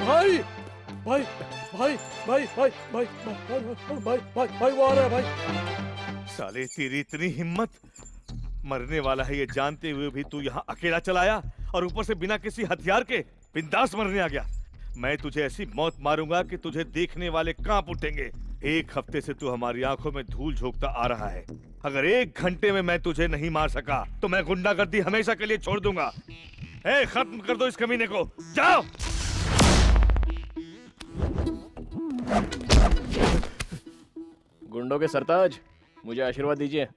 भाई भाई भाई भाई भाई भाई भाई भाई भाई भाई वो आ रहा है भाई। साले तेरी इतनी हिम्मत, मरने वाला है ये जानते हुए भी तू यहाँ अकेला चला आया और ऊपर से बिना किसी हथियार के बिंदास मरने आ गया। मैं तुझे ऐसी मौत मारूंगा कि तुझे देखने वाले कांप उठेंगे। 1 हफ्ते से तू हमारी आंखों में धूल झोंकता आ रहा है। अगर 1 घंटे में मैं तुझे नहीं मार सका तो मैं गुंडागर्दी हमेशा के लिए छोड़ दूंगा। खत्म कर दो इस कमीने को, जाओ। गुंडों के सरताज, मुझे आशीर्वाद दीजिए।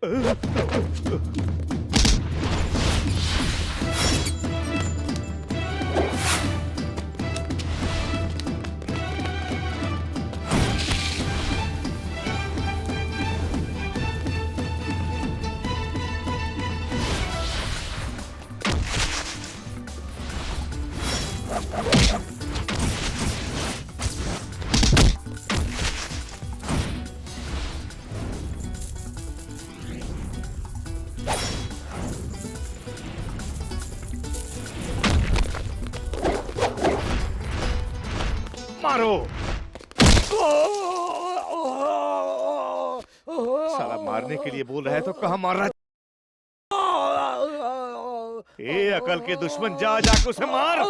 मारो। साला मारने के लिए बोल रहा है तो कहाँ मार रहा है? अकल के दुश्मन, जा जाके उसे मार।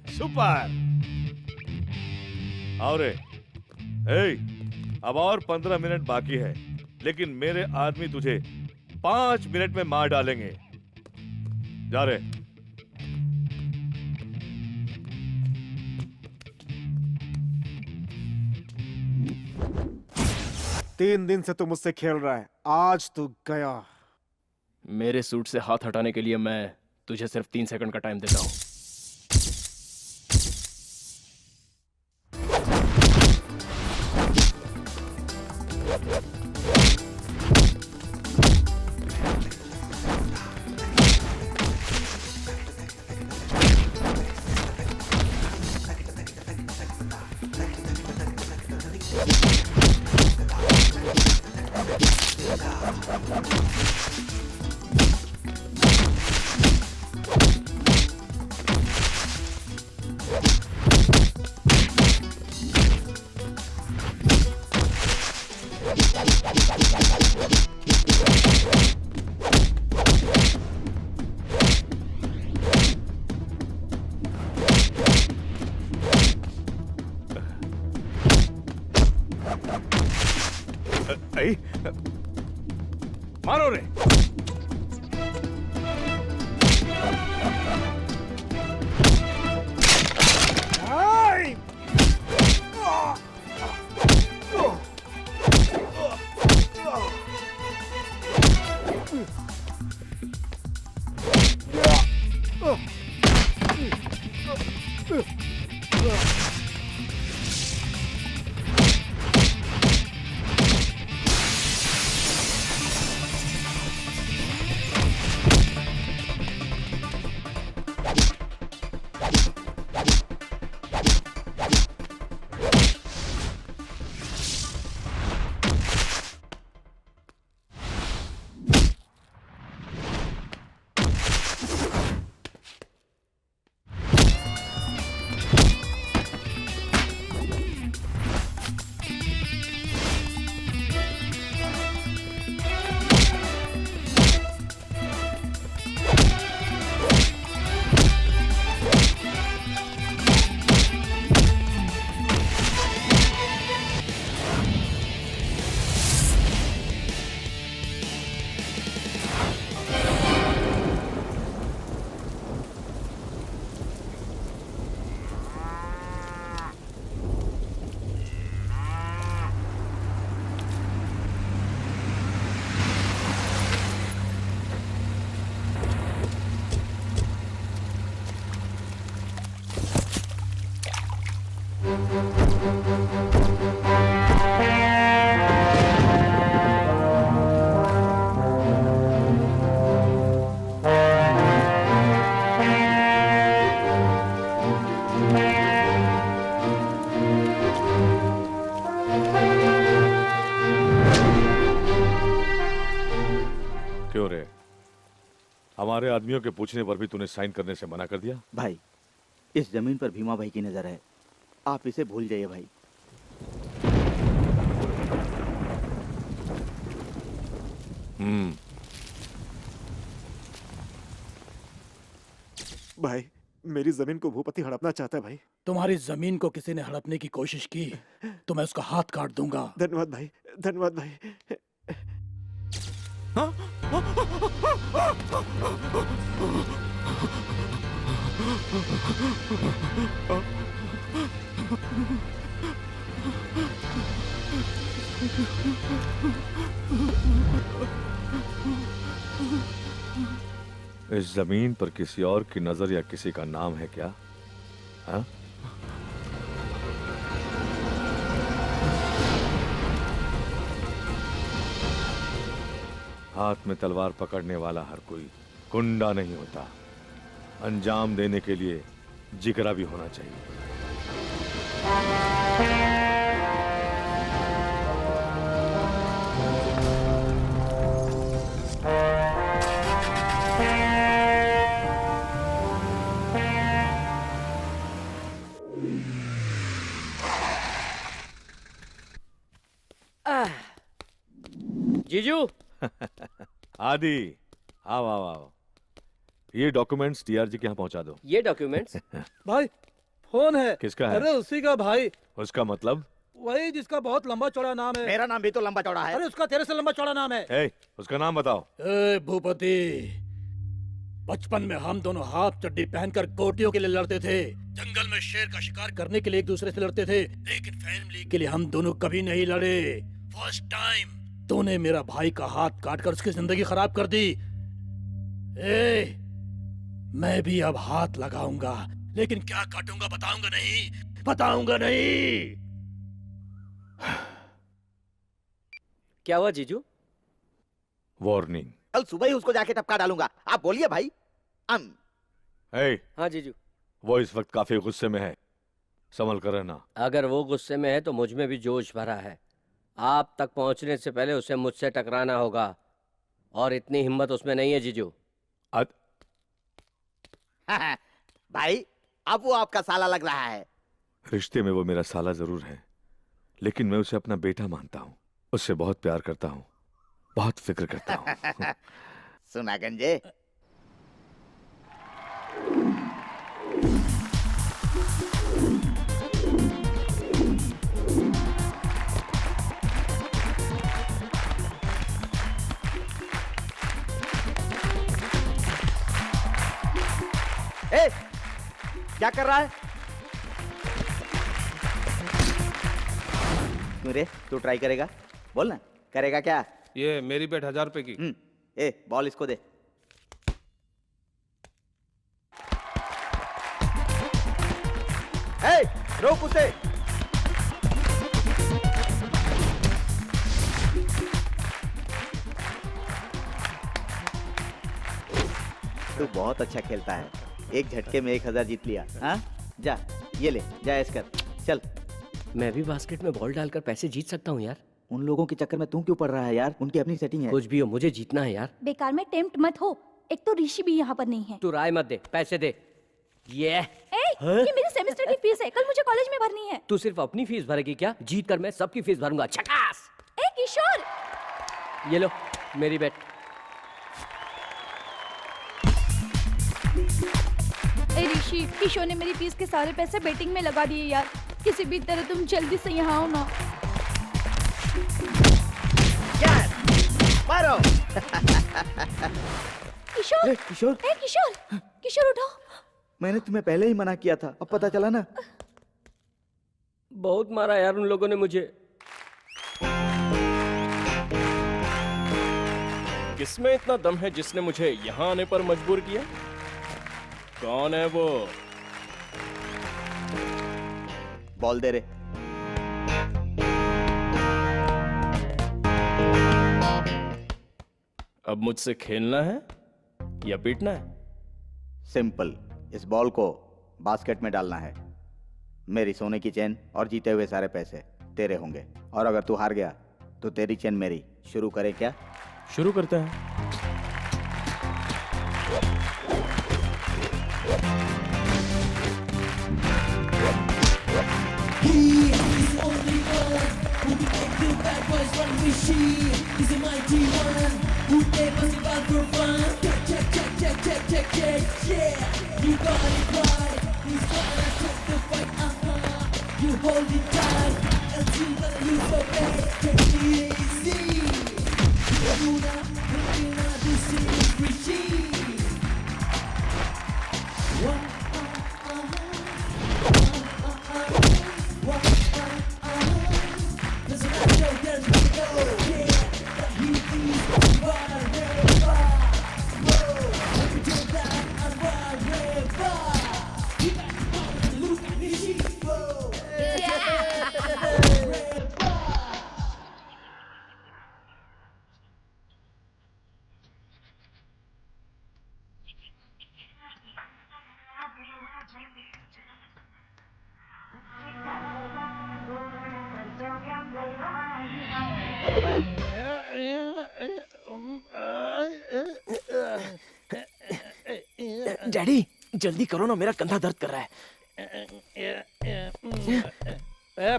सुपर। और अब और 15 मिनट बाकी है, लेकिन मेरे आदमी तुझे 5 मिनट में मार डालेंगे। जा रे। तीन दिन से तू मुझसे खेल रहा है, आज तू गया। मेरे सूट से हाथ हटाने के लिए मैं तुझे सिर्फ 3 सेकंड का टाइम देता हूं। मारो रे। हमारे आदमियों के पूछने पर भी तूने साइन करने से मना कर दिया। भाई, इस जमीन पर भीमा भाई की नजर है, आप इसे भूल जाइए भाई। भाई, मेरी जमीन को भूपति हड़पना चाहता है भाई। तुम्हारी जमीन को किसी ने हड़पने की कोशिश की तो मैं उसका हाथ काट दूंगा। धन्यवाद भाई, धन्यवाद भाई। इस जमीन पर किसी और की नजर या किसी का नाम है क्या? हाँ? हाथ में तलवार पकड़ने वाला हर कोई गुंडा नहीं होता। अंजाम देने के लिए जिगरा भी होना चाहिए। जीजू, आदि, आओ आओ आओ। ये डॉक्यूमेंट्स डीआरजी के यहाँ पहुंचा दो। ये डॉक्यूमेंट्स भाई फोन है। किसका है? अरे उसी का भाई, उसका मतलब? वही जिसका बहुत लंबा चौड़ा नाम है। मेरा नाम भी तो लंबा चौड़ा है। अरे उसका तेरे से लंबा चौड़ा नाम है। ए, उसका नाम बताओ। ए भूपति, बचपन में हम दोनों हाफ चड्डी पहनकर गोटियों के लिए लड़ते थे। जंगल में शेर का शिकार करने के लिए एक दूसरे से लड़ते थे, लेकिन फैमिली के लिए हम दोनों कभी नहीं लड़े। फर्स्ट टाइम तूने मेरा भाई का हाथ काटकर उसकी जिंदगी खराब कर दी। ए, मैं भी अब हाथ लगाऊंगा, लेकिन क्या काटूंगा बताऊंगा नहीं, बताऊंगा नहीं। क्या हुआ जीजू? वार्निंग। कल सुबह ही उसको जाके टपका डालूंगा। आप बोलिए भाई। ए, हाँ जीजू। वो इस वक्त काफी गुस्से में है, संभल कर रहना। अगर वो गुस्से में है तो मुझ में भी जोश भरा है। आप तक पहुंचने से पहले उसे मुझसे टकराना होगा, और इतनी हिम्मत उसमें नहीं है जीजू। भाई, अब वो आपका साला लग रहा है। रिश्ते में वो मेरा साला जरूर है, लेकिन मैं उसे अपना बेटा मानता हूँ। उससे बहुत प्यार करता हूँ, बहुत फिक्र करता हूँ। सुना गंजे, ए, क्या कर रहा है? क्यों रे, तू ट्राई करेगा? बोल ना, करेगा क्या? ये मेरी बेट 1000 रुपए की। ए, बॉल इसको दे। ए, रोक उसे। तू बहुत अच्छा खेलता है। एक झटके में 1000 जीत लिया। हाँ, जा, ये ले, जा ऐश कर, चल। मैं भी बास्केट में बॉल डालकर पैसे जीत सकता हूँ यार। उन लोगों के चक्कर में तू क्यों पड़ रहा है यार? उनकी अपनी सेटिंग है। कुछ भी हो, मुझे जीतना है यार। बेकार में टेम्प्ट मत हो। एक तो ऋषि भी यहाँ पर नहीं है। तू राय मत दे, पैसे दे। ये ये मेरी सेमेस्टर की फीस है, कल मुझे कॉलेज में भरनी है। तू सिर्फ अपनी फीस भरेगी क्या? जीत कर मैं सबकी फीस भरूंगा। छकास। ए किशोर, ये लो मेरी बेट। ए ऋषि, किशोर ने मेरी फीस के सारे पैसे बेटिंग में लगा दिए यार। किसी भी तरह तुम जल्दी से यहाँ आओ ना। मारो। किशोर, किशोर, ए किशोर, किशोर उठो। मैंने तुम्हें पहले ही मना किया था, अब पता चला ना। बहुत मारा यार उन लोगों ने मुझे। किसमें इतना दम है जिसने मुझे यहाँ आने पर मजबूर किया? कौन है वो? बॉल दे रे। अब मुझसे खेलना है या पीटना है? सिंपल, इस बॉल को बास्केट में डालना है। मेरी सोने की चेन और जीते हुए सारे पैसे तेरे होंगे, और अगर तू हार गया तो तेरी चेन मेरी। शुरू करें क्या? शुरू करते हैं। Rishi, he's a mighty one. Who take us about for fun? Check, yeah. You got it right. He's gonna take the fight, You hold it tight. Until the lose the way. Take it easy. Luna, Luna, this is Rishi. Daddy जल्दी करो ना, मेरा कंधा दर्द कर रहा है।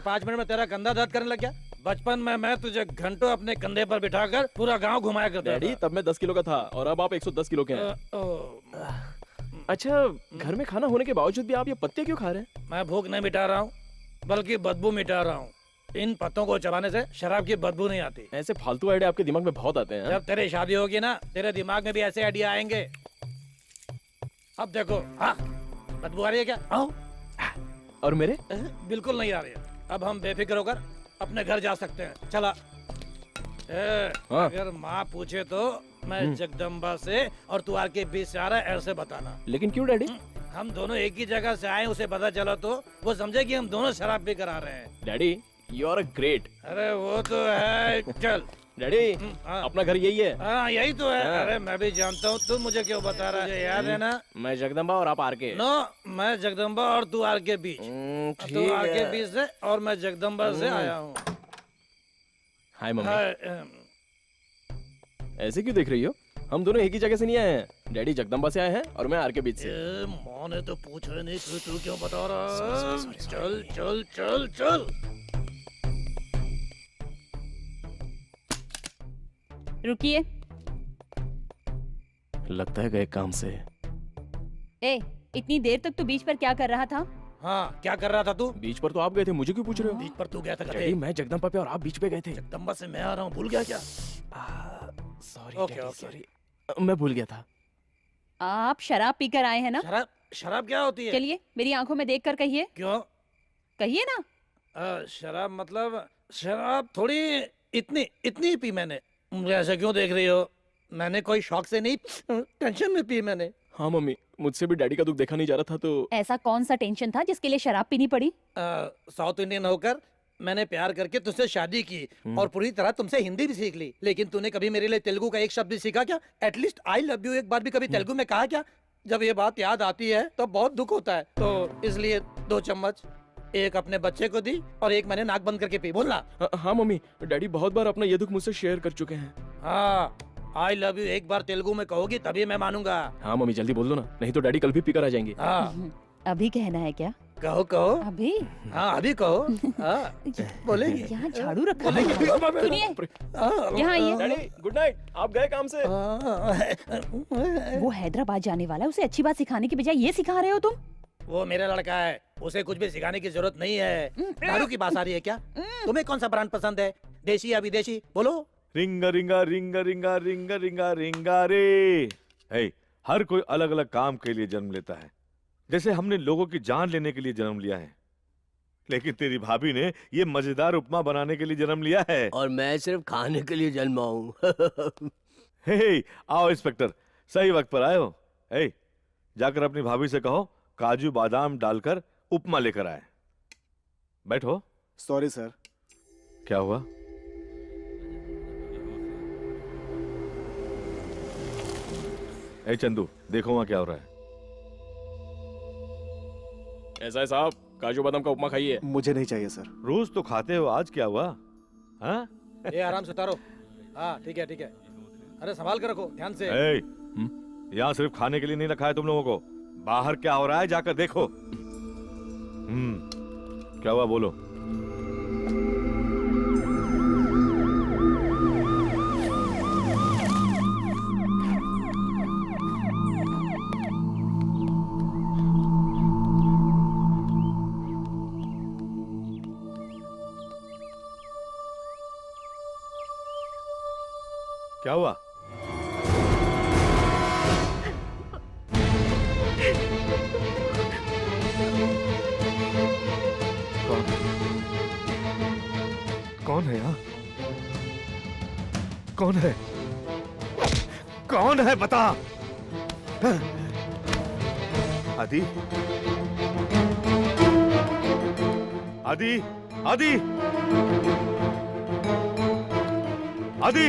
5 minute में तेरा कंधा दर्द करने लग गया। बचपन में मैं तुझे घंटों अपने कंधे पर बिठाकर पूरा गांव घुमाया करता डैडी था। तब मैं 10 किलो का था और अब आप 110 किलो के हैं। अच्छा, घर में खाना होने के बावजूद भी आप ये पत्ते क्यों खा रहे हैं? मैं भूख नहीं मिटा रहा हूँ, बल्कि बदबू मिटा रहा हूँ। इन पत्तों को चबाने से शराब की बदबू नहीं आती। ऐसे फालतू आइडिया आपके दिमाग में बहुत आते हैं। जब तेरी शादी होगी ना, तेरे दिमाग में भी ऐसे आइडिया आएंगे। अब देखो, हाँ, बदबू आ रही है क्या? आओ। और मेरे? बिल्कुल नहीं आ रही है। अब हम बेफिक्र होकर अपने घर जा सकते हैं। चला। हाँ। अगर माँ पूछे तो मैं जगदम्बा से और तू आर के बीच से आ रहा है ऐसे बताना। लेकिन क्यों डैडी? हम दोनों एक ही जगह से आए, उसे पता चला तो वो समझे कि हम दोनों शराब पी कर आ रहे हैं। Daddy you are a great. अरे वो तो है। चल डैडी हाँ। अपना घर यही है। हाँ यही तो है। हाँ। अरे मैं भी जानता हूँ, तू मुझे क्यों बता रहा है? याद है ना? मैं जगदम्बा और आप आर के। नो, मैं जगदम्बा और तू आर के बीच। तू आर के बीच से और मैं जगदम्बा से आया हूँ। हाय मम्मी। ऐसे क्यों देख रही हो? हम दोनों एक ही जगह से नहीं आए हैं। डैडी जगदम्बा से आए हैं और मैं आर के बीच से। माँ ने तो पूछा नहीं, तू क्यों बता रहा? चल चल चल चल। रुकिए। लगता है गए काम से। ए, इतनी देर तक तू बीच पर क्या कर रहा था? हाँ, क्या कर रहा था तू? बीच पर तो आप गए थे, मुझे क्यों पूछ रहे हो? बीच पर तू गया था डैडी कहीं? मैं जगदम्बा पे और आप बीच पे गए थे। जगदम्बा से मैं आ रहा हूँ, भूल गया क्या? Sorry okay, daddy, okay. Sorry. मैं भूल गया था। आप शराब पीकर आए हैं ना? शराब क्या होती है? चलिए मेरी आंखों में देखकर कहिए। क्यों? कहिए ना। शराब मतलब शराब थोड़ी इतनी इतनी पी मैंने। मुझे ऐसे क्यों देख रही हो? मैंने कोई शौक से नहीं, टेंशन में पी मैंने। हाँ मम्मी, मुझसे भी डैडी का दुख देखा नहीं जा रहा था तो। ऐसा कौन सा टेंशन था जिसके लिए शराब पीनी पड़ी? साउथ इंडियन होकर मैंने प्यार करके तुझसे शादी की और पूरी तरह तुमसे हिंदी भी सीख ली, लेकिन तूने कभी मेरे लिए तेलुगु का एक शब्द भी सीखा क्या? एटलीस्ट आई लव यू एक बार भी कभी तेलुगु में कहा क्या? जब ये बात याद आती है तो बहुत दुख होता है। तो इसलिए 2 चम्मच, एक अपने बच्चे को दी और एक मैंने नाक बंद करके पी। बोलना। हाँ मम्मी, डैडी बहुत बार अपना ये दुख मुझसे शेयर कर चुके हैं। हाँ, आई लव यू एक बार तेलुगु में कहोगी तभी मैं मानूंगा। हाँ मम्मी जल्दी बोल दो ना, नहीं तो डैडी कल भी पीकर आ जाएंगे। हाँ अभी कहना है क्या? कहो कहो। अभी? हाँ अभी कहो। हाँ बोलेगी। यहाँ झाड़ू रखा है। सुनिए, यहाँ आइए। Daddy good night. आप गए काम से? वो हैदराबाद जाने वाला है, उसे अच्छी बात सिखाने की बजाय ये सिखा रहे हो तुम? वो मेरा लड़का है, उसे कुछ भी सिखाने की जरूरत नहीं है। दारू की बात आ रही है क्या? तुम्हें कौन सा ब्रांड पसंद है, देशी या विदेशी? बोलो। रिंगा रिंगा रिंगा रिंगा रिंगा रिंगा रिंगा रे। हे, हर कोई अलग अलग काम के लिए जन्म लेता है। जैसे हमने लोगों की जान लेने के लिए जन्म लिया है, लेकिन तेरी भाभी ने ये मजेदार उपमा बनाने के लिए जन्म लिया है। और मैं सिर्फ खाने के लिए जन्मा हूँ। हे, आओ इंस्पेक्टर, सही वक्त पर आए हो। हे, जाकर अपनी भाभी से कहो काजू बादाम डालकर उपमा लेकर आए। बैठो। Sorry sir. क्या हुआ? ए चंदू, देखो वहां क्या हो रहा है। ऐसा है साहब, काजू बादाम का उपमा खाइए। मुझे नहीं चाहिए सर। रोज तो खाते हो, आज क्या हुआ? हाँ? ये आराम से उतारो। हाँ ठीक है ठीक है। अरे संभाल कर रखो, ध्यान से। यहाँ सिर्फ खाने के लिए नहीं रखा है तुम लोगों को, बाहर क्या हो रहा है जाकर देखो। क्या हुआ बोलो। क्या हुआ? कौन है यहाँ? कौन है? कौन है बता? आदि? आदि? आदि? आदि? आदि?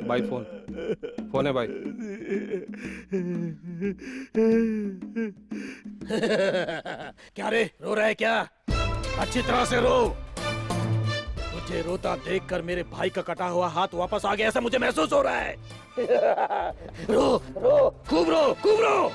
भाई फोन है भाई। क्या रे, रो रहा है क्या? अच्छी तरह से रो। मुझे रोता देखकर मेरे भाई का कटा हुआ हाथ वापस आ गया ऐसा मुझे महसूस हो रहा है। रो रो, खूब रो, खूब रो।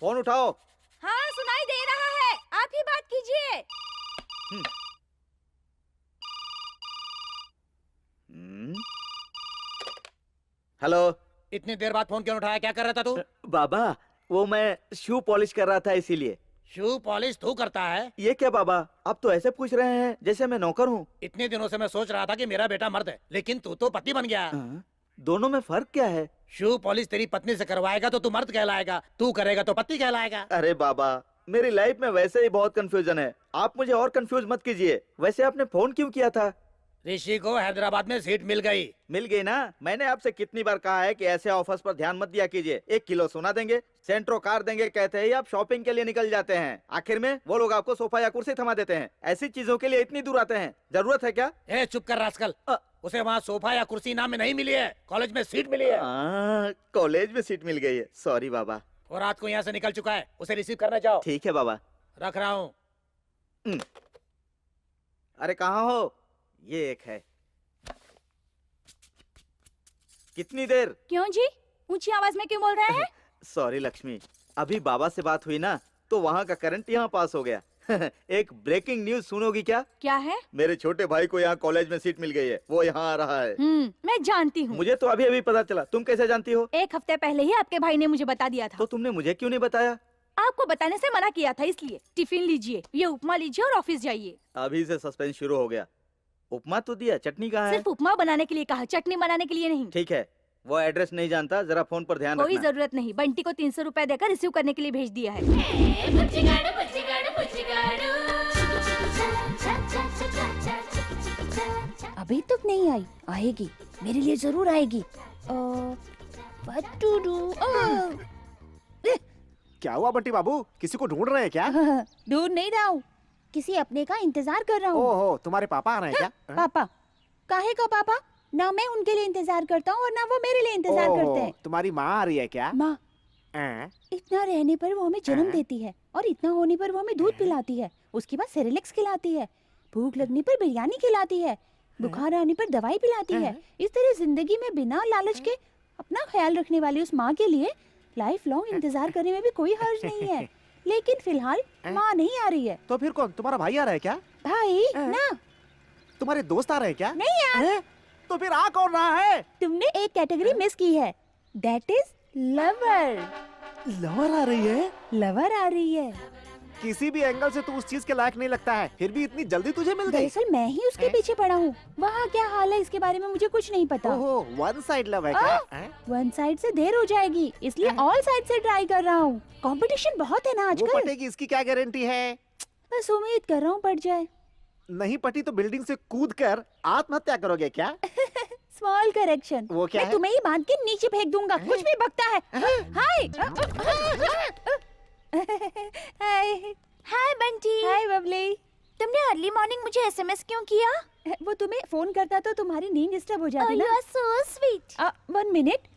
फोन उठाओ। हाँ सुनाई दे रहा है, आप ही बात कीजिए। हेलो। इतनी देर बाद फोन क्यों उठाया? क्या कर रहा था तू? बाबा वो मैं शू पॉलिश कर रहा था इसीलिए। शू पॉलिश तू करता है? ये क्या बाबा, आप तो ऐसे पूछ रहे हैं जैसे मैं नौकर हूँ। इतने दिनों से मैं सोच रहा था कि मेरा बेटा मर्द है, लेकिन तू तो पति बन गया। दोनों में फर्क क्या है? शू पॉलिश तेरी पत्नी से करवाएगा तो तू मर्द कहलाएगा, तू करेगा तो पति कहलाएगा। अरे बाबा मेरी लाइफ में वैसे ही बहुत कंफ्यूजन है, आप मुझे और कंफ्यूज मत कीजिए। वैसे आपने फोन क्यों किया था? ऋषि को हैदराबाद में सीट मिल गई। मिल गई ना? मैंने आपसे कितनी बार कहा है कि ऐसे ऑफर्स पर ध्यान मत दिया कीजिए। 1 किलो सोना देंगे, सेंट्रो कार देंगे, कहते ही आप शॉपिंग के लिए निकल जाते हैं। आखिर में वो लोग आपको सोफा या कुर्सी थमा देते हैं। ऐसी चीजों के लिए इतनी दूर आते हैं, जरूरत है क्या? ए चुप कर रास्कल, उसे वहाँ सोफा या कुर्सी नाम में नहीं मिली है, कॉलेज में सीट मिली है। कॉलेज में सीट मिल गई है, सॉरी बाबा। और रात को यहाँ से निकल चुका है, उसे रिसीव करना जाओ। ठीक है बाबा। रख रहा हूँ। अरे कहाँ हो? ये एक है। कितनी देर? क्यों जी, ऊंची आवाज में क्यों बोल रहे हैं? सॉरी लक्ष्मी, अभी बाबा से बात हुई ना तो वहाँ का करंट यहाँ पास हो गया। एक ब्रेकिंग न्यूज सुनोगी क्या? क्या है? मेरे छोटे भाई को यहाँ कॉलेज में सीट मिल गई है, वो यहाँ आ रहा है। मैं जानती हूँ। मुझे तो अभी अभी पता चला, तुम कैसे जानती हो? 1 हफ्ते पहले ही आपके भाई ने मुझे बता दिया था। तो तुमने मुझे क्यों नहीं बताया? आपको बताने से मना किया था इसलिए। टिफिन लीजिए, ये उपमा लीजिए और ऑफिस जाइए। अभी से सस्पेंस शुरू हो गया। उपमा तो दिया, चटनी कहाँ है? सिर्फ उपमा बनाने के लिए कहा, चटनी बनाने के लिए नहीं। ठीक है, वो एड्रेस नहीं जानता, जरा फोन पर ध्यान कोई रखना। जरूरत नहीं, बंटी को 300 रुपए देकर रिसीव करने के लिए भेज दिया है। अभी तक नहीं आई, आएगी, मेरे लिए जरूर आएगी। What to do? क्या हुआ बंटी बाबू, किसी को ढूंढ रहे हैं क्या? ढूंढ नहीं रहा हूँ, किसी अपने का इंतजार कर रहा हूँ। ओहो, तुम्हारे पापा आ रहे हैं क्या? पापा? काहे का पापा? ना मैं उनके लिए इंतजार करता हूँ और ना वो मेरे लिए इंतजार ओहो, करते हैं। तुम्हारी माँ आ रही है क्या? माँ, इतना रहने पर वो हमें जन्म देती है और इतना होने पर वो हमें दूध पिलाती है, उसके बाद सेरेलेक्स खिलाती है, भूख लगने पर बिरयानी खिलाती है, बुखार आने पर दवाई पिलाती है। इस तरह जिंदगी में बिना लालच के अपना ख्याल रखने वाली उस माँ के लिए लाइफ लॉन्ग इंतजार करने में भी कोई हर्ज नहीं है। लेकिन फिलहाल माँ नहीं आ रही है। तो फिर कौन, तुम्हारा भाई आ रहा है क्या? भाई ना, तुम्हारे दोस्त आ रहे हैं क्या? नहीं यार। तो फिर आ कौन रहा है? तुमने एक कैटेगरी मिस की है, दैट इज लवर। लवर आ रही है? लवर आ रही है। किसी भी एंगल से तू उस चीज के लायक नहीं लगता है, फिर भी इतनी जल्दी तुझे मिल गई। दरअसल मैं ही उसके पीछे पड़ा हूँ। वहाँ क्या हाल है इसके बारे में मुझे कुछ नहीं पता। ओहो, वन साइड लव है क्या? वन साइड से देर हो जाएगी, इसलिए ऑल साइड से ट्राई कर रहा हूँ। कंपटीशन बहुत है ना वो आजकल। पटेगी, इसकी क्या गारंटी है? बस उम्मीद कर रहा हूँ पट जाए। नहीं पटी तो बिल्डिंग से कूद कर आत्महत्या करोगे क्या? स्मॉल करेक्शन, वो क्या मैं है? तुम्हें ही बांध के नीचे फेंक दूंगा, कुछ भी बकता है। हाय हाय हाय बंटी। हाय बबली। तुमने अर्ली मॉर्निंग मुझे एसएमएस क्यों किया? वो तुम्हें फोन करता तो तुम्हारी नींद डिस्टर्ब हो जाती ना। You are so sweet. 1 minute.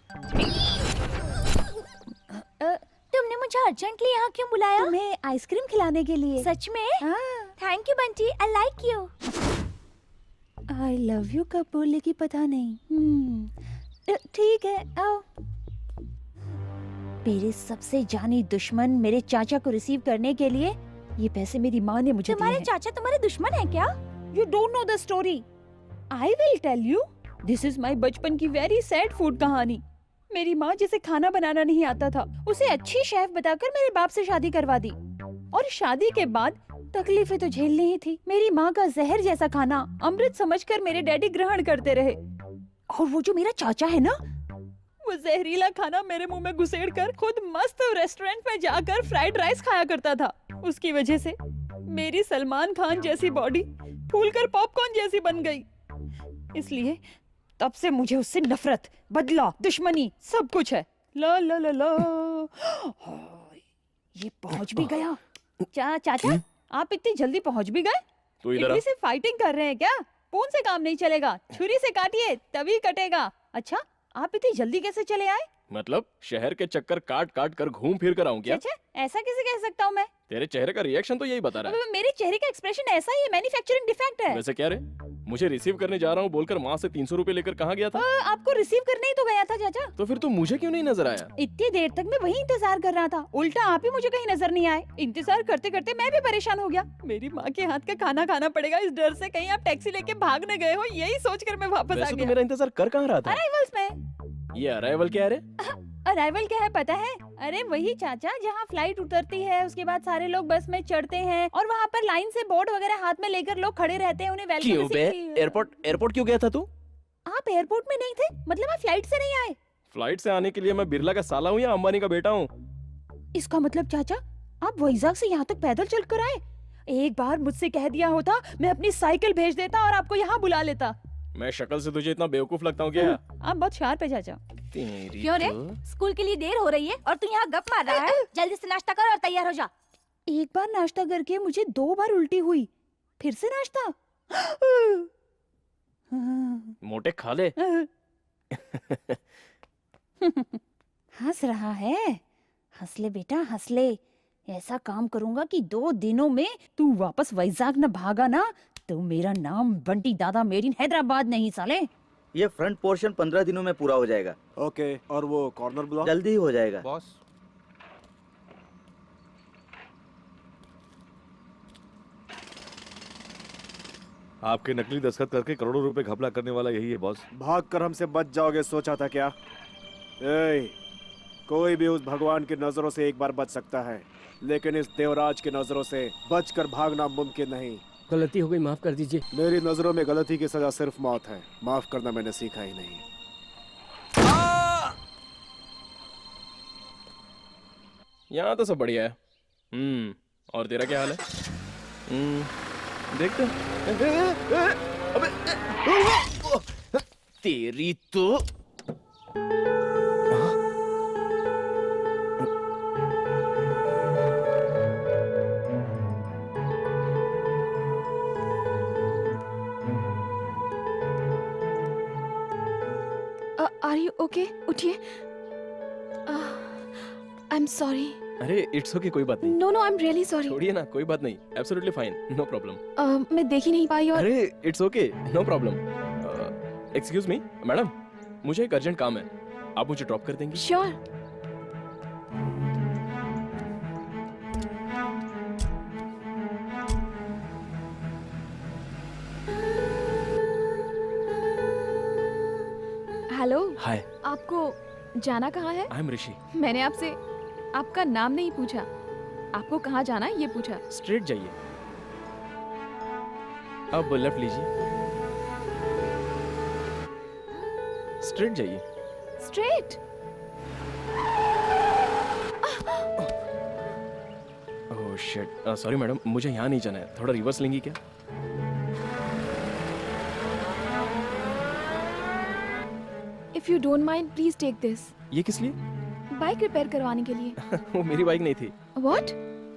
तुमने मुझे अर्जेंटली यहाँ क्यों बुलाया? तुम्हें आइसक्रीम खिलाने के लिए। सच में? हाँ। Thank you Bunty, I like you. I love you कब बोले कि पता नहीं। ठीक है, आओ। मेरे सबसे जानी दुश्मन मेरे चाचा को रिसीव करने के लिए ये पैसे मेरी माँ ने मुझे दिए तुम्हारे हैं। चाचा तुम्हारे दुश्मन है क्या? You don't know the story. I will tell you. This is my बचपन की very sad food कहानी। मेरी माँ जिसे खाना बनाना नहीं आता था, उसे अच्छी शेफ बताकर मेरे बाप से शादी करवा दी। और शादी के बाद तकलीफें तो झेलनी ही थी। मेरी माँ का जहर जैसा खाना अमृत समझकर मेरे डैडी ग्रहण करते रहे। और वो जो मेरा चाचा है ना, वो जहरीला खाना मेरे मुंह में घुसेड़ कर खुद मस्त रेस्टोरेंट में जाकर फ्राइड राइस खाया करता था। उसकी वजह से मेरी सलमान खान जैसी बॉडी फूलकर पॉपकॉर्न जैसी बन गई। इसलिए तब से मुझे उससे नफरत, बदला, दुश्मनी सब कुछ है। ला ला ला ला। ये पहुंच भी गया। चाचा, आप इतनी जल्दी पहुंच भी गए? तू इधर आ। इतनी से फाइटिंग कर रहे हैं क्या? फोन से काम नहीं चलेगा, छुरी से काटिए तभी कटेगा। अच्छा, आप इतनी जल्दी कैसे चले आए? मतलब शहर के चक्कर काट काट कर घूम फिर कर आऊं क्या? अच्छा, ऐसा कैसे कह सकता हूँ मैं? तेरे चेहरे का रिएक्शन तो यही बता रहा है। मेरे चेहरे का एक्सप्रेशन ऐसा ही है, मैन्युफैक्चरिंग डिफेक्ट है। वैसे क्या रे, मुझे रिसीव करने जा रहा हूँ बोलकर माँ से 300 रुपए लेकर कहाँ गया था? आपको रिसीव करने ही तो गया था चाचा। तो फिर तू मुझे क्यों नहीं नजर आया? इतनी देर तक मैं वही इंतजार कर रहा था, उल्टा आप ही मुझे कहीं नजर नहीं आए। इंतजार करते करते मैं भी परेशान हो गया। मेरी माँ के हाथ का खाना खाना पड़ेगा इस डर से कहीं आप टैक्सी लेके भाग न गए हो, यही सोचकर मैं वापस आ वैसे तो गया। मेरा इंतजार कर कहाँ रहा था? अराइवल्स में। ये अराइवल क्या है रे? अराइवल क्या है पता है? अरे वही चाचा जहाँ फ्लाइट उतरती है, उसके बाद सारे लोग बस में चढ़ते हैं और वहाँ पर लाइन से बोर्ड वगैरह हाथ में लेकर लोग खड़े रहते हैं, उन्हें वेलकम क्यों बे? एयरपोर्ट क्यों गया था तू? आप एयरपोर्ट में नहीं थे? मतलब आप फ्लाइट से नहीं आए? फ्लाइट से आने के लिए मैं बिरला का साला हूँ या अंबानी का बेटा हूँ? इसका मतलब चाचा आप वैजाग से यहाँ तक पैदल चलकर आए? एक बार मुझसे कह दिया होता, मैं अपनी साइकिल भेज देता और आपको यहाँ बुला लेता। मैं शक्ल से तुझे इतना बेवकूफ लगता हूँ क्या? आप बहुत शार्प है चाचा। तेरी क्यों रे? तो- स्कूल के लिए देर हो रही है और तू यहाँ गप मार रहा है। जल्दी से नाश्ता कर और तैयार हो जा। एक बार नाश्ता करके मुझे 2 बार उल्टी हुई, फिर से नाश्ता। मोटे खा ले। हंस रहा है? हंस ले बेटा, हंस ले। ऐसा काम करूंगा कि 2 दिनों में तू वापस वैजाग न भागा ना तो मेरा नाम बंटी दादा मेड इन हैदराबाद नहीं साले। ये फ्रंट पोर्शन 15 दिनों में पूरा हो जाएगा। ओके, और वो कॉर्नर ब्लॉक? जल्दी ही हो जाएगा। बॉस, आपके नकली दस्तखत करके करोड़ों रुपए घपला करने वाला यही है बॉस। भाग कर हमसे बच जाओगे सोचा था क्या? कोई भी उस भगवान की नजरों से एक बार बच सकता है, लेकिन इस देवराज की नजरों से बचकर भागना मुमकिन नहीं। गलती हो गई, माफ कर दीजिए। मेरी नजरों में गलती की सजा सिर्फ मौत है, माफ करना मैंने सीखा ही नहीं। यहाँ तो सब बढ़िया है। और तेरा क्या हाल है? देखते हैं। अबे तेरी तो आर यू ओके? उठिए। I am sorry. अरे इट्स ओके, कोई बात नहीं। No no, I am really sorry. छोड़िए ना, कोई बात नहीं। Absolutely fine, no problem. मैं देख ही नहीं पाई और अरे it's okay, no problem. Excuse me madam, मुझे एक अर्जेंट काम है, आप मुझे ड्रॉप कर देंगी? श्योर। हेलो, हाय, आपको जाना कहाँ है? आई एम ऋषि। मैंने आपसे आपका नाम नहीं पूछा, आपको कहाँ जाना है ये पूछा। स्ट्रेट जाइए, अब लेफ्ट लीजिए, स्ट्रेट जाइए। Straight? Oh shit, sorry madam, मुझे यहाँ नहीं जाना है, थोड़ा रिवर्स लेंगी क्या? If you don't mind please take this. ये किस लिए? बाइक रिपेयर करवाने के लिए। वो मेरी बाइक नहीं थी। व्हाट?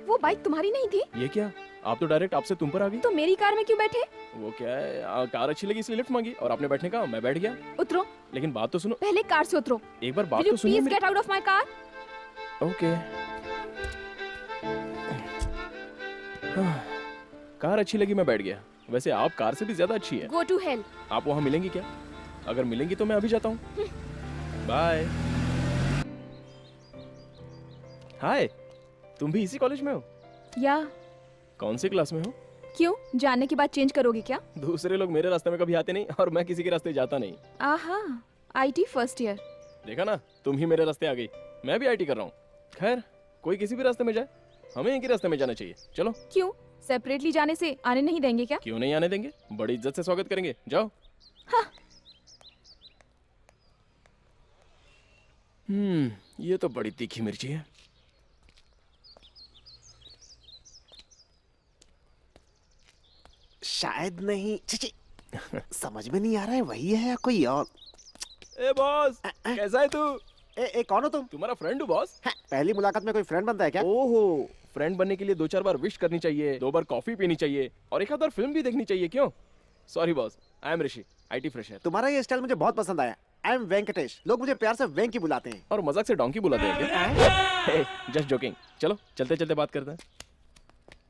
वो बाइक तुम्हारी नहीं थी? ये क्या? आप तो डायरेक्ट आपसे तुम पर आ गई। तो मेरी कार में क्यों बैठे? वो क्या है, कार अच्छी लगी इसलिए लिफ्ट मांगी और आपने बैठने कहा, मैं बैठ गया। उतरो, लेकिन बात तो सुनो, पहले कार से उतरो। एक बार बात Will you तो सुनिए please get out of my car? Okay. Car अच्छी लगी, मैं बैठ गया। वैसे आप कार से भी ज्यादा अच्छी है। Go to hell. आप वहाँ मिलेंगी क्या? अगर मिलेंगी तो मैं अभी जाता हूँ। बाय। हाय, तुम भी इसी कॉलेज में हो? या कौन सी क्लास में हो? क्यों, जानने के बाद चेंज करोगे क्या? दूसरे लोग मेरे रास्ते में कभी आते नहीं और मैं किसी के रास्ते जाता नहीं। आहा, IT फर्स्ट ईयर। देखा ना, तुम ही मेरे रास्ते आ गई। मैं भी IT कर रहा हूँ। खैर, कोई किसी भी रास्ते में जाए, हमें एक ही रास्ते में जाना चाहिए। चलो। क्यों, सेपरेटली जाने से आने नहीं देंगे क्या? क्यों नहीं आने देंगे, बड़ी इज्जत से स्वागत करेंगे। जाओ। हाँ। ये तो बड़ी तीखी मिर्ची है। शायद नहीं, छी समझ में नहीं आ रहा है वही है या कोई और। ए बॉस, कैसा है तू? कौन हो तुम? तुम्हारा फ्रेंड हूँ बॉस। पहली मुलाकात में कोई फ्रेंड बनता है क्या? ओहो, फ्रेंड बनने के लिए 2-4 बार विश करनी चाहिए, 2 बार कॉफी पीनी चाहिए और एक आध बार फिल्म भी देखनी चाहिए। क्यों? Sorry boss, I am Rishi, IT fresher. तुम्हारा ये स्टाइल मुझे बहुत पसंद आया। आई एम वेंकटेश, लोग मुझे प्यार से वेंकी बुलाते हैं। और मजाक से डोंकी बुलाते हैं क्या? Just joking. चलो चलते चलते बात करते हैं।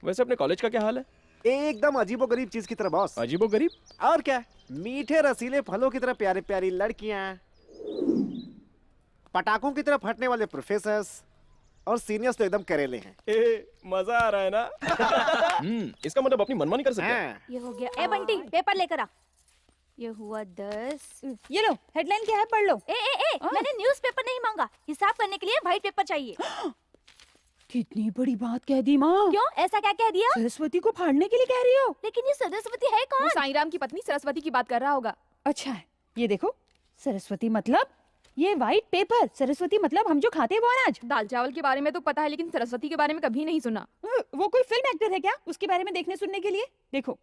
वैसे अपने कॉलेज का क्या हाल है? एकदम अजीबोगरीब चीज की तरह बॉस। अजीबोगरीब? और क्या, मीठे रसीले फलों की तरह प्यारी प्यारी लड़कियां, पटाखों की तरह फटने वाले प्रोफेसर्स और सीनियर्स तो एकदम करेले हैं। मजा आ रहा है ना? इसका मतलब अपनी मनमानी कर सकते हैं। ये हो गया। ए बंटी, पेपर लेकर आ। ये हुआ 10। ये लो, हेडलाइन क्या है, पढ़ लो। ए मैंने न्यूज़पेपर नहीं मांगा, हिसाब करने के लिए व्हाइट पेपर चाहिए। कितनी बड़ी बात कह दी माँ। क्यों, ऐसा क्या कह दिया? सरस्वती को फाड़ने के लिए कह रही हो? लेकिन ये सरस्वती है वो कौन? साईं राम की पत्नी सरस्वती की बात कर रहा होगा। अच्छा है, ये देखो, सरस्वती मतलब ये व्हाइट पेपर, सरस्वती मतलब हम जो खाते हैं वो अनाज। दाल चावल के बारे में तो पता है, लेकिन सरस्वती के बारे में कभी नहीं सुना। वो कोई फिल्म एक्टर है क्या उसके बारे में देखने सुनने के लिए? देखो,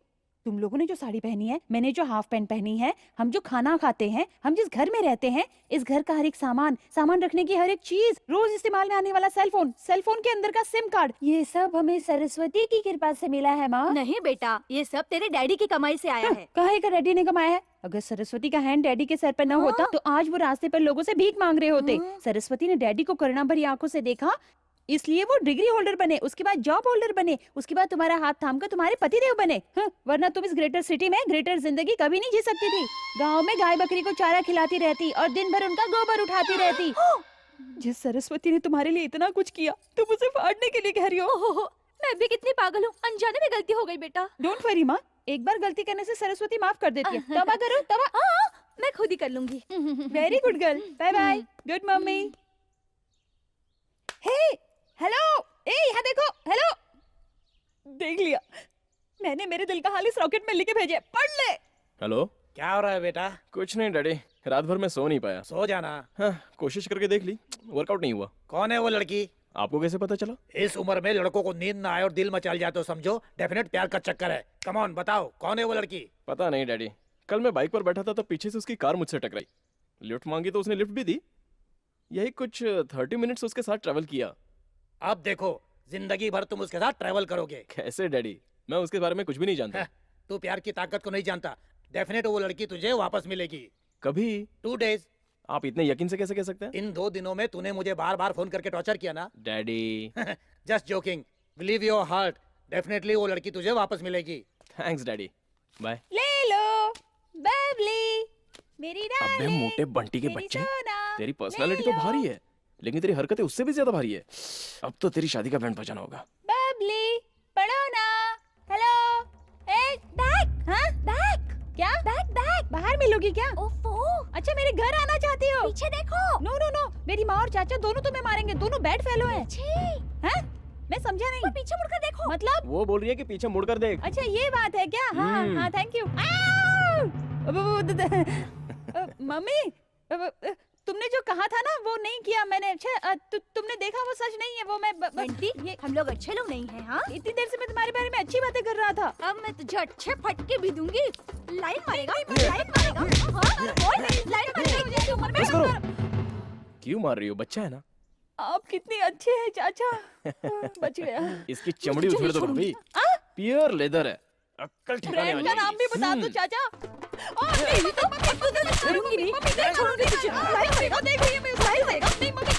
तुम लोगों ने जो साड़ी पहनी है, मैंने जो हाफ पैंट पहनी है, हम जो खाना खाते हैं, हम जिस घर में रहते हैं, इस घर का हर एक सामान रखने की हर एक चीज, रोज इस्तेमाल में आने वाला सेल फोन के अंदर का सिम कार्ड, ये सब हमें सरस्वती की कृपा से मिला है माँ। नहीं बेटा, ये सब तेरे डैडी की कमाई से आया है। काहे का डैडी ने कमाया है? अगर सरस्वती का हैंड डैडी के सर पर न होता तो आज वो रास्ते पर लोगों से भीख मांग रहे होते। सरस्वती ने डैडी को करुणा भरी आंखों से देखा, इसलिए वो डिग्री होल्डर बने, उसके बाद जॉब होल्डर बने, उसके बाद तुम्हारा हाथ थामकर तुम्हारे पतिदेव बने। वरना तुम इस ग्रेटर सिटी में ग्रेटर जिंदगी कभी नहीं जी सकती थी। गांव में गाय बकरी को चारा खिलाती रहती और दिन भर उनका गोबर उठाती रहती। जिस सरस्वती ने तुम्हारे लिए इतना कुछ किया, तुम उसे फाड़ने के लिए कह रही हो? मैं भी कितनी पागल हूँ, अनजाने में गलती हो गई बेटा। डोंट वरी माँ, एक बार गलती करने से सरस्वती माफ कर देती है। तौबा करो, तौबा। मैं खुद ही कर लूंगी। Very good girl, bye bye, good mummy. Hey, hello, ए यहाँ देखो, हेलो। देख लिया, मैंने मेरे दिल का हाल इस रॉकेट में लिखे भेजे, पढ़ ले। हेलो, क्या हो रहा है बेटा? कुछ नहीं डैडी, रात भर मैं सो नहीं पाया। सो जाना। हाँ, कोशिश करके देख ली, वर्कआउट नहीं हुआ। कौन है वो लड़की? आपको कैसे पता चला? इस उम्र में लड़कों को नींद ना आए और दिल मचल जाए तो समझो डेफिनेट प्यार का चक्कर है। कम ऑन, बताओ कौन है वो लड़की? पता नहीं डैडी, कल मैं बाइक पर बैठा था तो पीछे से उसकी कार मुझसे टकराई। लिफ्ट मांगी तो उसने लिफ्ट भी दी। यही कुछ 30 मिनट्स उसके साथ ट्रैवल किया। अब देखो, जिंदगी भर तुम उसके साथ ट्रैवल करोगे। कैसे डैडी, मैं उसके बारे में कुछ भी नहीं जानता। तू प्यार की ताकत को नहीं जानता। डेफिनेट वो लड़की तुझे वापस मिलेगी। कभी? 2 days। आप इतने यकीन से कैसे कह सकते हैं? इन 2 दिनों में तूने मुझे बार बार फोन करके टॉर्चर किया ना। Daddy just joking, believe your heart, definitely वो लड़की तुझे वापस मिलेगी। Thanks daddy, bye. ले लो बबली, मेरी अबे मोटे बंटी के बच्चे, तेरी पर्सनालिटी तो भारी है, लेकिन तेरी हरकतें उससे भी ज्यादा भारी है। अब तो तेरी शादी का बैंड बजाना होगा। बबली, पढ़ो ना। हेलो, एक बैग। हाँ, बैग क्या? बैग बाहर मिलोगी क्या? ओफो, अच्छा, मेरे घर आना चाहती हो? पीछे देखो। नो, मेरी माँ और चाचा दोनों तुम्हें मारेंगे, दोनों बैड फेलो हैं। हैं? मैं समझा नहीं। पीछे मुड़कर देखो। मतलब? वो बोल रही है कि पीछे मुड़कर देख। अच्छा, ये बात है क्या? हाँ, थैंक यू। मम्मी, तुमने जो कहा था ना वो नहीं किया मैंने। अच्छा, तुमने देखा वो सच नहीं है। वो मैं बंटी, हम लोग अच्छे लोग नहीं हैं। हाँ, इतनी देर से मैं तुम्हारे बारे में अच्छी बातें कर रहा था। अब मैं तुझे अच्छे फटके भी दूंगी। लाइन मारेगा, लाइन मारेगा। हाँ, बोल, लाइन मारेगा इस उम्र में। क्यों मार रही हो? बच्चा है ना। आप कितने अच्छे हैं चाचा। बच गया। इसकी चमड़ी उछेड़ दो भाभी। प्योर लेदर है, अक्कल ठिकाने आ ब्रांड का नाम भी बता दो जाएगी। चाचा। नहीं तो मैं छोड़ूंगी नहीं, नहीं छोड़ूंगी तुझे। लाइन मारेगा, देख रही है मैं, लाइन मारेगा। नहीं मम्मी।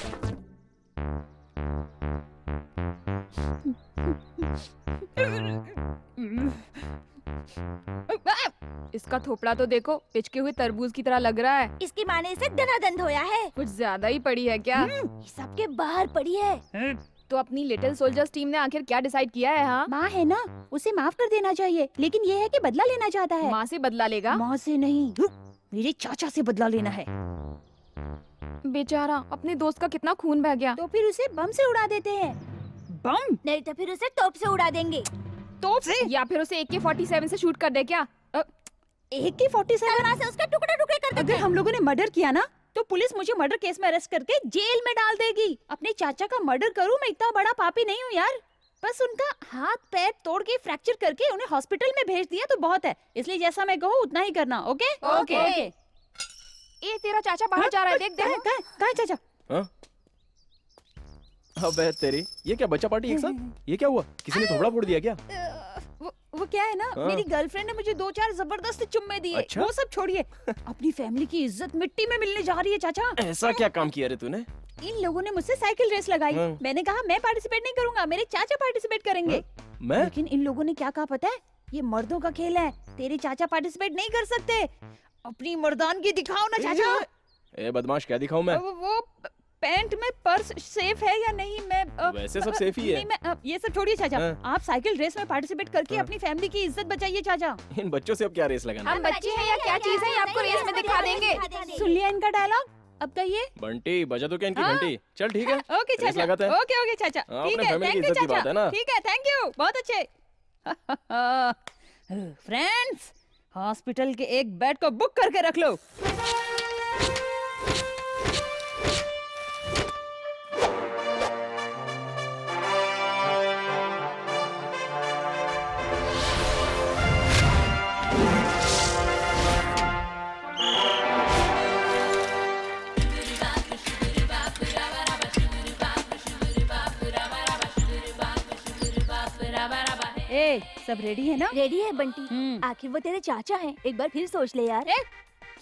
इसका थोपड़ा तो देखो, पिचके हुए तरबूज की तरह लग रहा है। इसकी माँ ने इसे दनादन धोया है। कुछ ज्यादा ही पड़ी है क्या? सबके बाहर पड़ी है। तो अपनी लिटिल सोल्जर्स टीम ने आखिर क्या डिसाइड किया है? हाँ, माँ है ना, उसे माफ कर देना चाहिए, लेकिन ये है कि बदला लेना चाहता है। माँ से बदला लेगा? माँ से नहीं, मेरे चाचा से बदला लेना है। बेचारा, अपने दोस्त का कितना खून बह गया। तो फिर उसे बम से उड़ा देते हैं। बम? नहीं तो फिर उसे तोप से उड़ा देंगे। तो या फिर उसे AK-47 से शूट कर दे क्या? AK-47? तलवार से उसका टुकड़ा टुकड़े कर देते अगर हम लोगों ने मर्डर किया ना, तो पुलिस मुझे मर्डर केस में अरेस्ट करके जेल में डाल देगी। अपने चाचा का मर्डर करूं, मैं इतना बड़ा पापी नहीं हूँ यार। बस उनका हाथ पैर तोड़ के फ्रैक्चर करके उन्हें हॉस्पिटल में भेज दिया तो बहुत है। इसलिए जैसा मैं कहूँ उतना ही करना। Okay okay. ए, तेरा चाचा बाहर जा रहा है, देख देख। कहाँ है चाचा? हाँ? अबे तेरी, ये क्या बच्चा पार्टी एक साथ? ये क्या हुआ? किसी ने थोबड़ा फोड़ दिया क्या? वो क्या है ना, हाँ। मेरी गर्लफ्रेंड ने मुझे 2-4 जबरदस्त चुम्मे दिए। अच्छा? वो सब छोड़िए, अपनी फैमिली की इज्जत मिट्टी में मिलने जा रही है चाचा। ऐसा क्या काम किया रे तूने? इन लोगों ने मुझसे साइकिल रेस लगाई। हाँ। मैंने कहा मैं पार्टिसिपेट नहीं करूंगा, मेरे चाचा पार्टिसिपेट करेंगे। मैं? लेकिन इन लोगों ने क्या कहा पता है? ये मर्दों का खेल है, तेरे चाचा पार्टिसिपेट नहीं कर सकते। अपनी मर्दानगी दिखाओ ना चाचा। ए बदमाश, क्या दिखाऊं मैं? वो पैंट में पर्स सेफ है या नहीं? मैं वैसे सब सेफ ही है। नहीं, मैं ये सब छोड़िए चाचा। हाँ। आप साइकिल रेस में पार्टिसिपेट करके हाँ। अपनी फैमिली की इज्जत बचाइए चाचा। इन बच्चों से अब क्या रेस लगाना? हम बच्चे हैं या क्या चीज है, ये आपको रेस में दिखा देंगे। सुन लिया इनका डायलॉग? अब कहिए। बंटी, बजा तो क्या इनकी हाँ। घंटी? चल ठीक है, ओके रेस चाचा। लगाते हैं। ओके ओके चाचा। हाँ, ठीक अपने है, family की थैंक यू इज्जत की बात है चाचा। ना। ठीक है, थैंक यू, बहुत अच्छे। फ्रेंड्स, हॉस्पिटल के एक बेड को बुक करके रख लो। ए, सब रेडी है ना? रेडी है बंटी। हम्म। आखिर वो तेरे चाचा हैं। एक बार फिर सोच ले यार।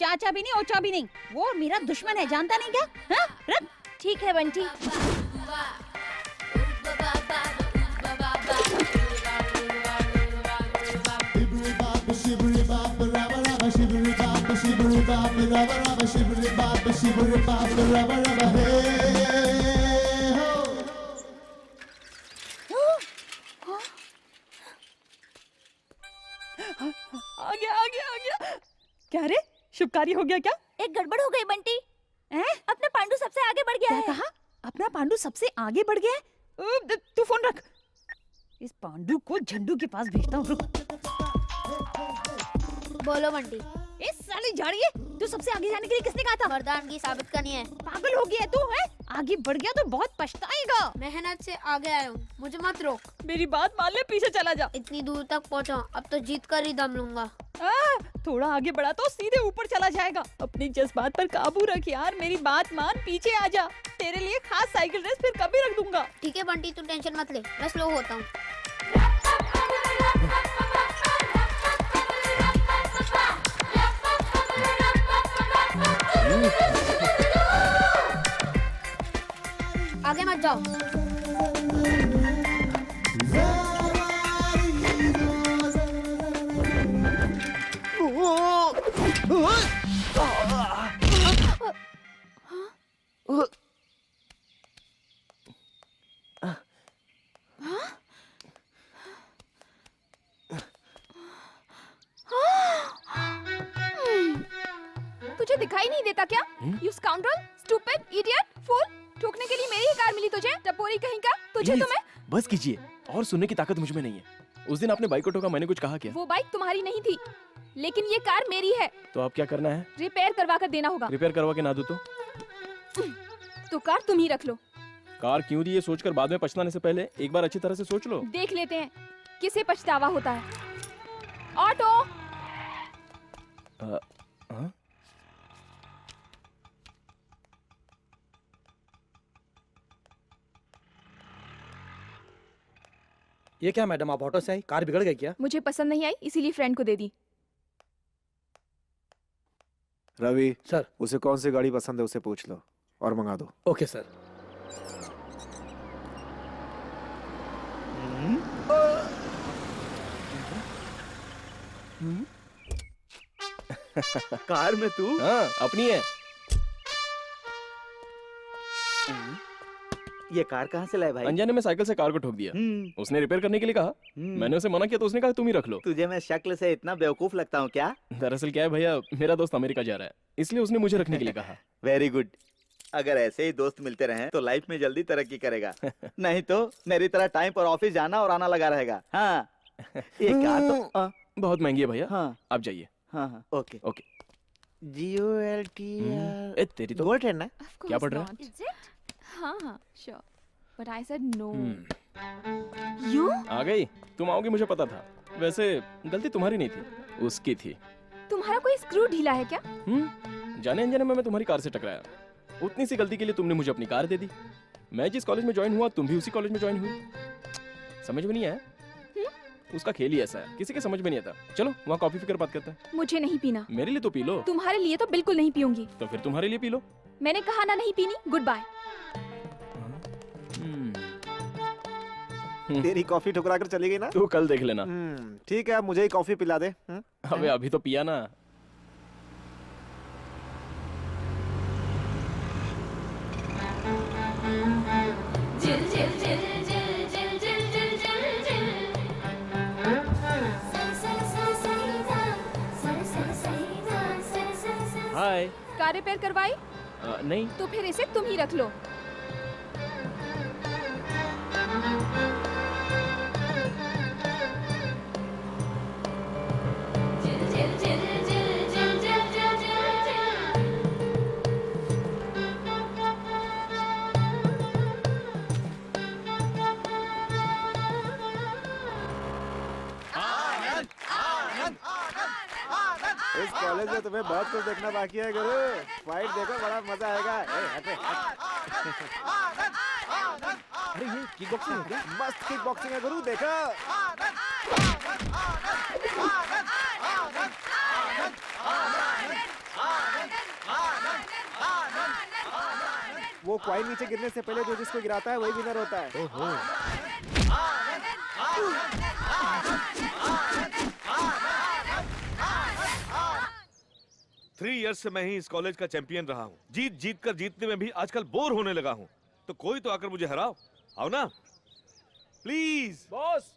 चाचा भी नहीं, ओचा भी नहीं, वो मेरा दुश्मन है, जानता नहीं क्या? हाँ? रख। ठीक है बंटी। आ गया। क्या रे, शुभ कार्य हो गया क्या? एक गड़बड़ हो गई बंटी। अपना पांडु सबसे आगे बढ़ गया क्या है। कहा? अपना पांडु सबसे आगे बढ़ गया है? तू फोन रख। इस पांडु को झंडू के पास भेजता हूँ, रुक। बोलो बंटी। ए साली झाड़िए, तू सबसे आगे जाने के लिए किसने कहा था? मर्दानगी साबित करनी है। पागल हो गया है तू, है? आगे बढ़ गया तो बहुत पछताएगा। मेहनत से आगे आया हूँ, मुझे मत रोक। मेरी बात मान ले, पीछे चला जा। इतनी दूर तक पहुँचा, अब तो जीत कर ही दम लूंगा। थोड़ा आगे बढ़ा तो सीधे ऊपर चला जाएगा। अपनी जज्बात पर काबू रख यार, मेरी बात मान, पीछे आ जा। तेरे लिए खास साइकिल रेस फिर कभी रख दूंगा। ठीक है बंटी, तू टेंशन मत ले, मैं स्लो होता हूँ। आगे मत जाओ। तुझे दिखाई नहीं देता क्या? You scoundrel, stupid, idiot, fool! ठोकने के लिए मेरी ही कार मिली तुझे, टपोरी कहीं का। तुझे तो Please, मैं बस कीजिए, और सुनने की ताकत मुझ में नहीं है। उस दिन आपने बाइक को ठोका, मैंने कुछ कहा क्या? वो बाइक तुम्हारी नहीं थी, लेकिन ये कार मेरी है। तो आप क्या करना है? रिपेयर करवा कर देना होगा। रिपेयर करवा के ना दो तो कार तुम ही रख लो। कार क्यों दी, ये सोचकर बाद में पछताने से पहले एक बार अच्छी तरह से सोच लो। देख लेते हैं किसे पछतावा होता है। ऑटो। हाँ? ये क्या मैडम, आप ऑटो से आई, कार बिगड़ गई क्या? मुझे पसंद नहीं आई इसीलिए फ्रेंड को दे दी। रवि सर। उसे कौन सी गाड़ी पसंद है उसे पूछ लो और मंगा दो। Okay sir. कार में तू? हाँ अपनी है। ये कार कहाँ से लाए भाई? अनजाने में साइकिल से कार को ठोक दिया। उसने रिपेयर करने के लिए कहा। मैंने उसे मना किया तो उसने कहा तुम ही रख लो। तुझे मैं शक्ल से इतना बेवकूफ लगता हूँ क्या? दरअसल क्या है भैया, मेरा दोस्त अमेरिका जा रहा है इसलिए उसने मुझे रखने के लिए कहा। Very good. अगर ऐसे ही दोस्त मिलते रहे तो लाइफ में जल्दी तरक्की करेगा। नहीं तो मेरी तरह टाइम पर ऑफिस जाना और आना लगा रहेगा। हाँ ये कार तो बहुत महंगी है भैया। हाँ आप जाइए। हाँ हाँ ओके ओके। GOLT ए तेरी तो गोल्ड है ना? क्या पढ़ रहा है? Is it? हाँ हाँ sure. But I said no. You? आ गई। तुम आओगी मुझे पता था। वैसे गलती तुम्हारी नहीं थी, उसकी थी। तुम्हारा कोई स्क्रू ढीला है क्या? जाने अनजाने में मैं तुम्हारी कार से टकराया। उतनी सी गलती के लिए तुमने मुझे अपनी कार दे दी। मैं जिस कॉलेज में ज्वाइन हुआ तुम भी उसी कॉलेज में ज्वाइन हुई। समझ में नहीं आया? उसका खेल ही ऐसा है, किसी के समझ में नहीं आता। चलो वहाँ कॉफी फिकर बात करते हैं। मुझे नहीं पीना। मेरे लिए तो पी लो। तुम्हारे लिए तो बिल्कुल नहीं पीऊंगी। तो फिर तुम्हारे लिए पी लो। मैंने कहा ना नहीं पीनी। Good bye. तेरी कॉफी ठुकरा कर चली गई ना? तू कल देख लेना। ठीक है, अब मुझे ही कॉफी पिला दे। अबे अभी तो पिया ना। हाय। कार रिपेयर करवाई? नहीं। तो फिर इसे तुम ही रख लो। इस कॉलेज में तुम्हें बहुत कुछ देखना बाकी है गुरु। फाइट देखो, बड़ा मजा आएगा। अरे ये किक बॉक्सिंग है क्या? मस्त किक बॉक्सिंग है गुरु, देखो। वो क्वाइन नीचे गिरने से पहले जो जिसको गिराता है वही विनर होता है। ओहो। 3 इयर्स से मैं ही इस कॉलेज का चैंपियन रहा हूँ। जीत जीत कर जीतने में भी आजकल बोर होने लगा हूँ। तो कोई तो आकर मुझे हराओ। आओ ना प्लीज। बॉस।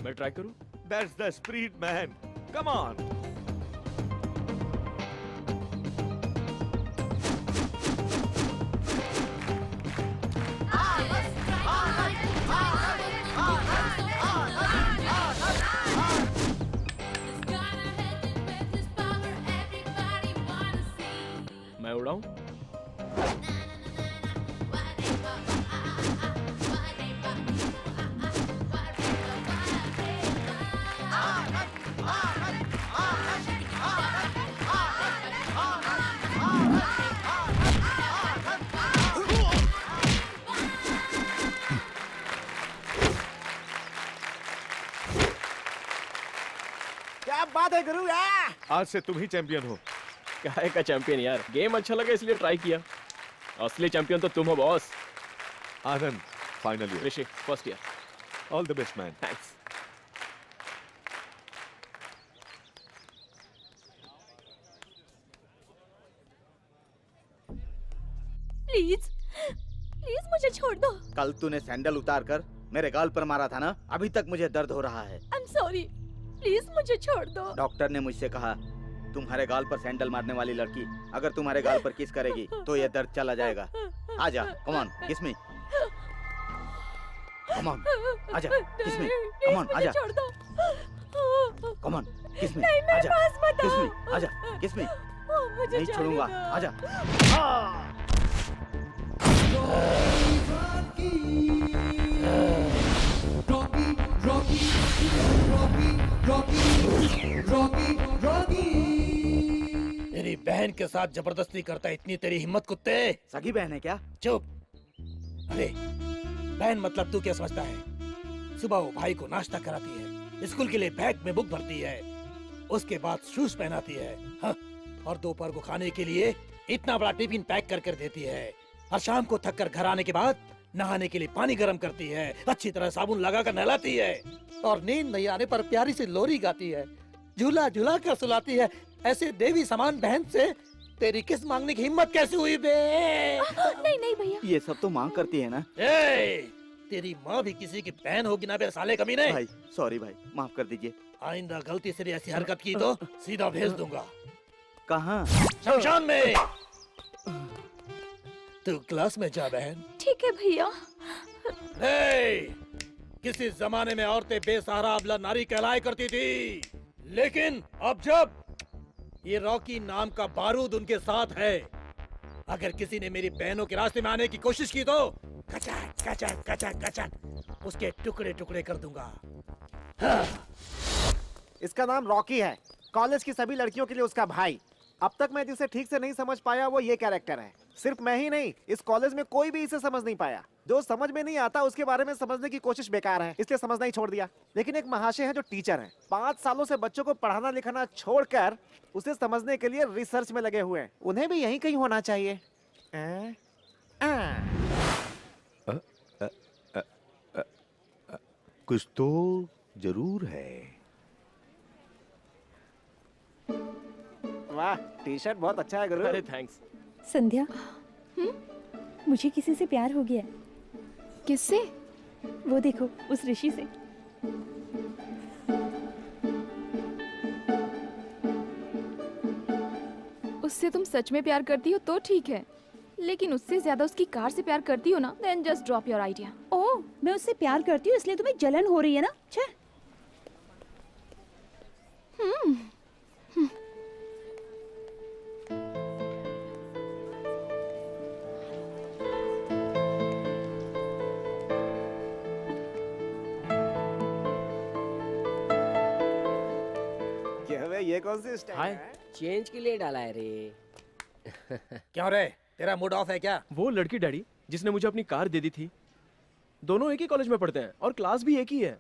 मैं ट्राई करूं? That's the spirit, man. Come on. मैं उड़ाऊं? क्या बात है गुरु यार। आज से तुम ही चैंपियन हो। काहे का चैंपियन यार, गेम अच्छा लगा इसलिए ट्राई किया। असली चैंपियन तो तुम हो boss. Anand, final year. Rishi, first year. All the best man. Thanks. Please please मुझे छोड़ दो। कल तूने सैंडल उतार कर मेरे गाल पर मारा था ना, अभी तक मुझे दर्द हो रहा है। आई एम सॉरी, प्लीज मुझे छोड़ दो। डॉक्टर ने मुझसे कहा तुम्हारे गाल पर सैंडल मारने वाली लड़की अगर तुम्हारे गाल पर किस करेगी तो ये दर्द चला जाएगा। आजा, कम ऑन, किस मी। कम ऑन, आजा, किस मी। कम ऑन, आजा। छोड़ दो। कम ऑन, किस मी। नहीं, मेरे आजा, पास मत किस आओ। मी। आजा, किस मी। मुझे नहीं छोड़ूंगा, आजा। मेरी बहन बहन के साथ जबरदस्ती करता है, इतनी तेरी हिम्मत कुत्ते। सगी बहन है क्या? चुप। अरे बहन मतलब तू क्या समझता है? सुबह वो भाई को नाश्ता कराती है, स्कूल के लिए बैग में बुक भरती है, उसके बाद शूज पहनाती है, हाँ? और दोपहर को खाने के लिए इतना बड़ा टिफिन पैक कर कर देती है, और शाम को थक कर घर आने के बाद नहाने के लिए पानी गर्म करती है, अच्छी तरह साबुन लगा कर नहलाती है, और नींद नहीं आने पर प्यारी सी लोरी गाती है, झूला झूला कर सुलाती है। ऐसे देवी समान बहन से तेरी किस मांगने की हिम्मत कैसे हुई बे? नहीं नहीं भैया, ये सब तो मांग करती है ना। ए, तेरी माँ भी किसी की बहन होगी ना बे साले कमीने। भाई सॉरी भाई, माफ कर दीजिए। आइंदा गलती से ऐसी हरकत की तो सीधा भेज दूंगा। कहाँ? शमशान में। तू क्लास में जा बहन। ठीक है भैया। ए, किसी जमाने में औरतें बेसहारा अबला नारी कहलाया करती थी, लेकिन अब जब ये रॉकी नाम का बारूद उनके साथ है, अगर किसी ने मेरी बहनों के रास्ते में आने की कोशिश की तो कचक कचक कचक कचक उसके टुकड़े टुकड़े कर दूंगा। हाँ। इसका नाम रॉकी है, कॉलेज की सभी लड़कियों के लिए उसका भाई। अब तक मैं जिसे ठीक से नहीं समझ पाया वो ये कैरेक्टर है। सिर्फ मैं ही नहीं, इस कॉलेज में कोई भी इसे समझ नहीं पाया। जो समझ में नहीं आता उसके बारे में समझने की कोशिश बेकार है, इसलिए समझना ही छोड़ दिया। लेकिन एक महाशय हैं जो टीचर हैं, 5 सालों से बच्चों को पढ़ाना लिखाना छोड़कर उसे समझने के लिए रिसर्च में लगे हुए हैं। उन्हें भी यहीं कहीं होना चाहिए। कुछ तो जरूर है। वाह, टी शर्ट बहुत अच्छा है गुरु। अरे थैंक्स। संध्या, मुझे किसी से प्यार हो गया। किससे? वो देखो, उस ऋषि से। उससे तुम सच में प्यार करती हो तो ठीक है, लेकिन उससे ज्यादा उसकी कार से प्यार करती हो ना, then just drop your idea. Oh, मैं उससे प्यार करती हूँ इसलिए तुम्हें जलन हो रही है ना? छे। ये कौन सी स्टाइल हाय। है? चेंज के लिए डाला है रे। क्यों रे, तेरा मूड ऑफ है क्या? वो लड़की डैडी जिसने मुझे अपनी कार दे दी थी, दोनों एक ही कॉलेज में पढ़ते हैं और क्लास भी एक ही है।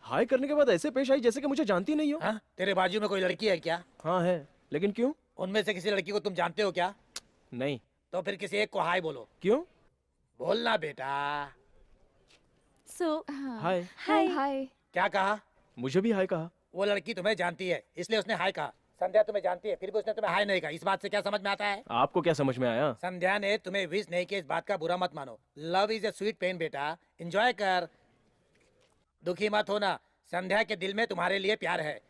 हाय करने के बाद ऐसे पेश आई जैसे कि मुझे जानती नहीं हो। हाँ? तेरे बाजू में कोई लड़की है क्या? हाँ है, लेकिन क्यों? उनमें से किसी लड़की को तुम जानते हो क्या? नहीं। तो फिर किसी एक को हाय बोलो। क्यों? बोलना बेटा। सो हाय। हाय हाय। क्या कहा? मुझे भी हाय कहा। वो लड़की तुम्हें जानती है इसलिए उसने हाय कहा। संध्या तुम्हें जानती है फिर भी उसने तुम्हें हाय नहीं कहा। इस बात से क्या समझ में आता है? आपको क्या समझ में आया? संध्या ने तुम्हें विश नहीं किया, इस बात का बुरा मत मानो। Love is a sweet pain बेटा, एंजॉय कर, दुखी मत होना। संध्या के दिल में तुम्हारे लिए प्यार है,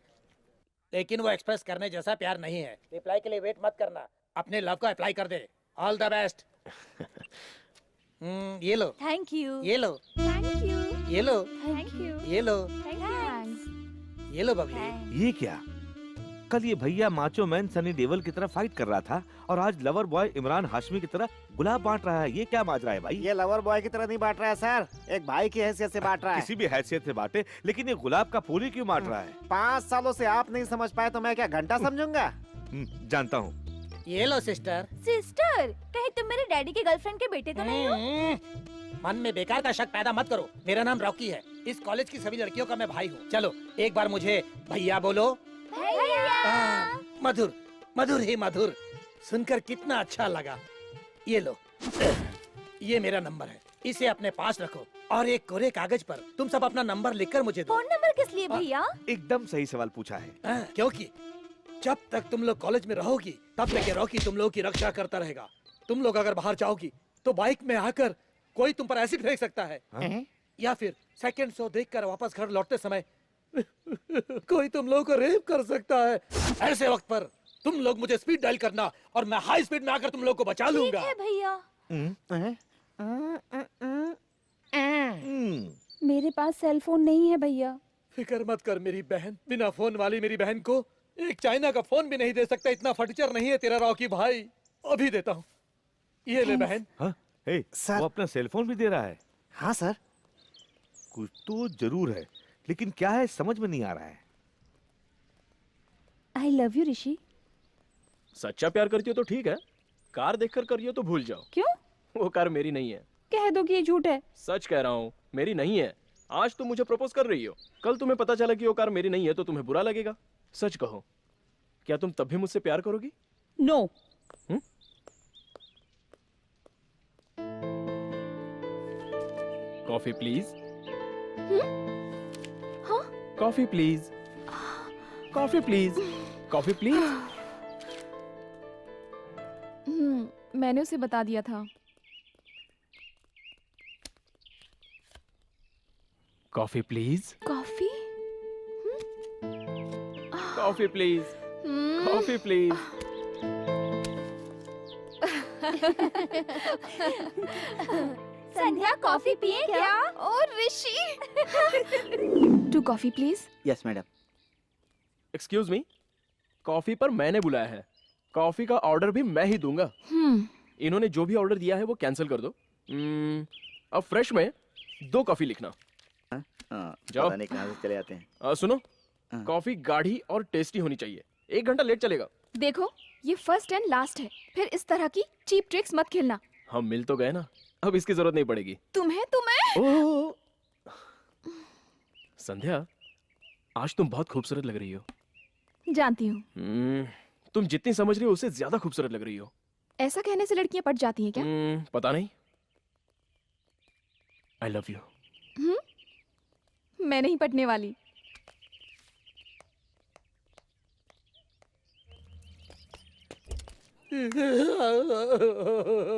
लेकिन वो एक्सप्रेस करने जैसा प्यार नहीं है। रिप्लाई के लिए वेट मत करना, अपने लव को अप्लाई कर दे। All the best. ये लो, थैंक यू, ये लो, थैंक यू, ये लो, थैंक यू, ये लो, थैंक्स। ये लो बबली। ये क्या? कल ये भैया माचो मैन सनी देओल की तरह फाइट कर रहा था और आज लवर बॉय इमरान हाशमी की तरह गुलाब बांट रहा है। ये क्या माजरा है भाई? ये लवर बॉय की तरह नहीं बांट रहा है सर, एक भाई की हैसियत से बांट रहा है। किसी भी हैसियत से बांटे, लेकिन ये गुलाब का फूल ही क्यों बांट रहा है? 5 सालों से आप नहीं समझ पाए तो मैं क्या घंटा समझूंगा? जानता हूँ। ये लो सिस्टर। सिस्टर, कहीं तुम मेरे डैडी के गर्लफ्रेंड के बेटे तो नहीं हो? मन में बेकार का शक पैदा मत करो। मेरा नाम रॉकी है, इस कॉलेज की सभी लड़कियों का मैं भाई हूँ। चलो एक बार मुझे भैया बोलो। भैया। मधुर, मधुर ही मधुर, सुनकर कितना अच्छा लगा। ये लो, ये मेरा नंबर है, इसे अपने पास रखो और एक कोरे कागज पर तुम सब अपना नंबर लिखकर मुझे दो। फोन नंबर किस लिए भैया? एकदम सही सवाल पूछा है। क्योंकि जब तक तुम लोग कॉलेज में रहोगी तब तक ये रॉकी तुम लोगों की रक्षा करता रहेगा। तुम लोग अगर बाहर जाओगी तो बाइक में आकर कोई तुम पर एसिड फेंक सकता है, या फिर सेकंड शो देखकर वापस घर लौटते समय कोई तुम लोगों को रेप कर सकता है। ऐसे वक्त पर तुम लोग मुझे स्पीड डायल करना और मैं हाई स्पीड में आकर तुम लोग को बचा ठीक लूंगा। है भैया। मेरे पास सेल फोन नहीं है भैया। फिक्र मत कर मेरी बहन, बिना फोन वाली मेरी बहन को एक चाइना का फोन भी नहीं दे सकता। इतना फटीचर नहीं है तेरा रॉकी भाई। अभी देता हूँ, ये ले बहन। हाँ? हे, सर। वो अपना सेल फोन भी दे रहा है। हाँ सर। कुछ तो जरूर है, लेकिन क्या है समझ में नहीं आ रहा है। आई लव यू ऋषि। सच्चा प्यार करती हो तो ठीक है, कार देखकर करियो तो भूल जाओ। क्यों? वो कार मेरी नहीं है। कह दो कि ये झूठ है। सच कह रहा हूँ, मेरी नहीं है। आज तुम मुझे प्रपोज कर रही हो, कल तुम्हें पता चला कि वो कार मेरी नहीं है तो तुम्हें बुरा लगेगा। सच कहो, क्या तुम तब भी मुझसे प्यार करोगी? नो। Coffee please. हाँ? Coffee please. Coffee please. Coffee please. मैंने उसे बता दिया था। Coffee please. Coffee? Coffee please. Coffee please. Sandhya coffee पिए क्या? और Rishi. 2 coffee please. Yes madam. Excuse me, coffee पर मैंने बुलाया है, कॉफी का ऑर्डर भी मैं ही दूंगा। इन्होंने जो भी ऑर्डर दिया है वो कैंसिल कर दो। अब फ्रेश में 2 कॉफी लिखना। जाओ। पता नहीं कहाँ से चले आते हैं। सुनो, कॉफी गाढ़ी और टेस्टी होनी चाहिए। 1 घंटा लेट चलेगा। देखो, ये फर्स्ट एंड लास्ट है, फिर इस तरह की चीप ट्रिक्स मत खेलना। हम मिल तो गए ना, अब इसकी जरूरत नहीं पड़ेगी। तुम्हें ओह! संध्या, आज तुम बहुत खूबसूरत लग रही हो। जानती हूँ। तुम जितनी समझ रही हो उससे ज्यादा खूबसूरत लग रही हो। ऐसा कहने से लड़कियां पट जाती हैं क्या? पता नहीं। आई लव यू। मैं नहीं पटने वाली।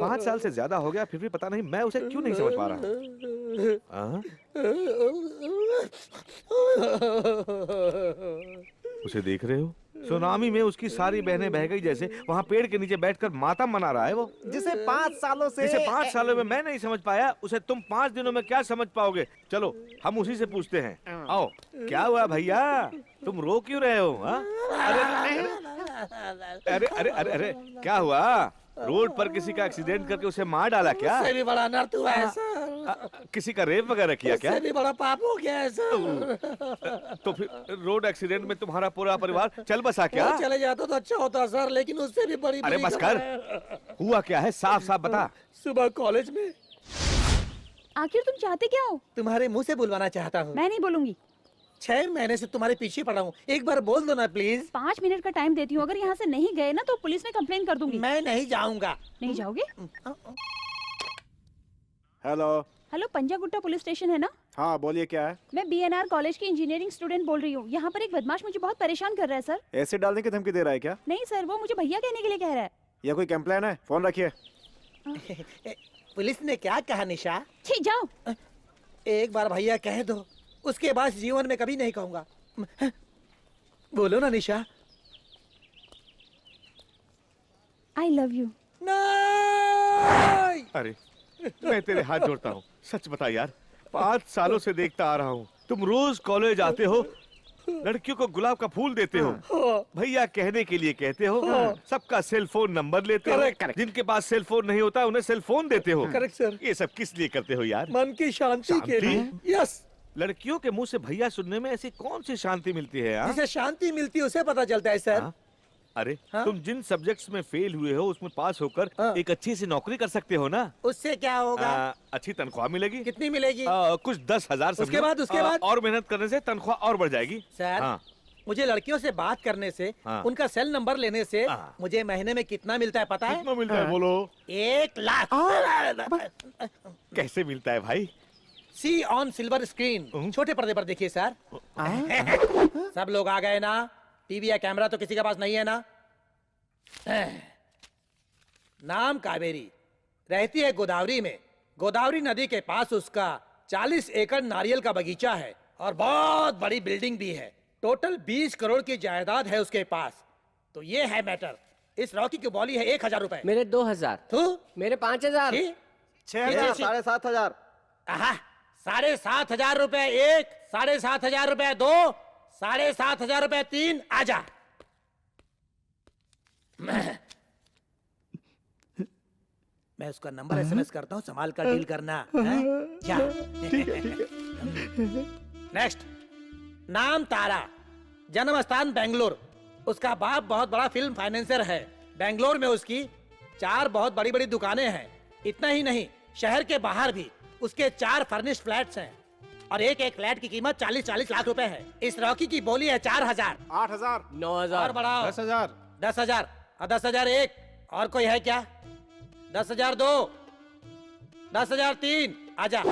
पाँच साल से ज्यादा हो गया, फिर भी पता नहीं मैं उसे क्यों नहीं समझ पा रहा। हाँ? उसे देख रहे हो? सुनामी में उसकी सारी बहनें बह गई जैसे वहाँ पेड़ के नीचे बैठकर मातम मना रहा है वो। जिसे 5 सालों से जिसे 5 सालों में मैं नहीं समझ पाया, उसे तुम 5 दिनों में क्या समझ पाओगे? चलो हम उसी से पूछते हैं। आओ। क्या हुआ भैया, तुम रो क्यों रहे हो? हाँ? अरे अरे अरे अरे क्या हुआ? रोड पर किसी का एक्सीडेंट करके उसे मार डाला क्या? उससे भी बड़ा अनर्थ हुआ है सर। किसी का रेप वगैरह किया क्या? उससे भी बड़ा पाप हो गया है सर। तो फिर रोड एक्सीडेंट में तुम्हारा पूरा परिवार चल बसा क्या? वो चले जाता तो अच्छा होता सर, लेकिन उससे भी बड़ी अरे बस कर, हुआ क्या है साफ साफ बता। सुबह कॉलेज में। आखिर तुम चाहते क्या हो? तुम्हारे मुंह से बुलवाना चाहता हूँ। मैं नहीं बोलूंगी। 6 महीने से तुम्हारे पीछे पड़ा हूँ, एक बार बोल दो ना प्लीज। 5 मिनट का टाइम देती हूँ, अगर यहाँ से नहीं गए ना तो पुलिस में कंप्लेन कर दूंगी। मैं नहीं जाऊंगा। नहीं जाओगे? Hello. Hello, Panjagutta police station है ना? हाँ बोलिए, क्या है? मैं BNR कॉलेज की इंजीनियरिंग स्टूडेंट बोल रही हूँ। यहाँ पर एक बदमाश मुझे बहुत परेशान कर रहा है सर। एसिड डालने की धमकी दे रहा है क्या? नहीं सर, वो मुझे भैया कहने के लिए कह रहा है। या कोई कंप्लेन है? फोन रखिए। पुलिस ने क्या कहा निशा? छी जाओ। एक बार भैया कह दो, उसके बाद जीवन में कभी नहीं कहूंगा। बोलो ना निशा। आई लव यू। नहीं। अरे मैं तेरे हाथ जोड़ता हूँ, सच बता यार। 5 सालों से देखता आ रहा हूँ, तुम रोज कॉलेज आते हो, लड़कियों को गुलाब का फूल देते हो, भैया कहने के लिए कहते हो, सबका सेल फोन नंबर लेते हो, जिनके पास सेल फोन नहीं होता उन्हें सेल फोन देते हो। Correct sir. ये सब किस लिए करते हो यार? मन की शांति के लिए। यस। लड़कियों के मुंह से भैया सुनने में ऐसी कौन सी शांति मिलती है यार? जिसे शांति मिलती है उसे पता चलता है सर। अरे हाँ? तुम जिन सब्जेक्ट्स में फेल हुए हो उसमें पास होकर एक अच्छी सी नौकरी कर सकते हो ना? उससे क्या होगा? अच्छी तनख्वाह मिलेगी। कितनी मिलेगी? कुछ 10,000। उसके बाद और मेहनत करने से तनख्वाह और बढ़ जाएगी। सर, हाँ। मुझे लड़कियों से बात करने से, उनका सेल नंबर लेने से मुझे महीने में कितना मिलता है पता है? कितना मिलता है बोलो? 1 लाख। कैसे मिलता है भाई? सी ऑन सिल्वर स्क्रीन, छोटे पर्दे पर देखिए सर। सब लोग आ गए ना? टीवी या कैमरा तो किसी के पास नहीं है ना? नाम कावेरी, रहती है गोदावरी में। गोदावरी नदी के पास उसका 40 एकड़ नारियल का बगीचा है और बहुत बड़ी बिल्डिंग भी है। टोटल 20 करोड़ की जायदाद है उसके पास। तो ये है मैटर। इस रॉकी की बॉली है 1,000 रुपए। मेरे 2000। तू? मेरे 5000। 6,000, 7,500। 7,500 रुपए 1, 7,500 रुपए 2, 7,500 रुपए 3। आजा। मैं उसका नंबर SMS करता हूँ, संभाल कर डील करना। क्या? नेक्स्ट। नाम तारा, जन्म स्थान बेंगलोर। उसका बाप बहुत बड़ा फिल्म फाइनेंसर है। बेंगलोर में उसकी 4 बहुत बड़ी बड़ी दुकानें हैं। इतना ही नहीं, शहर के बाहर भी उसके 4 फर्निश्ड फ्लैट्स हैं और एक एक फ्लैट की कीमत 40-40 लाख रुपए है। इस रॉकी की बोली है 4,000। 8,000। 9,000 और बढ़ाओ। 10,000। 10,000। 10,000 एक। और कोई है क्या? 10,000 2। 10,000 3। आजा।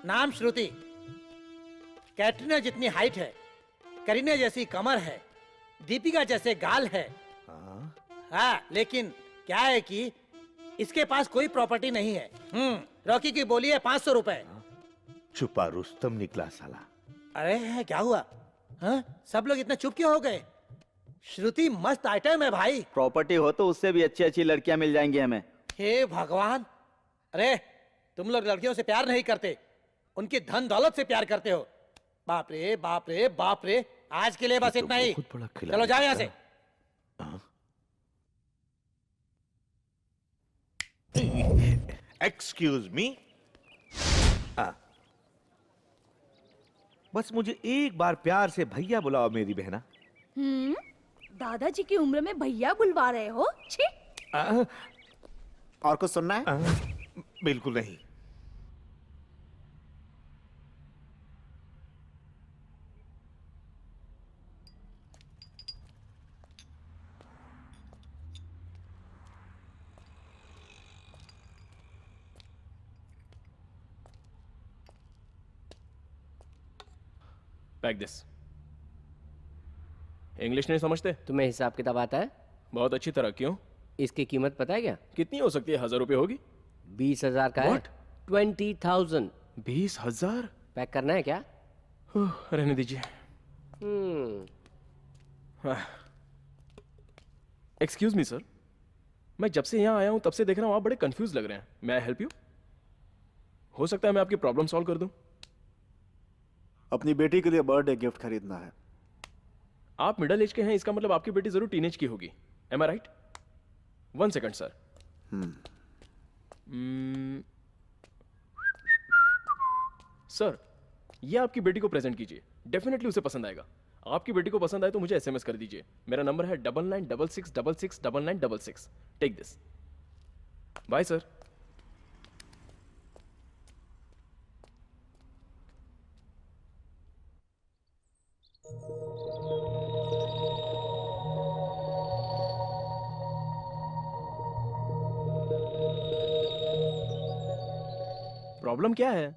नाम श्रुति। कैटरीना जितनी हाइट है, करीना जैसी कमर है, दीपिका जैसे गाल है। हाँ, लेकिन क्या है कि इसके पास कोई प्रॉपर्टी नहीं है। रॉकी की बोली है 500 रुपए। छुपा रुस्तम निकला साला। अरे क्या हुआ? हाँ? सब लोग इतना चुप क्यों हो गए? श्रुति मस्त आइटम है भाई। प्रॉपर्टी हो तो उससे भी अच्छी अच्छी लड़कियां मिल जाएंगी हमें। हे भगवान! अरे तुम लोग लड़कियों से प्यार नहीं करते, उनकी धन दौलत से प्यार करते हो। बाप रे बाप रे बाप रे। आज के लिए बस इतना ही। बहुत बड़ा खिलाड़ी चलो जाओ यहाँ से। Excuse me. बस मुझे एक बार प्यार से भैया बुलाओ मेरी बहना। दादाजी की उम्र में भैया बुलवा रहे हो? छी। और कुछ सुनना है? बिल्कुल नहीं। Pack this. इंग्लिश नहीं समझते? तुम्हें हिसाब किताब आता है? बहुत अच्छी तरह। क्यों? इसकी कीमत पता है क्या? कितनी हो सकती है? 1,000 रुपए होगी? 20,000 का है। What? 20,000। 20,000? पैक करना है क्या? रहने दीजिए। एक्सक्यूज मी सर, मैं जब से यहाँ आया हूँ तब से देख रहा हूँ आप बड़े कंफ्यूज लग रहे हैं। मैं आई हेल्प यू? हो सकता है मैं आपकी प्रॉब्लम सॉल्व कर दूं। अपनी बेटी के लिए बर्थडे गिफ्ट खरीदना है। आप मिडिल एज के हैं, इसका मतलब आपकी बेटी जरूर टीनेज की होगी। एम आई राइट? 1 second sir. सर, ये आपकी बेटी को प्रेजेंट कीजिए, डेफिनेटली उसे पसंद आएगा। आपकी बेटी को पसंद आए तो मुझे एसएमएस कर दीजिए। मेरा नंबर है 9966669966। Take this. Bye sir. Problem क्या है?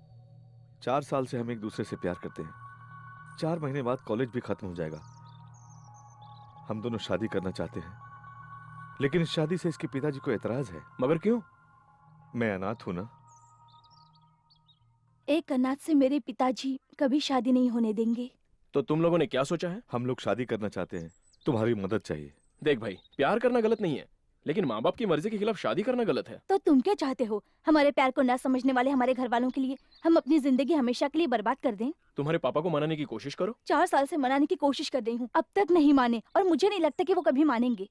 4 साल से हम एक दूसरे से प्यार करते हैं। 4 महीने बाद कॉलेज भी खत्म हो जाएगा। हम दोनों शादी करना चाहते हैं, लेकिन इस शादी से इसके पिताजी को एतराज है। मगर क्यों? मैं अनाथ हूं ना। एक अनाथ से मेरे पिताजी कभी शादी नहीं होने देंगे। तो तुम लोगों ने क्या सोचा है? हम लोग शादी करना चाहते हैं, तुम्हारी मदद चाहिए। देख भाई, प्यार करना गलत नहीं है, लेकिन माँ बाप की मर्जी के खिलाफ शादी करना गलत है। तो तुम क्या चाहते हो? हमारे प्यार को ना समझने वाले हमारे घर वालों के लिए हम अपनी जिंदगी हमेशा के लिए बर्बाद कर दें? तुम्हारे पापा को मनाने की कोशिश करो। 4 साल से मनाने की कोशिश कर रही हूँ, अब तक नहीं माने और मुझे नहीं लगता कि वो कभी मानेंगे।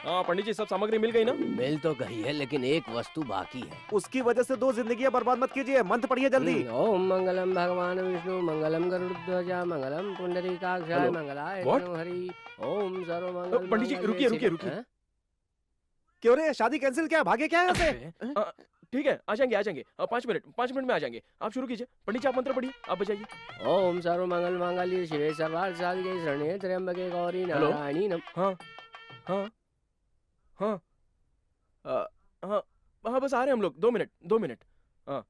हाँ पंडित जी, सब सामग्री मिल गई ना? मिल तो गई है, लेकिन एक वस्तु बाकी है। उसकी वजह से 2 जिंदगियां बर्बाद मत कीजिए। मंत्र पढ़िए जल्दी। ओम मंगलम भगवान विष्णु मंगलम गरुड़ध्वजा मंगलम पुंडरीकाक्षाय Hello? मंगलाय What? तनु हरि ओम सर्वमंगल पंडित जी, मंगल रुकिए, शिव- रुकिए, रुकिए। हैं? क्यों रे, शादी कैंसिल क्या? भागे क्या यहाँ से? ठीक है, आ जाएंगे 5 मिनट में आ जाएंगे। आप शुरू कीजिए। पंडित जी, आप मंत्र पढ़िए, आप बजाइए। ओम सर्वमंगल मांगल्ये शिवे सर्वार्थ साधिके शरण्ये त्र्यंबके गौरी Hello? नारायणी नम। हाँ हाँ हाँ हाँ हाँ, बस आ रहे हैं हम लोग। 2 मिनट। हाँ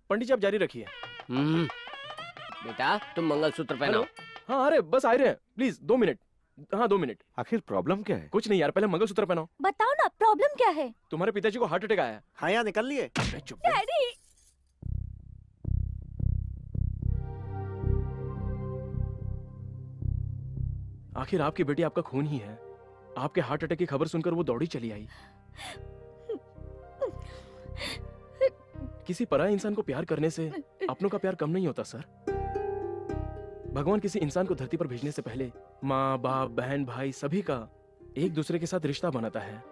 पंडित जी, आप जारी रखिए। बेटा तुम मंगलसूत्र पहनाओ। हाँ अरे बस आ रहे हैं, प्लीज 2 मिनट। हाँ 2 मिनट। आखिर प्रॉब्लम क्या है? कुछ नहीं यार, पहले मंगलसूत्र पहनाओ। बताओ ना, प्रॉब्लम क्या है? तुम्हारे पिताजी को हार्ट अटैक आया है। हाँ, यहाँ निकल लिए। अबे चुप कर। डैडी, आखिर आपकी बेटी आपका खून ही है। आपके हार्ट अटैक की खबर सुनकर वो दौड़ी चली आई। किसी पराये इंसान को प्यार करने से अपनों का प्यार कम नहीं होता सर। भगवान किसी इंसान को धरती पर भेजने से पहले माँ बाप बहन भाई सभी का एक दूसरे के साथ रिश्ता बनाता है।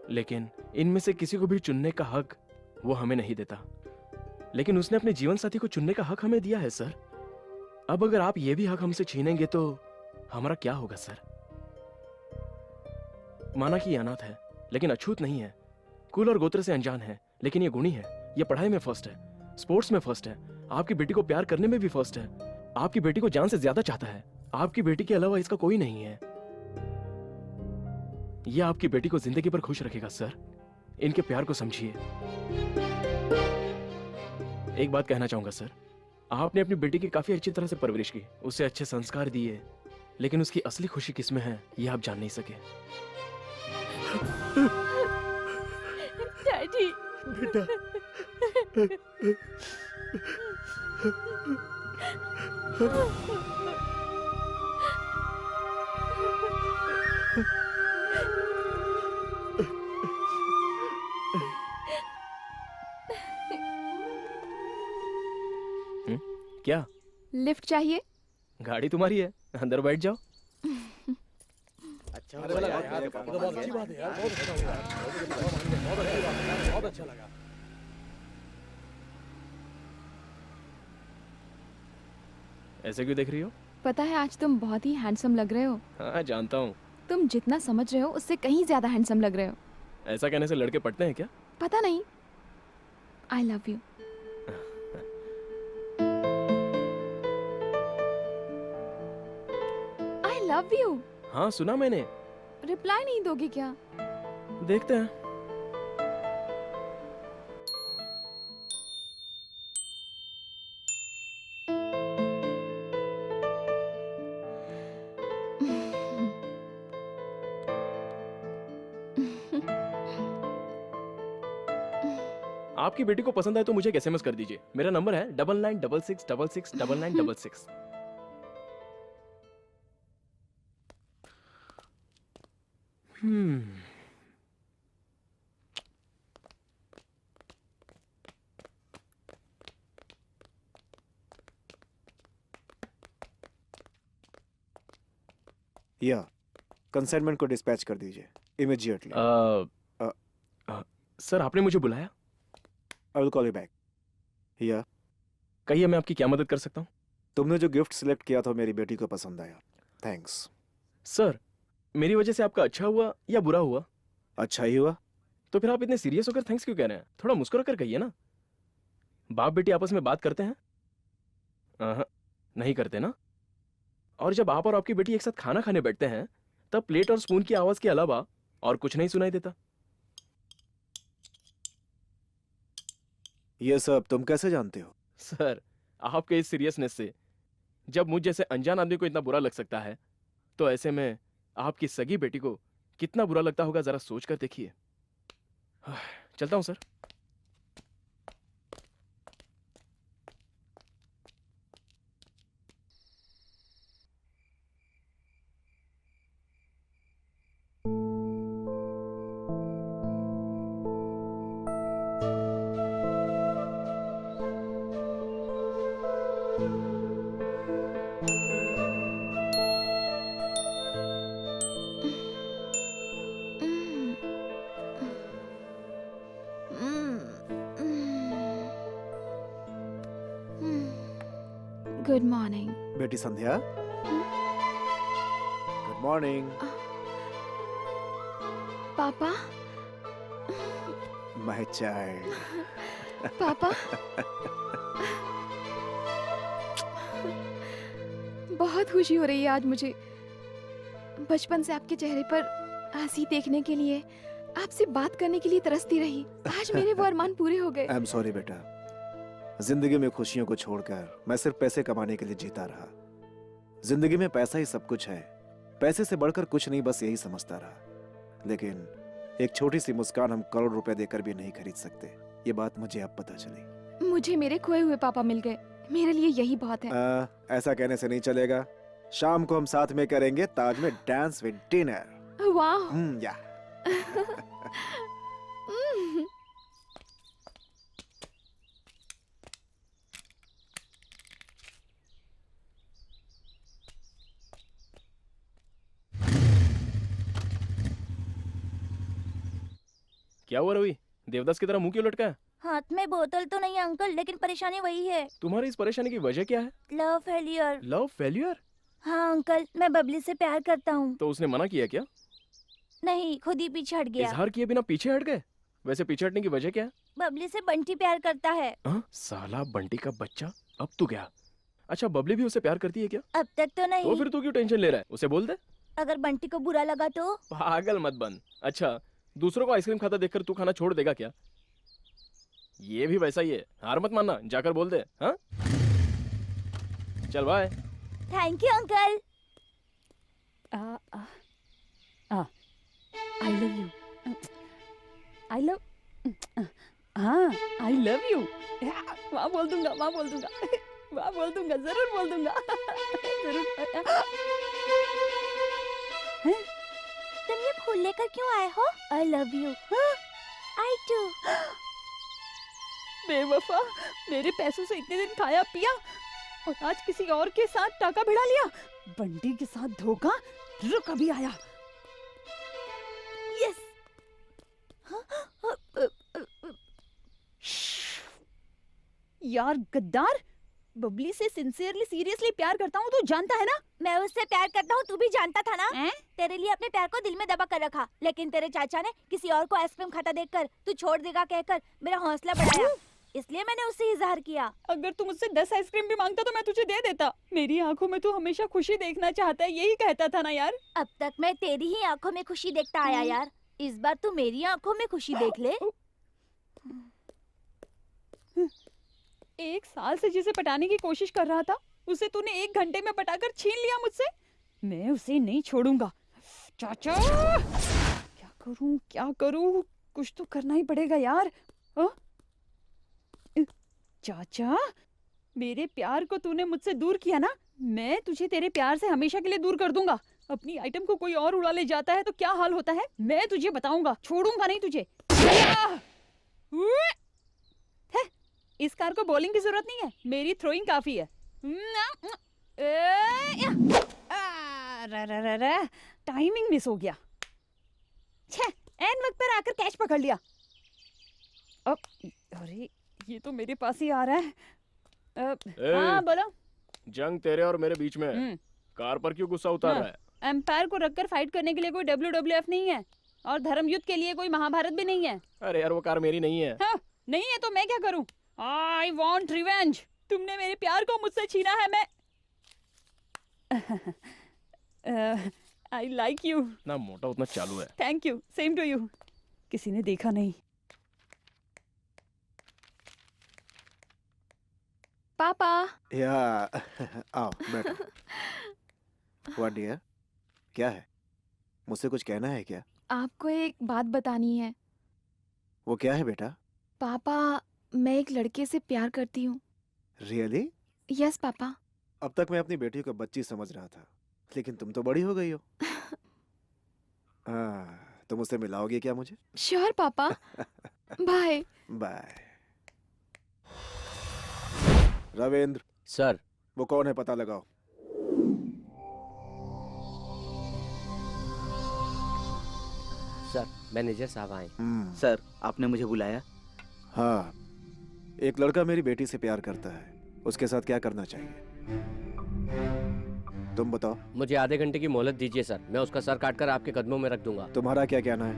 लेकिन इनमें से किसी को भी चुनने का हक वो हमें नहीं देता। लेकिन उसने अपने जीवन साथी को चुनने का हक हमें दिया है सर। अब अगर आप ये भी हक हमसे छीनेंगे तो हमारा क्या होगा सर? माना कि ये अनाथ है लेकिन अछूत नहीं है, कुल और गोत्र से अनजान है लेकिन ये गुणी है, ये पढ़ाई में फर्स्ट है, स्पोर्ट्स में फर्स्ट है, आपकी बेटी को प्यार करने में भी फर्स्ट है, आपकी बेटी को जान से ज्यादा चाहता है, आपकी बेटी के अलावा इसका कोई नहीं है। ये आपकी बेटी को जिंदगी भर खुश रखेगा सर। इनके प्यार को समझिए। एक बात कहना चाहूंगा सर, आपने अपनी बेटी की काफी अच्छी तरह से परवरिश की, उसे अच्छे संस्कार दिए, लेकिन उसकी असली खुशी किसमें है ये आप जान नहीं सके। डैडी बेटा क्या लिफ्ट चाहिए? गाड़ी तुम्हारी है, अंदर बैठ जाओ। अच्छा लगा यार, ये तो बहुत अच्छी बात है यार, बहुत अच्छा लगा, बहुत अच्छा लगा। ऐसे क्यों देख रही हो? पता है आज तुम बहुत ही हैंडसम लग रहे हो। हाँ जानता हूँ। तुम जितना समझ रहे हो उससे कहीं ज्यादा हैंडसम लग रहे हो। ऐसा कहने से लड़के पटते हैं क्या? पता नहीं। आई love you. I love you. हाँ सुना मैंने। रिप्लाई नहीं दोगे क्या? देखते हैं। आपकी बेटी को पसंद आए तो मुझे एक SMS कर दीजिए। मेरा नंबर है 9966669966। या कंसाइनमेंट को डिस्पैच कर दीजिए इमीडिएटली। सर आपने मुझे बुलाया? I will call you back. या कहिए मैं आपकी क्या मदद कर सकता हूँ? तुमने जो गिफ्ट सिलेक्ट किया था मेरी बेटी को पसंद आया। थैंक्स। सर मेरी वजह से आपका अच्छा हुआ या बुरा हुआ? अच्छा ही हुआ। तो फिर आप इतने सीरियस होकर थैंक्स क्यों कह रहे हैं? थोड़ा मुस्कुरा कर कहिए ना। बाप बेटी आपस में बात करते हैं? नहीं करते ना। और जब आप और आपकी बेटी एक साथ खाना खाने बैठते हैं तब प्लेट और स्पून की आवाज के अलावा और कुछ नहीं सुनाई देता। ये सब तुम कैसे जानते हो? सर आपके इस सीरियसनेस से जब मुझ जैसे अनजान आदमी को इतना बुरा लग सकता है तो ऐसे में आपकी सगी बेटी को कितना बुरा लगता होगा जरा सोच कर देखिए। चलता हूं सर। Good morning. बेटी संध्या। Good morning. पापा। My child. पापा। बहुत खुशी हो रही है आज मुझे। बचपन से आपके चेहरे पर हंसी देखने के लिए, आपसे बात करने के लिए तरसती रही। आज मेरे वो अरमान पूरे हो गए। आई एम सॉरी बेटा, जिंदगी में खुशियों को छोड़कर मैं सिर्फ पैसे कमाने के लिए जीता रहा। जिंदगी में पैसा ही सब कुछ है, पैसे से बढ़कर कुछ नहीं, बस यही समझता रहा। लेकिन एक छोटी सी मुस्कान हम करोड़ रुपए देकर भी नहीं खरीद सकते। ये बात मुझे अब पता चली। मुझे मेरे खोए हुए पापा मिल गए, मेरे लिए यही बहुत है। ऐसा कहने से नहीं चलेगा। शाम को हम साथ में करेंगे ताज में डांस विद डिनर। वाह। या क्या हुआ रवि? देवदास की तरह मुंह क्यों लटका है? हाथ में बोतल तो नहीं अंकल, लेकिन परेशानी वही है, तुम्हारी इस परेशानी की वजह क्या है? Love failure. Love failure? हाँ अंकल, मैं बबली से प्यार करता हूँ। तो उसने मना किया क्या? नहीं, खुद ही पीछे हट गया। इजहार किए बिना पीछे हट गए? वैसे पीछे हटने की वजह क्या है? बबली से बंटी प्यार करता है। साला बंटी का बच्चा, अब तू क्या? अच्छा, बबली भी उसे प्यार करती है क्या? अब तक तो नहीं। तो फिर तू क्यों टेंशन ले रहा है? उसे बोल दे। अगर बंटी को बुरा लगा तो? पागल मत बन। अच्छा, दूसरों को आइसक्रीम खाता देखकर तू खाना छोड़ देगा क्या? ये भी वैसा ही है, हार मत मानना, जाकर बोल दे। हाँ, चल bye. Thank you uncle. I love you. I love, हाँ आई लव यू। वहाँ बोल दूंगा, वहाँ बोल दूंगा, वहाँ बोल दूंगा, जरूर बोल दूंगा, जरूर। तुम ये फूल लेकर क्यों आए हो? I love you. I too. बेवफा, मेरे पैसों से इतने दिन खाया पिया और आज किसी और के साथ टाका भिड़ा लिया। बंटी के साथ धोखा, रुक अभी आया। यस। यार गद्दार, बबली से सिंसियरली सीरियसली प्यार करता हूँ, तू जानता है ना? मैं उससे प्यार करता हूँ, तू भी जानता था ना? हैं? तेरे लिए अपने प्यार को दिल में दबा कर रखा, लेकिन तेरे चाचा ने किसी और को आइसक्रीम खाता देखकर तू छोड़ देगा कहकर मेरा हौसला बढ़ाया, इसलिए मैंने उससे इजहार किया। अगर तू मुझसे 10 आइसक्रीम भी मांगता तो मैं तुझे दे देता। मेरी आंखों में तू हमेशा खुशी देखना चाहता है, यही कहता था ना यार। अब तक मैं तेरी ही आंखों में खुशी देखता आया यार, इस बार तू मेरी आंखों में खुशी देख ले। 1 साल से जिसे पटाने की कोशिश कर रहा था, उसे तूने 1 घंटे में पटाकर छीन लिया मुझसे। मैं उसे नहीं छोड़ूंगा। चाचा, क्या करूं? कुछ तो करना ही पड़ेगा यार। चाचा, मेरे प्यार को तूने मुझसे दूर किया ना, मैं तुझे तेरे प्यार से हमेशा के लिए दूर कर दूंगा। अपनी आइटम को कोई और उड़ा ले जाता है तो क्या हाल होता है, मैं तुझे बताऊंगा, छोड़ूंगा नहीं तुझे। इस कार को बॉलिंग की जरूरत नहीं है, मेरी थ्रोइंग काफी है। टाइमिंग मिस हो गया। छे, एन वक्त पर आकर कैच पकड़ लिया। अब अरे ये तो मेरे पास ही आ रहा है। हाँ बोलो। जंग तेरे और मेरे बीच में है। कार पर क्यों गुस्सा उतार रहा है? एम्पायर को रखकर फाइट करने के लिए कोई WWF नहीं है और धर्म युद्ध के लिए कोई महाभारत भी नहीं है। अरे यार, वो कार मेरी नहीं है। हाँ, नहीं है तो मैं क्या करूं? I want revenge। तुमने मेरे प्यार को मुझसे छीना है। मैं I like you। ना मोटा उतना चालू है। Thank you, same to you। किसी ने देखा नहीं। पापा। या आओ बैठो। व्हाट डियर, क्या है? मुझसे कुछ कहना है क्या? आपको एक बात बतानी है। वो क्या है बेटा? पापा, मैं एक लड़के से प्यार करती हूँ। रियली? Yes papa. अब तक मैं अपनी बेटी को बच्ची समझ रहा था, लेकिन तुम तो बड़ी हो गई हो। तुम मुझसे मिलाओगे क्या मुझे? श्योर पापा। बाय। बाय। रविंद्र, सर। वो कौन है पता लगाओ। सर, मैनेजर साहब आए। सर, आपने मुझे बुलाया? हाँ, एक लड़का मेरी बेटी से प्यार करता है, उसके साथ क्या करना चाहिए तुम बताओ। मुझे आधे घंटे की मोहलत दीजिए सर, मैं उसका सर काटकर आपके कदमों में रख दूंगा। तुम्हारा क्या कहना है?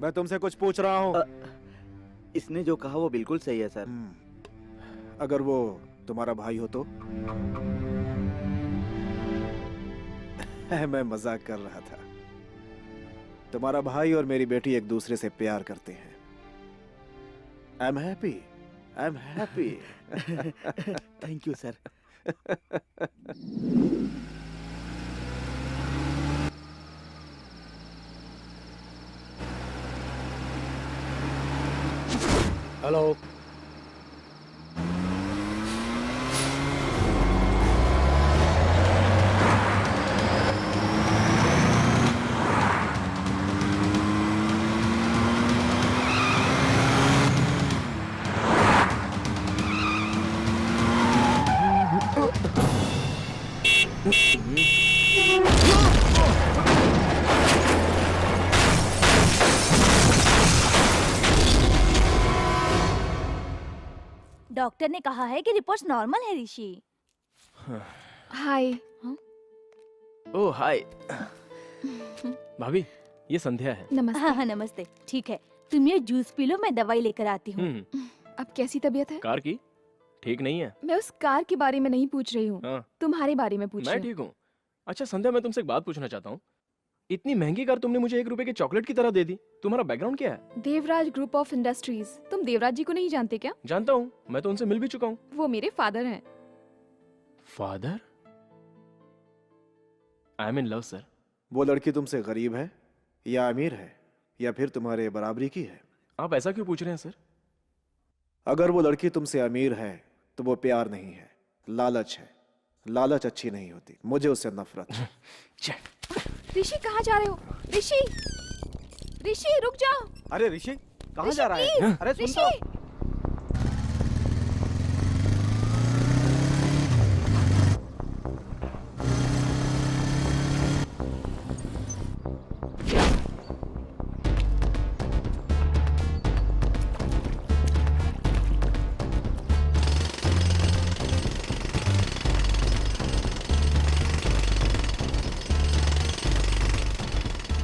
मैं तुमसे कुछ पूछ रहा हूँ। इसने जो कहा वो बिल्कुल सही है सर। अगर वो तुम्हारा भाई हो तो? मैं मजाक कर रहा था। तुम्हारा भाई और मेरी बेटी एक दूसरे से प्यार करते हैं। I am happy, I am happy. Thank you sir. Hello. Doctor ने कहा है कि रिपोर्ट्स नॉर्मल है ऋषि। हाय। ओह हाय। भाभी ये संध्या है। नमस्ते। हाँ हाँ नमस्ते। ठीक है, तुम ये जूस पी लो, मैं दवाई लेकर आती हूँ। अब कैसी तबीयत है? कार की ठीक नहीं है। मैं उस कार के बारे में नहीं पूछ रही हूँ, हाँ। तुम्हारे बारे में पूछ मैं रही हूँ। ठीक हूँ। अच्छा संध्या, मैं तुमसे एक बात पूछना चाहता हूँ। इतनी महंगी कार तुमने मुझे 1 रुपए के चॉकलेट की तरह दे दी। तुम्हारा बैकग्राउंड क्या है? Devraj group of industries. तुम देवराज जी को नहीं जानते क्या? जानता हूँ, मैं तो उनसे मिल भी चुका हूँ। वो मेरे फादर हैं। Father? I am in love sir. वो लड़की तुमसे गरीब है या अमीर है या फिर तुम्हारे बराबरी की है? आप ऐसा क्यों पूछ रहे हैं सर? अगर वो लड़की तुमसे अमीर है तो वो प्यार नहीं है, लालच है। लालच अच्छी नहीं होती, मुझे उससे नफरत है। ऋषि कहाँ जा रहे हो? ऋषि, ऋषि रुक जाओ। अरे ऋषि कहाँ जा रहा है? प्लीज, अरे सुन ऋषि। तो।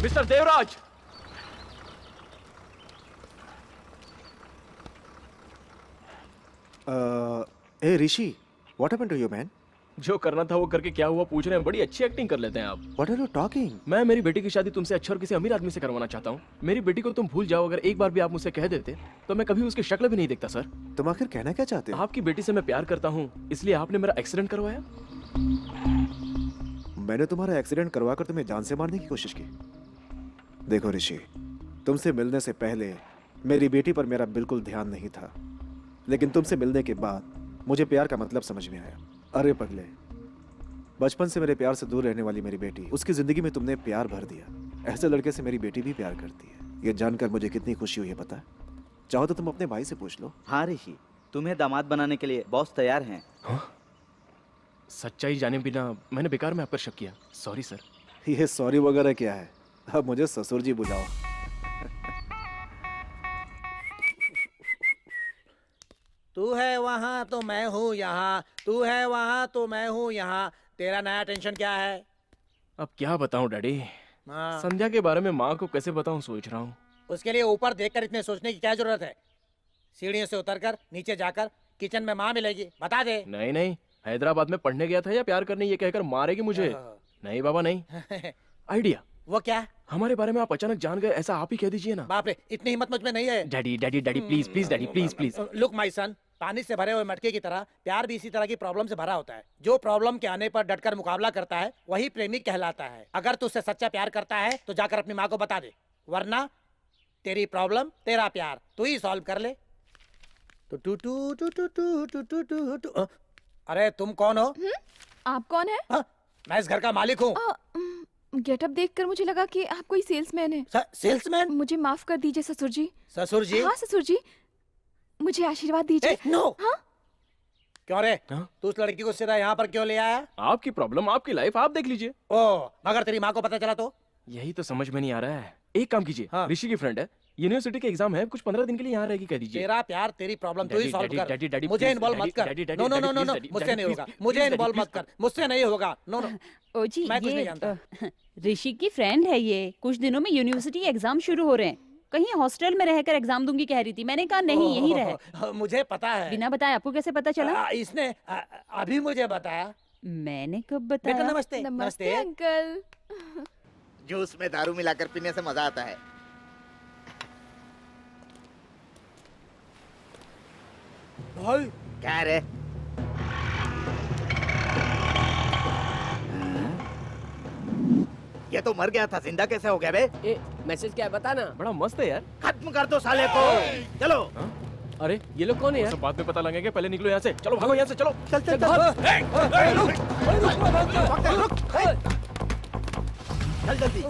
मिस्टर देवराज। ए Rishi, what happened to you man? जो करना था वो करके क्या हुआ पूछ रहे हैं? बड़ी अच्छी एक्टिंग कर लेते हैं आप। What are you talking? मैं मेरी बेटी की शादी तुमसे अच्छे और किसी अमीर आदमी से करवाना चाहता हूँ। मेरी बेटी को तुम भूल जाओ। अगर एक बार भी आप मुझसे कह देते तो मैं कभी उसकी शक्ल भी नहीं देखता सर। तुम आखिर कहना क्या चाहते हो? आपकी बेटी से मैं प्यार करता हूँ, इसलिए आपने मेरा एक्सीडेंट करवाया। मैंने तुम्हारा एक्सीडेंट करवाकर तुम्हें जान से मारने की कोशिश की। देखो ऋषि, तुमसे मिलने से पहले मेरी बेटी पर मेरा बिल्कुल ध्यान नहीं था, लेकिन तुमसे मिलने के बाद मुझे प्यार का मतलब समझ में आया। अरे पगले, बचपन से मेरे प्यार से दूर रहने वाली मेरी बेटी, उसकी जिंदगी में तुमने प्यार भर दिया। ऐसे लड़के से मेरी बेटी भी प्यार करती है। ये जानकर मुझे कितनी खुशी हुई है पता है? चाहो तो तुम अपने भाई से पूछ लो। हाँ ऋषि, तुम्हें दामाद बनाने के लिए बॉस तैयार हैं। सच्चाई जाने बिना मैंने बेकार में आप पर शक किया। Sorry sir. ये सॉरी वगैरह क्या है? अब मुझे ससुर जी बुलाओ। तू है वहाँ तो मैं हूँ यहाँ, तू है वहाँ तो मैं हूँ यहाँ। तेरा नया टेंशन क्या है? अब क्या बताऊं डैडी। हाँ। संध्या के बारे में माँ को कैसे बताऊं सोच रहा हूँ। उसके लिए ऊपर देखकर इतने सोचने की क्या जरूरत है? सीढ़ियों से उतरकर नीचे जाकर किचन में माँ मिलेगी, बता दे। नहीं नहीं, हैदराबाद में पढ़ने गया था या प्यार करने ये कहकर मारेगी मुझे? नहीं बाबा नहीं। आइडिया। वो क्या? हमारे बारे में आप अचानक जान गए, ऐसा आप ही कह दीजिए ना। बाप रे, इतनी हिम्मत मुझ में नहीं है। Daddy daddy daddy please please daddy please please. Look my son, पानी से भरे हुए मटके की तरह प्यार भी इसी तरह की प्रॉब्लम से भरा होता है। जो प्रॉब्लम के आने पर डटकर मुकाबला करता है वही प्रेमी कहलाता है। अगर तू उससे सच्चा प्यार करता है तो जाकर अपनी माँ को बता दे, वरना तेरी प्रॉब्लम तेरा प्यार तू ही सॉल्व कर ले। टू टू टू टू टू टू टू टू टू टू। अरे तुम कौन हो? आप कौन है? मैं इस घर का मालिक हूँ। गेटअप देखकर मुझे लगा कि आप कोई सेल्समैन है। सेल्समैन? मुझे माफ कर दीजिए ससुर जी। ससुर जी? हाँ ससुर जी, मुझे आशीर्वाद दीजिए। नो। हाँ? क्यों रे? तू उस लड़की को सीधा यहाँ पर क्यों ले आया? आपकी प्रॉब्लम, आपकी लाइफ, आप देख लीजिए। ओ, मगर तेरी माँ को पता चला तो? यही तो समझ में नहीं आ रहा है। एक काम कीजिए, ऋषि की फ्रेंड है, यूनिवर्सिटी के एग्जाम है, कुछ 15 दिन के लिए यहाँ रहेगी, कह दीजिए। तेरा प्यार तेरी प्रॉब्लम तू ही सॉल्व कर। डैडी, मुझे प्लीज, इन्वॉल्व मत कर। Daddy, no no no no no, daddy, मुझसे डैडी, नहीं होगा। प्लीज, मुझे डैडी, इन्वॉल्व मत प्लीज, कर, मुझसे नहीं होगा। नो नो, ओ जी, मैं कुछ नहीं ये जानता। ऋषि की फ्रेंड है ये। कुछ दिनों में यूनिवर्सिटी एग्जाम शुरू हो रहे हैं। कहीं हॉस्टल में रहकर एग्जाम दूंगी कह रही थी। मैंने कहा नहीं, यहीं रहे। मुझे पता है। बिना बताए आपको कैसे पता चला? इसने अभी मुझे बताया। मैंने कब बेटा बताया? नमस्ते। नमस्ते अंकल। जूस में दारू मिलाकर पीने से मजा आता है। भाई क्या रे? ये तो मर गया था, जिंदा कैसे हो गया बे? मैसेज क्या है बता ना। बड़ा मस्त है यार। खत्म कर दो साले को। चलो। अरे ये लोग कौन है यार? सब बाद में पता लगेगा, पहले निकलो यहाँ से। चलो भागो यहाँ से, चलो। चल चल चल। चल जल्दी।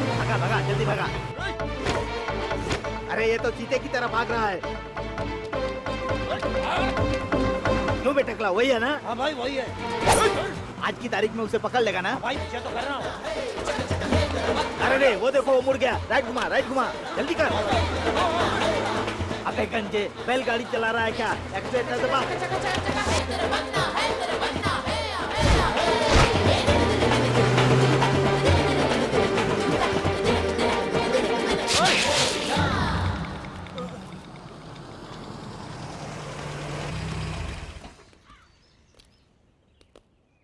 भागा भागा, जल्दी भागा। अरे ये तो चीते की तरह भाग रहा है। क्यों बे टकला, वही है ना? हाँ भाई वही है। आज की तारीख में उसे पकड़ लेगा ना? भाई पीछे तो कर रहा हूँ। अरे रे वो देखो, वो मुड़ गया। राइट घुमा, राइट घुमा, जल्दी कर। अबे गंजे बैलगाड़ी चला रहा है क्या? एक्सीलेटर दबा।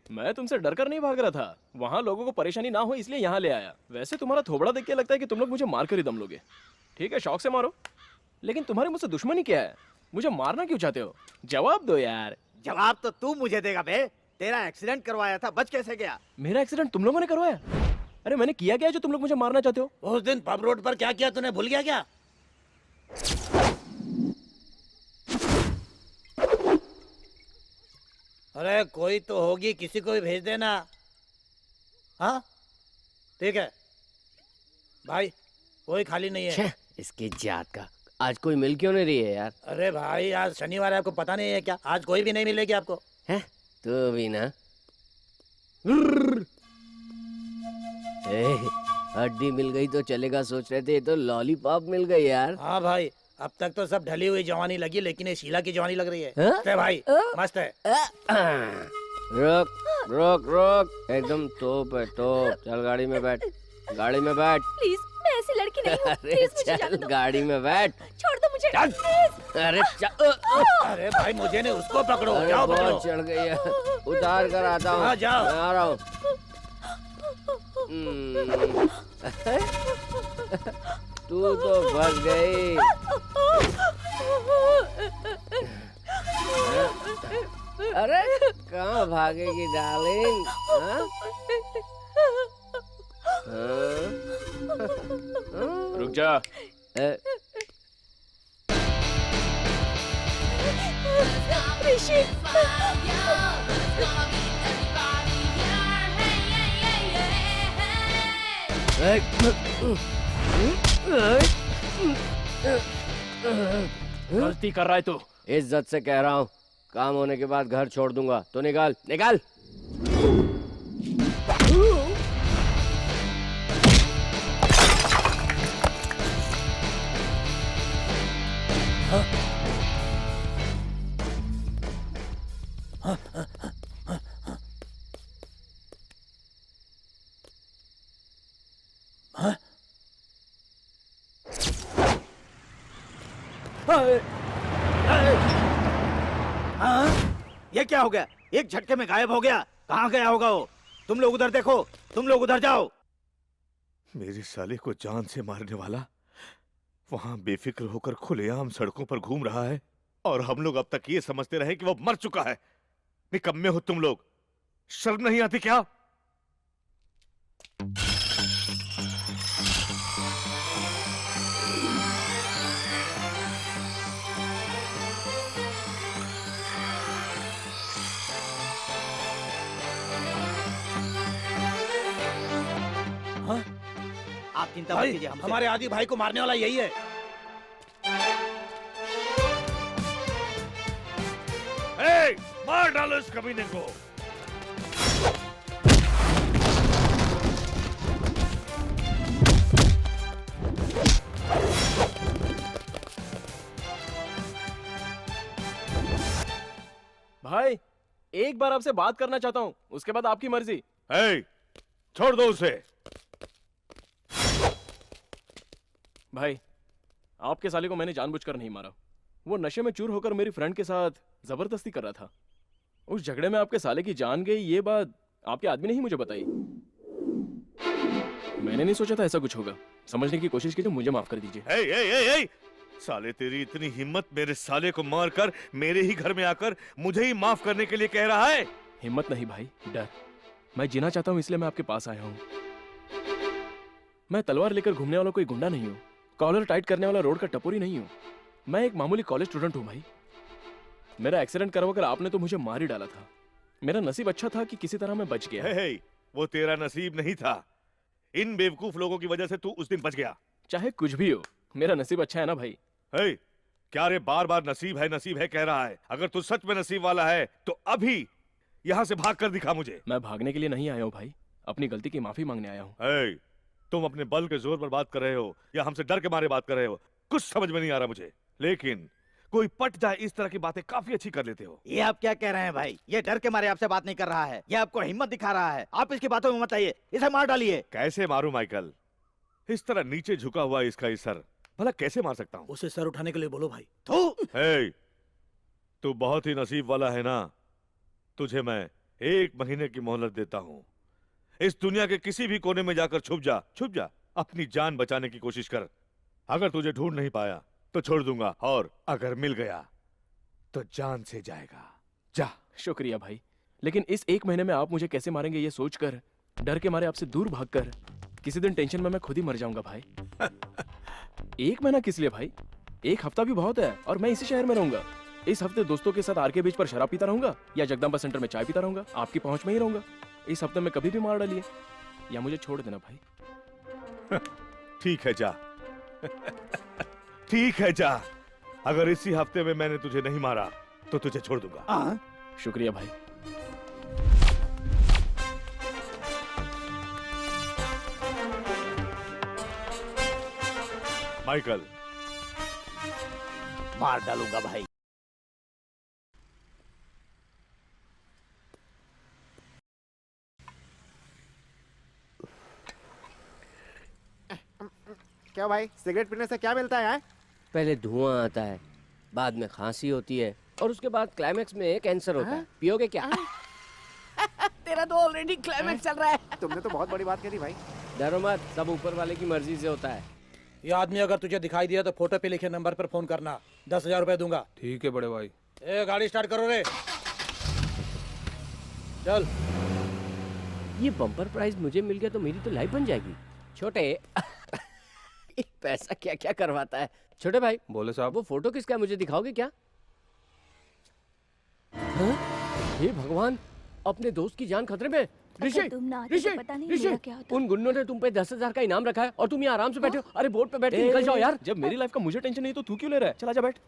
मैं तुमसे डर कर नहीं भाग रहा था, वहां लोगों को परेशानी ना हो इसलिए यहाँ ले आया। वैसे तुम्हारा थोबड़ा देख के लगता है कि तुम लोग मुझे मार कर ही दम लोगे। ठीक है, शौक से मारो, लेकिन तुम्हारी मुझसे दुश्मनी क्या है? मुझे मारना क्यों चाहते हो? जवाब दो यार। जवाब तो तू मुझे देगा बे। तेरा एक्सीडेंट करवाया था, बच कैसे गया? मेरा एक्सीडेंट तुम लोगों ने करवाया? अरे मैंने किया क्या जो तुम लोग मुझे मारना चाहते हो? उस दिन पब रोड पर क्या किया तूने, भूल गया क्या? अरे कोई तो होगी, किसी को भी भेज देना। हाँ ठीक है भाई, कोई खाली नहीं है। छे, इसकी जात का आज कोई मिल क्यों नहीं रही है यार? अरे भाई आज शनिवार है, आपको पता नहीं है क्या? आज कोई भी नहीं मिलेगी आपको। है तू भी ना। ए, हड्डी मिल गई तो चलेगा सोच रहे थे, ये तो लॉलीपॉप मिल गई यार। हाँ भाई, अब तक तो सब ढली हुई जवानी लगी, लेकिन ये शीला की जवानी लग रही है। हाँ? मस्त है भाई, मस्त है। रोक रोक रोक, एकदम तोप है तोप। चल गाड़ी में बैठ, गाड़ी में बैठ। प्लीज, मैं ऐसी लड़की नहीं हूँ। अरे प्लीज मुझे जाने चल दो। गाड़ी में बैठ। छोड़ दो मुझे। चल। प्लीज। अरे चल। अरे भाई मुझे नहीं, उसको पकड़ो। अरे जाओ पकड़ो। बहुत चढ़ गई है, उतार कर आता हूँ। हाँ, जाओ। मैं आ रहा हूँ। तू तो फंस गई। अरे कहाँ भागेगी डार्लिंग? हाँ? रुक जा। ऋषि। गलती कर रहा है तू। इज्जत से कह रहा हूँ, काम होने के बाद घर छोड़ दूंगा। तो निकाल निकाल। ये क्या हो गया? एक झटके में गायब हो गया। कहाँ गया होगा वो? तुम लोग उधर देखो, तुम लोग उधर जाओ। मेरे साले को जान से मारने वाला वहां बेफिक्र होकर खुलेआम सड़कों पर घूम रहा है, और हम लोग अब तक ये समझते रहे कि वो मर चुका है। निकम्मे हो तुम लोग, शर्म नहीं आती क्या? आप चिंता मत भाई कीजिए, हमसे। हमारे आदि भाई को मारने वाला यही है। ए, मार डालो इस कमीने को। भाई एक बार आपसे बात करना चाहता हूँ, उसके बाद आपकी मर्जी। ए, छोड़ दो उसे। भाई आपके साले को मैंने जानबूझकर नहीं मारा। वो नशे में चूर होकर मेरी फ्रेंड के साथ जबरदस्ती कर रहा था। उस झगड़े में आपके साले की जान गई, ये बात आपके आदमी ने ही मुझे बताई। मैंने नहीं सोचा था ऐसा कुछ होगा। समझने की कोशिश कीजिए, मुझे माफ कर दीजिए। ए, ए, ए, ए, साले तेरी इतनी हिम्मत, मेरे साले को मारकर मेरे ही घर में आकर मुझे ही माफ करने के लिए कह रहा है? हिम्मत नहीं भाई, डर। मैं जीना चाहता हूँ इसलिए मैं आपके पास आया हूँ। मैं तलवार लेकर घूमने वाला कोई गुंडा नहीं हूँ, कॉलर टाइट करने वाला रोड का टपोरी नहीं हूँ। मैं एक मामूली कॉलेज स्टूडेंट हूँ भाई। मेरा एक्सीडेंट करवाकर आपने तो मुझे मार ही डाला था। मेरा नसीब अच्छा था कि किसी तरह मैं बच गया। हे, वो तेरा नसीब नहीं था, इन बेवकूफ लोगों की वजह से तू उस दिन बच गया। चाहे कुछ भी हो, मेरा नसीब अच्छा है ना भाई। हे, क्या रे बार बार नसीब है कह रहा है? अगर तू सच में नसीब वाला है तो अभी यहाँ से भाग कर दिखा मुझे। मैं भागने के लिए नहीं आया हूँ भाई, अपनी गलती की माफी मांगने आया हूँ। हे, तुम अपने बल के जोर पर बात कर रहे हो या हमसे डर के मारे बात कर रहे हो? कुछ समझ में नहीं आ रहा मुझे। लेकिन कोई पट जाए इस तरह की बातें काफी अच्छी कर लेते हो। ये आप क्या कह रहे हैं भाई? ये डर के मारे आपसे बात नहीं कर रहा है, ये आपको हिम्मत दिखा रहा है। आप इसकी बातों में मत आइए, इसे मार डालिए। कैसे मारूं माइकल? इस तरह नीचे झुका हुआ इसका ये सर भला कैसे मार सकता हूँ? उसे सर उठाने के लिए बोलो भाई। हे, तू बहुत ही नसीब वाला है ना। तुझे मैं 1 महीने की मोहलत देता हूँ। इस दुनिया के किसी भी कोने में जाकर छुप जा, अपनी जान बचाने की कोशिश कर। अगर तुझे ढूंढ नहीं पाया तो छोड़ दूंगा, और अगर मिल गया तो जान से जाएगा। जा। शुक्रिया भाई, लेकिन इस 1 महीने में आप मुझे कैसे मारेंगे ये सोचकर, डर के मारे आपसे दूर भागकर, किसी दिन टेंशन में मैं खुद ही मर जाऊंगा भाई। 1 महीना किस लिए भाई? 1 हफ्ता भी बहुत है, और मैं इसी शहर में रहूंगा। इस हफ्ते दोस्तों के साथ आरके बीच पर शराब पीता रहूंगा, या जगदम्बा सेंटर में चाय पीता रहूंगा। आपकी पहुंच में ही रहूंगा। इस हफ्ते में कभी भी मार डालिए, या मुझे छोड़ देना भाई। ठीक है, जा। ठीक है, जा। अगर इसी हफ्ते में मैंने तुझे नहीं मारा तो तुझे छोड़ दूंगा। शुक्रिया भाई। माइकल, मार डालूंगा भाई। क्या भाई, सिगरेट पीने से क्या मिलता है? पहले धुआं आता है, बाद में खांसी होती है, और उसके बाद क्लाइमेक्स में कैंसर होता है। पियोगे क्या? तेरा तो ऑलरेडी क्लाइमेक्स चल रहा है। तुमने तो बहुत बड़ी बात कही भाई। डरो मत, सब ऊपर वाले की मर्जी से होता है। ये आदमी अगर तुझे दिखाई दिया तो फोटो पे लिखे नंबर पर फोन करना। 10,000 रुपए दूंगा। ठीक है बड़े भाई। ए, गाड़ी स्टार्ट करो रे। चल। ये बम्पर प्राइज मुझे मिल गया तो मेरी तो लाइफ बन जाएगी। छोटे पैसा क्या क्या करवाता है। छोटे भाई, बोले साहब। वो फोटो किसका है, मुझे दिखाओगे क्या? हाँ? हे भगवान, अपने दोस्त की जान खतरे में। ऋषि, तुम ना आते तो पता नहीं मेरा क्या होता। उन गुंडों ने तुम पे 10,000 का इनाम रखा है और तुम यहाँ आराम से बैठे हो। अरे बोर्ड पे बैठ के निकल जाओ यार। जब मेरी लाइफ का मुझे टेंशन नहीं तो तू क्यों ले रहा है? चला जा बैठ।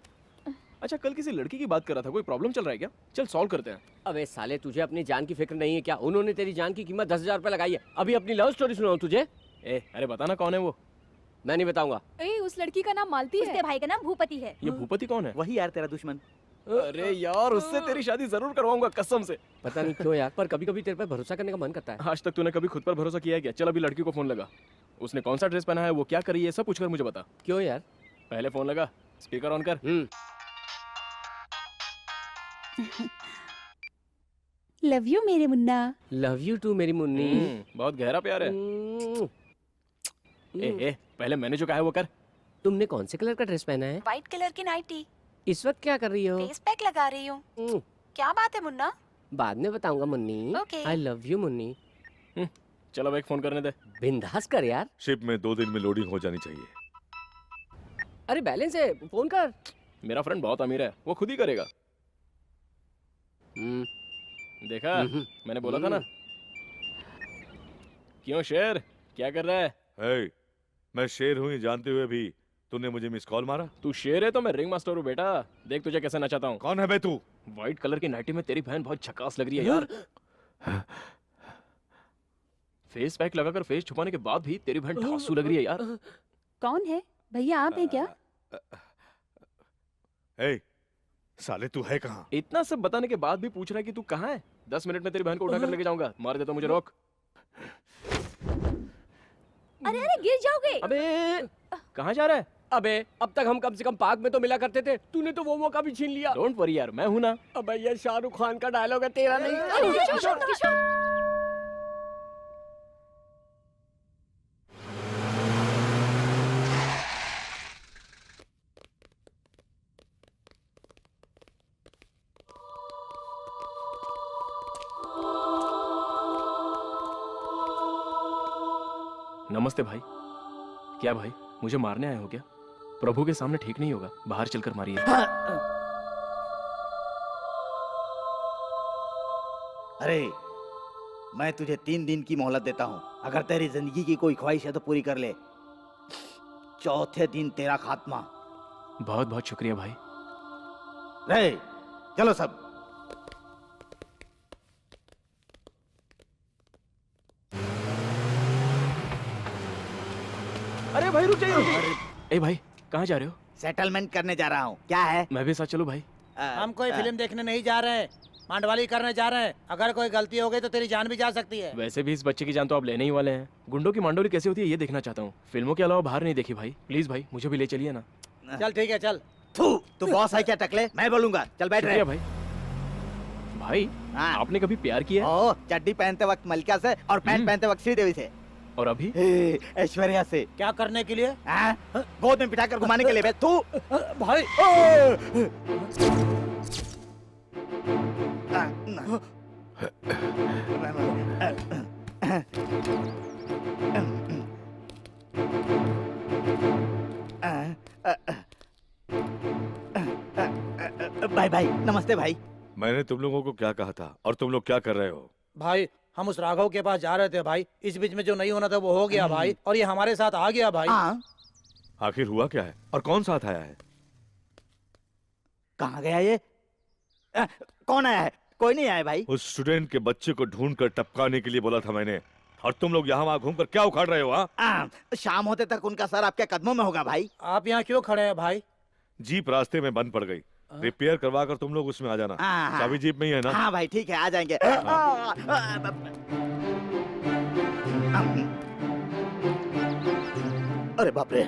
अच्छा, कल किसी लड़की की बात कर रहा था, कोई प्रॉब्लम चल रहा है क्या? चल सॉल्व करते हैं। अबे साले, तुझे अपनी जान की फिक्र नहीं है क्या? उन्होंने तेरी जान की कीमत 10,000 रुपए लगाई है। अभी अपनी लव स्टोरी सुनाऊं तुझे? अरे बताना कौन है वो? मैं नहीं बताऊंगा। उस लड़की का नाम मालती है। उसके भाई का नाम भूपति है। ये भूपति कौन है? वही यार, तेरा दुश्मन। अरे यार, उससे तेरी शादी जरूर करवाऊंगा कसम से। पता नहीं क्यों यार, पर कभी कभी तेरे पे भरोसा करने का मन करता है। आज तक तूने कभी खुद पर भरोसा किया है क्या? चल अभी लड़की को फोन लगा। उसने कौन सा ड्रेस पहना है, वो क्या करी है, सब पूछकर मुझे बता। क्यों यार? पहले फोन लगा, स्पीकर ऑन कर। लव यू मेरे मुन्ना। लव यू टू मेरी मुन्नी। बहुत गहरा प्यार है। पहले मैंने जो कहा है वो कर। तुमने कौन से कलर का ड्रेस पहना है? व्हाइट कलर की नाइटी। इस वक्त क्या कर रही हो? फेस पैक लगा रही हूँ। क्या बात है मुन्ना? बाद में बताऊंगा Munni. Okay. I love you Munni. चलो अब एक फोन करने दे। बिंदास कर यार। शिप में 2 दिन में लोडिंग हो जानी चाहिए। अरे बैलेंस है, फोन कर। मेरा फ्रेंड बहुत अमीर है, वो खुद ही करेगा। देखा, मैंने बोला था ना। क्यों शेर, क्या कर रहा है? हे, मैं शेर हूँ ये जानते हुए भी तूने मुझे मिस कॉल मारा। तू शेर है तो मैं रिंग मास्टर हूँ बेटा। देख तुझे कैसे नचाता हूँ। कौन है बे तू? व्हाइट कलर की नाइटी में तेरी बहन बहुत झकास लग रही है यार। फेस पैक लगाकर फेस छुपाने के बाद भी तेरी बहन ठासू लग रही है यार। कौन है भैया, आप हैं क्या? हे, साले तू है कहाँ? इतना सब बताने के बाद भी पूछ रहा है कि तू कहाँ है? 10 मिनट में तेरी बहन को उठाकर लेके जाऊंगा। मार दे तो मुझे रोक। अरे अरे, गिर जाओगे। अबे कहाँ जा रहा है? अबे अब तक हम कम से कम पार्क में तो मिला करते थे, तूने तो वो मौका भी छीन लिया। डोंट वरी यार, मैं हूं ना। अबे ये शाहरुख खान का डायलॉग है, तेरा नहीं। किशोर, नमस्ते भाई। क्या भाई, मुझे मारने आए हो क्या? प्रभु के सामने ठीक नहीं होगा, बाहर चलकर मारिए। अरे, मैं तुझे 3 दिन की मोहलत देता हूँ। अगर तेरी जिंदगी की कोई ख्वाहिश है तो पूरी कर ले। चौथे दिन तेरा खात्मा। बहुत बहुत शुक्रिया भाई। रे, चलो सब। अरे भाई रुक जाइए। ए भाई, कहाँ जा रहे हो? सेटलमेंट करने जा रहा हूँ। क्या है? मैं भी साथ चलूं भाई? हम कोई फिल्म देखने नहीं जा रहे हैं, मांडवाली करने जा रहे हैं। अगर कोई गलती हो गई तो तेरी जान भी जा सकती है। वैसे भी इस बच्चे की जान तो आप लेने ही वाले हैं। गुंडों की मांडोली कैसे होती है ये देखना चाहता हूँ। फिल्मों के अलावा बाहर नहीं देखी भाई। प्लीज भाई मुझे भी ले चलिए ना। चल ठीक है चल। तू बॉस है क्या टकले? मैं बोलूंगा। चल बैठ रहे। शुक्रिया भाई। भाई हाँ। आपने कभी प्यार किया है? ओ, चड्डी पहनते वक्त मलिका से और पैंट पहनते वक्त श्रीदेवी से। और अभी? ऐश्वर्या से। क्या करने के लिए? हाँ? गोद में बिठाकर घुमाने के लिए बे। तू भाई भाई भाई नमस्ते भाई। मैंने तुम लोगों को क्या कहा था और तुम लोग क्या कर रहे हो? भाई हम उस राघव के पास जा रहे थे भाई, इस बीच में जो नहीं होना था वो हो गया भाई, और ये हमारे साथ आ गया भाई। हाँ? आखिर हुआ क्या है और कौन साथ आया है? कहाँ गया ये? कौन आया है? कोई नहीं आया भाई। उस स्टूडेंट के बच्चे को ढूंढ कर टपकाने के लिए बोला था मैंने, और तुम लोग यहाँ वहाँ घूमकर क्या उखाड़ रहे हो? शाम होते तक उनका सर आपके कदमों में होगा भाई। आप यहाँ क्यों खड़े हैं भाई? जीप रास्ते में बंद पड़ गई, रिपेयर करवा कर तुम लोग उसमें आ जाना। हाँ। चाबी जीप में ही है ना? हाँ भाई ठीक है, आ जाएंगे। अरे बाप रे।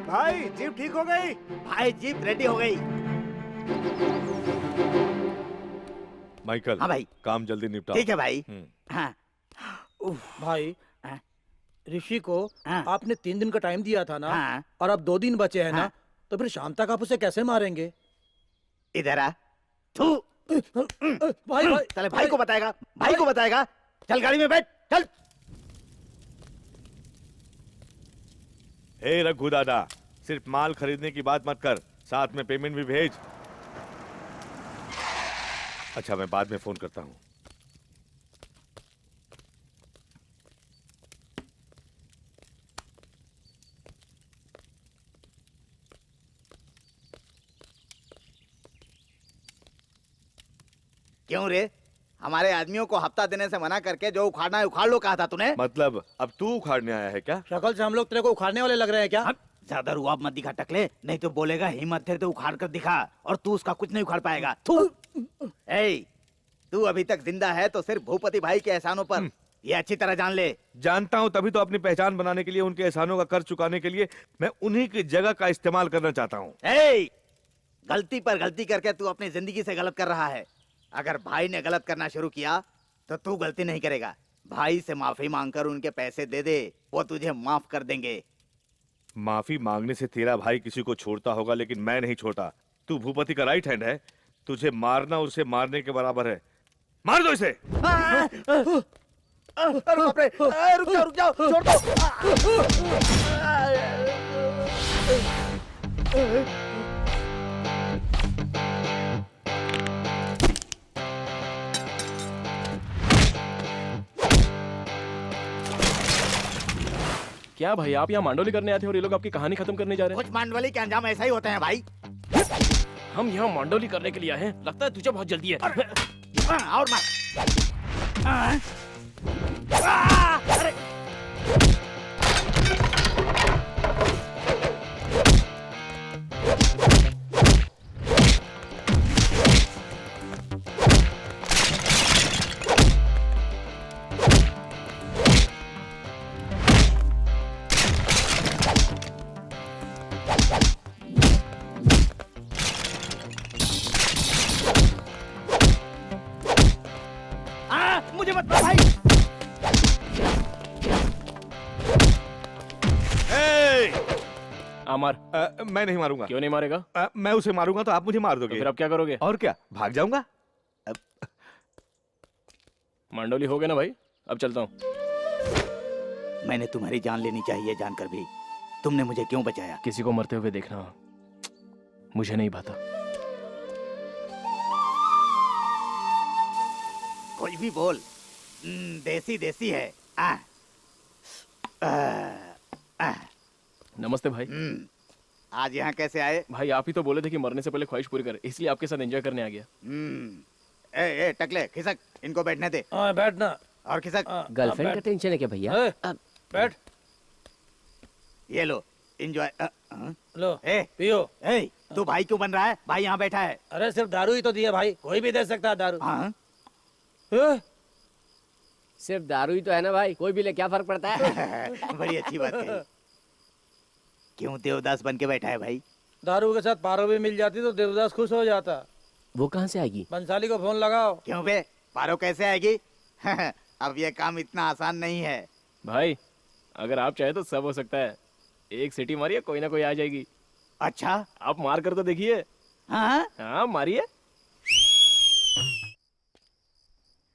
भाई जीप ठीक हो गई? भाई जीप रेडी हो गई। माइकल, हाँ भाई। काम जल्दी निपटाओ। ठीक है भाई। हम्म। हाँ। भाई हाँ। ऋषि को हाँ। आपने 3 दिन का टाइम दिया था ना, हाँ। और अब 2 दिन बचे हैं ना, हाँ। तो फिर शाम तक आप उसे कैसे मारेंगे? इधर आ। थू। भाई भाई चले भाई को बताएगा, भाई को बताएगा। चल गाड़ी में बैठ, चल। हे रघु दादा, सिर्फ माल खरीदने की बात मत कर, साथ में पेमेंट भी भेज। अच्छा मैं बाद में फोन करता हूँ। क्यों रे? हमारे आदमियों को हफ्ता देने से मना करके जो उखाड़ना है उखाड़ लो कहा था तूने। मतलब अब तू उखाड़ने आया है क्या? शक्ल से हम लोग तेरे को उखाड़ने वाले लग रहे हैं क्या? ज्यादा रुआब मत दिखा टकले, नहीं तो बोलेगा हिम्मत थे तो उखाड़ कर दिखा, और तू उसका कुछ नहीं उखाड़ पाएगा। थू। ए, तू अभी तक जिंदा है तो सिर्फ भूपति भाई के एहसानों पर, ये अच्छी तरह जान ले। जानता हूँ, तभी तो अपनी पहचान बनाने के लिए, उनके एहसानों का कर्ज चुकाने के लिए मैं उन्हीं की जगह का इस्तेमाल करना चाहता हूँ। ए, गलती पर गलती करके तू अपनी जिंदगी से गलत कर रहा है। अगर भाई ने गलत करना शुरू किया तो तू गलती नहीं करेगा। भाई से माफी मांगकर उनके पैसे दे दे, वो तुझे माफ कर देंगे। माफी मांगने से तेरा भाई किसी को छोड़ता होगा, लेकिन मैं नहीं छोड़ता। तू भूपति का राइट हैंड है, तुझे मारना उसे मारने के बराबर है। मार दो इसे। अरे बाप रे, रुक जाओ, छोड़ दो। क्या भाई आप यहाँ मांडोली करने आए थे और ये लोग आपकी कहानी खत्म करने जा रहे कुछ मांडवाली के अंजाम ऐसा ही होते हैं भाई। हैं? हम यहाँ मांडोली करने के लिए आए हैं। लगता है तुझे बहुत जल्दी है। और मार। अरे मुझे मत मार भाई। मार। मैं नहीं मारूंगा। क्यों नहीं मारेगा? मैं उसे मारूंगा तो आप मुझे मार दोगे। तो फिर आप क्या करोगे? और क्या, भाग जाऊंगा। मांडोली हो गए ना भाई, अब चलता हूँ। मैंने तुम्हारी जान लेनी चाहिए जानकर भी तुमने मुझे क्यों बचाया? किसी को मरते हुए देखना मुझे नहीं भाता। कुछ भी बोल, देसी देसी है। नमस्ते भाई। आज यहाँ कैसे आए? भाई आप ही तो बोले थे कि मरने से पहले ख्वाहिश पूरी कर, इसलिए आपके साथ एंजॉय करने आ गया। ए टकले खिसक, इनको बैठने दे। बैठना। और किसा गर्लफ्रेंड का टेंशन है क्या भैया? बैठ ये लो एंजॉय। लो पियो। तू भाई क्यों बन रहा है? भाई यहाँ बैठा है। अरे सिर्फ दारू ही तो दिया भाई, कोई भी दे सकता है दारू। हाँ? सिर्फ दारू ही तो है ना भाई, कोई भी ले, क्या फर्क पड़ता है? बड़ी अच्छी बात कही। क्यों देवदास बन के बैठा है भाई? दारू के साथ पारो भी मिल जाती तो देवदास खुश हो जाता। वो कहाँ से आएगी? बंसाली को फोन लगाओ। क्यों बे, पारो कैसे आएगी? अब ये काम इतना आसान नहीं है। भाई अगर आप चाहे तो सब हो सकता है। एक सीटी मारिए, कोई ना कोई आ जाएगी। अच्छा, आप मार कर तो देखिए। हाँ? हाँ मारिए।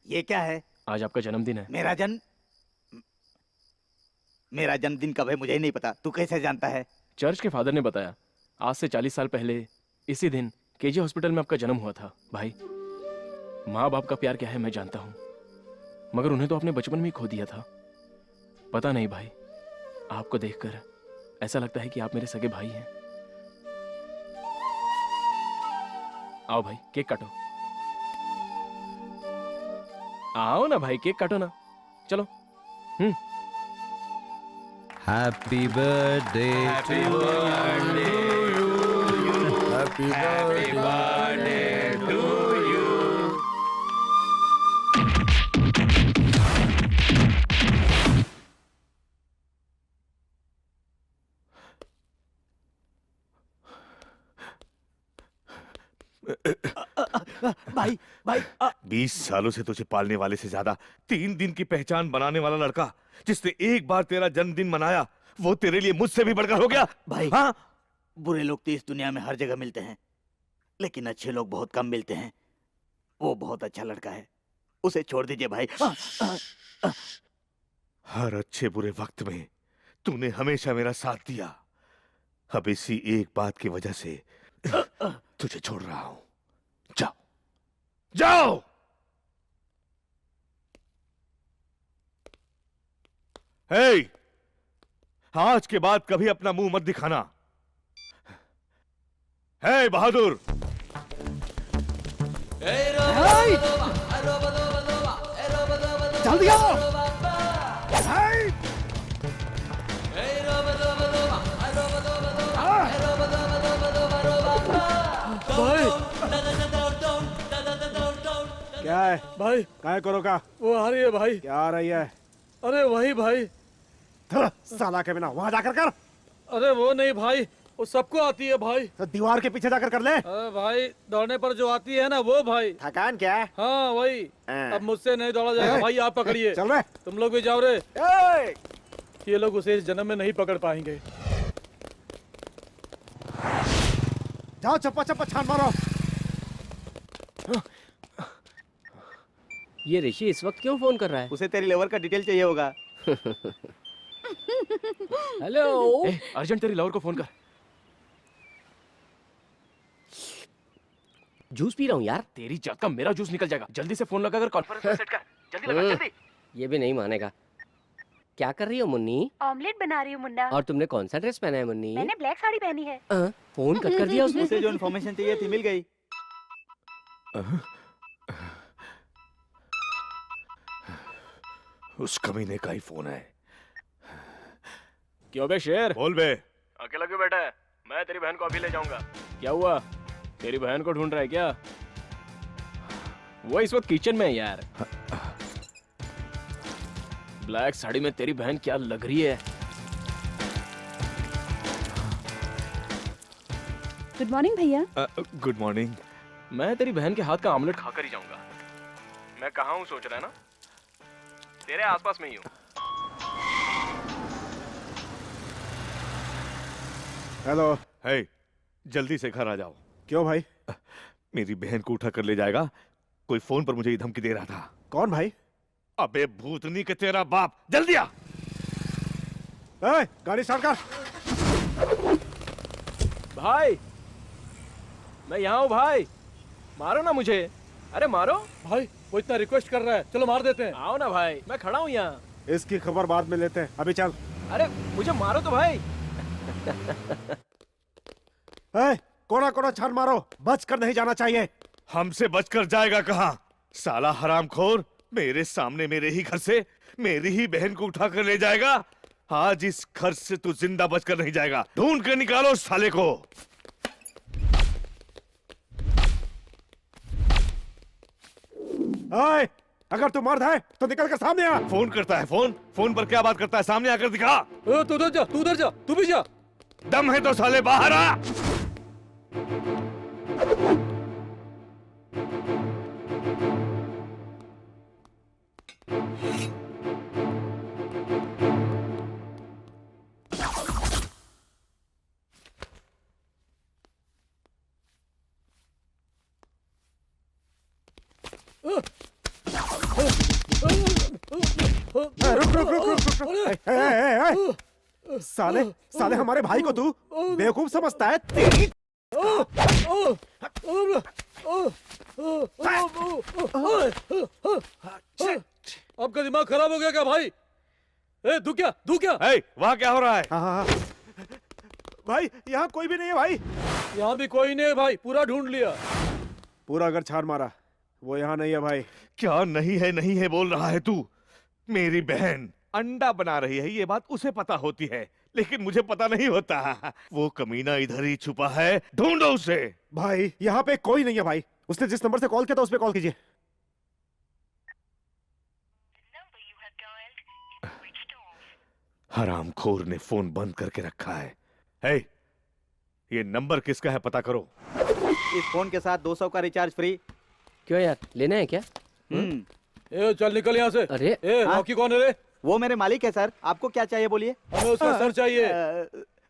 ये क्या है? आज आपका जन्मदिन है। मेरा जन्मदिन कब है मुझे ही नहीं पता। तू कैसे जानता है? चर्च के फादर ने बताया, आज से 40 साल पहले इसी दिन केजी हॉस्पिटल में आपका जन्म हुआ था। भाई माँ बाप का प्यार क्या है मैं जानता हूँ, मगर उन्हें तो आपने बचपन में ही खो दिया था। पता नहीं भाई, आपको देखकर ऐसा लगता है कि आप मेरे सगे भाई हैं। आओ भाई केक काटो। आओ ना भाई केक काटो ना, चलो। Happy birthday to you. Happy birthday to you. भाई भाई 20 सालों से तुझे पालने वाले से ज्यादा 3 दिन की पहचान बनाने वाला लड़का जिसने एक बार तेरा जन्मदिन मनाया, वो तेरे लिए मुझसे भी बढ़कर हो गया। भाई हाँ? बुरे लोग तो इस दुनिया में हर जगह मिलते हैं, लेकिन अच्छे लोग बहुत कम मिलते हैं। वो बहुत अच्छा लड़का है, उसे छोड़ दीजिए भाई। हर अच्छे बुरे वक्त में तूने हमेशा मेरा साथ दिया। अब इसी एक बात की वजह से तुझे छोड़ रहा हूं। जाओ जाओ। हे, आज के बाद कभी अपना मुंह मत दिखाना। हे बहादुर, जल्दी आओ। क्या है भाई काय करो का? वो आ रही है भाई। क्या आ रही है? अरे वही भाई। साला के बिना वहां जाकर कर। अरे वो नहीं भाई, वो सबको आती है भाई। तो दीवार के पीछे जाकर कर ले। अरे भाई दौड़ने पर जो आती है ना वो भाई। थकान क्या है? हाँ वही। अब मुझसे नहीं दौड़ा जाएगा भाई, आप पकड़िए। चल रहे। तुम लोग भी जाओ रे। ये लोग उसे इस जन्म में नहीं पकड़ पाएंगे। जाओ चप्पा चप्पा छान मारो। ये ऋषि इस वक्त क्यों फोन कर रहा है? उसे तेरी लेवर का डिटेल चाहिए होगा। हेलो। अर्जेंट तेरी लवर को फोन कर। जूस पी रहा हूँ यार। तेरी जात का मेरा जूस निकल जाएगा। जल्दी से फोन लगाकर कॉन्फ्रेंस में सेट कर। जल्दी लगा जल्दी। ये भी नहीं मानेगा। क्या कर रही हो मुन्नी? ऑमलेट बना रही हूँ मुन्ना। और तुमने कौन सा ड्रेस पहना है मुन्नी? मैंने ब्लैक साड़ी पहनी है। फोन कट कर दिया उसने। उसे जो इन्फॉर्मेशन चाहिए थी मिल गई। उस कमीने का ही फोन है। क्यों बे शेर? बोल बे। अकेला क्यों बैठा है? मैं तेरी बहन को अभी ले जाऊंगा। क्या हुआ? तेरी बहन को ढूंढ रहा है क्या? वो इस वक्त किचन में है यार। ब्लैक साड़ी में तेरी बहन क्या लग रही है। गुड मॉर्निंग भैया। Good morning. मैं तेरी बहन के हाथ का ऑमलेट खाकर ही जाऊंगा। मैं कहाँ हूँ सोच रहा है ना? तेरे आसपास में ही हूँ। हेलो। हे, जल्दी से घर आ जाओ। क्यों भाई? मेरी बहन को उठा कर ले जाएगा। कोई फोन पर मुझे ये धमकी दे रहा था। कौन भाई? अबे भूतनी के तेरा बाप। जल्दी आ। गाड़ी स्टार्ट कर। भाई मैं यहाँ हूँ भाई, मारो ना मुझे। अरे मारो भाई, वो इतना रिक्वेस्ट कर रहा है, चलो मार देते हैं। आओ ना भाई, मैं खड़ा हूँ यहाँ। इसकी खबर बाद में लेते हैं, अभी चल। अरे मुझे मारो तो भाई। कोना कोना छान मारो, बच कर नहीं जाना चाहिए। हमसे बचकर जाएगा कहाँ? साला हरामखोर, मेरे सामने मेरे ही घर से मेरी ही बहन को उठा कर ले जाएगा? आज इस घर से तू जिंदा बचकर नहीं जाएगा। ढूंढ कर निकालो उस साले को। ओए, अगर तू मर्द है तो निकल कर सामने आ। फोन करता है, फोन पर क्या बात करता है? सामने आकर दिखा। तू उधर जा, तू उधर जा, तू भी जा। दम है तो साले बाहर आ। साले साले हमारे भाई को तू बेवकूफ समझता है? तेरी आपका दिमाग खराब हो गया क्या भाई? तू क्या वहाँ क्या हो रहा है? हाँ। भाई यहाँ कोई भी नहीं है भाई। यहाँ भी कोई नहीं है भाई, पूरा ढूंढ लिया। पूरा अगर छान मारा, वो यहाँ नहीं है भाई। क्या नहीं है बोल रहा है तू? मेरी बहन अंडा बना रही है, ये बात उसे पता होती है, लेकिन मुझे पता नहीं होता। वो कमीना इधर ही छुपा है, ढूंढो उसे। भाई यहाँ पे कोई नहीं है भाई। उसने जिस नंबर से कॉल किया था उस पे कॉल कीजिए। हरामखोर ने फोन बंद करके रखा है। हे, ये नंबर किसका है पता करो। इस फोन के साथ 200 का रिचार्ज फ्री। क्यों यार, लेना है क्या? चल निकल यहाँ से। अरे रॉकी कौन है रे? वो मेरे मालिक है सर। आपको क्या चाहिए बोलिए? हमें उसका सर चाहिए।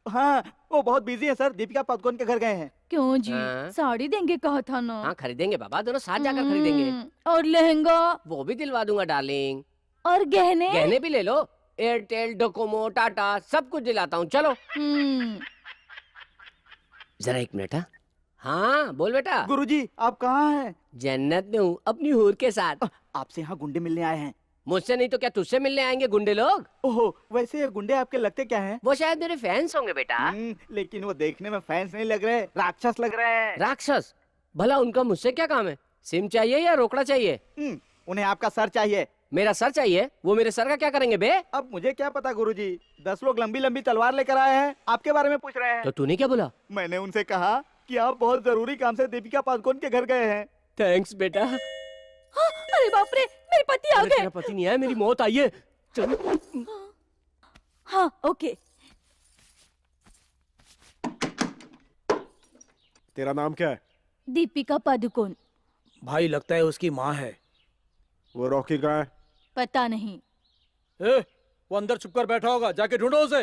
हाँ, वो बहुत बिजी है सर। दीपिका पादुकोण के घर गए हैं। क्यों जी? हाँ। साड़ी देंगे कहा था ना। हाँ खरीदेंगे बाबा, दोनों साथ जाकर खरीदेंगे। और लहंगा? वो भी दिलवा दूंगा डार्लिंग। और गहने? गहने भी ले लो। एयरटेल, डोकोमो, टाटा सब कुछ दिलाता हूँ, चलो। जरा एक मिनट। हाँ बोल बेटा। गुरुजी आप कहाँ हैं? जन्नत में हूँ, अपनी हूर के साथ। आपसे यहाँ गुंडे मिलने आए हैं। मुझसे नहीं तो क्या तुझसे मिलने आएंगे गुंडे लोग? ओहो, वैसे ये गुंडे आपके लगते क्या हैं? वो शायद मेरे फैंस होंगे बेटा। लेकिन वो देखने में फैंस नहीं लग रहे, राक्षस लग रहे हैं। राक्षस? भला उनका मुझसे क्या काम है? सिम चाहिए या रोकड़ा चाहिए? उन्हें आपका सर चाहिए। मेरा सर चाहिए? वो मेरे सर का क्या करेंगे बे? अब मुझे क्या पता गुरुजी। 10 लोग लंबी लंबी तलवार लेकर आए हैं, आपके बारे में पूछ रहे हैं। तो तूने क्या बोला? मैंने उनसे कहा कि आप बहुत जरूरी काम से दीपिका पादुकोण के घर गए हैं। थैंक्स बेटा। अरे बाप रे, मेरे पति आ गए। तेरा पति नहीं आया, मेरी मौत आई है। चल। हाँ ओके। तेरा नाम क्या है? दीपिका पादुकोण। भाई लगता है उसकी माँ है। वो रॉकी कहाँ है? पता नहीं। वो अंदर छुपकर बैठा होगा, जाके ढूंढो उसे।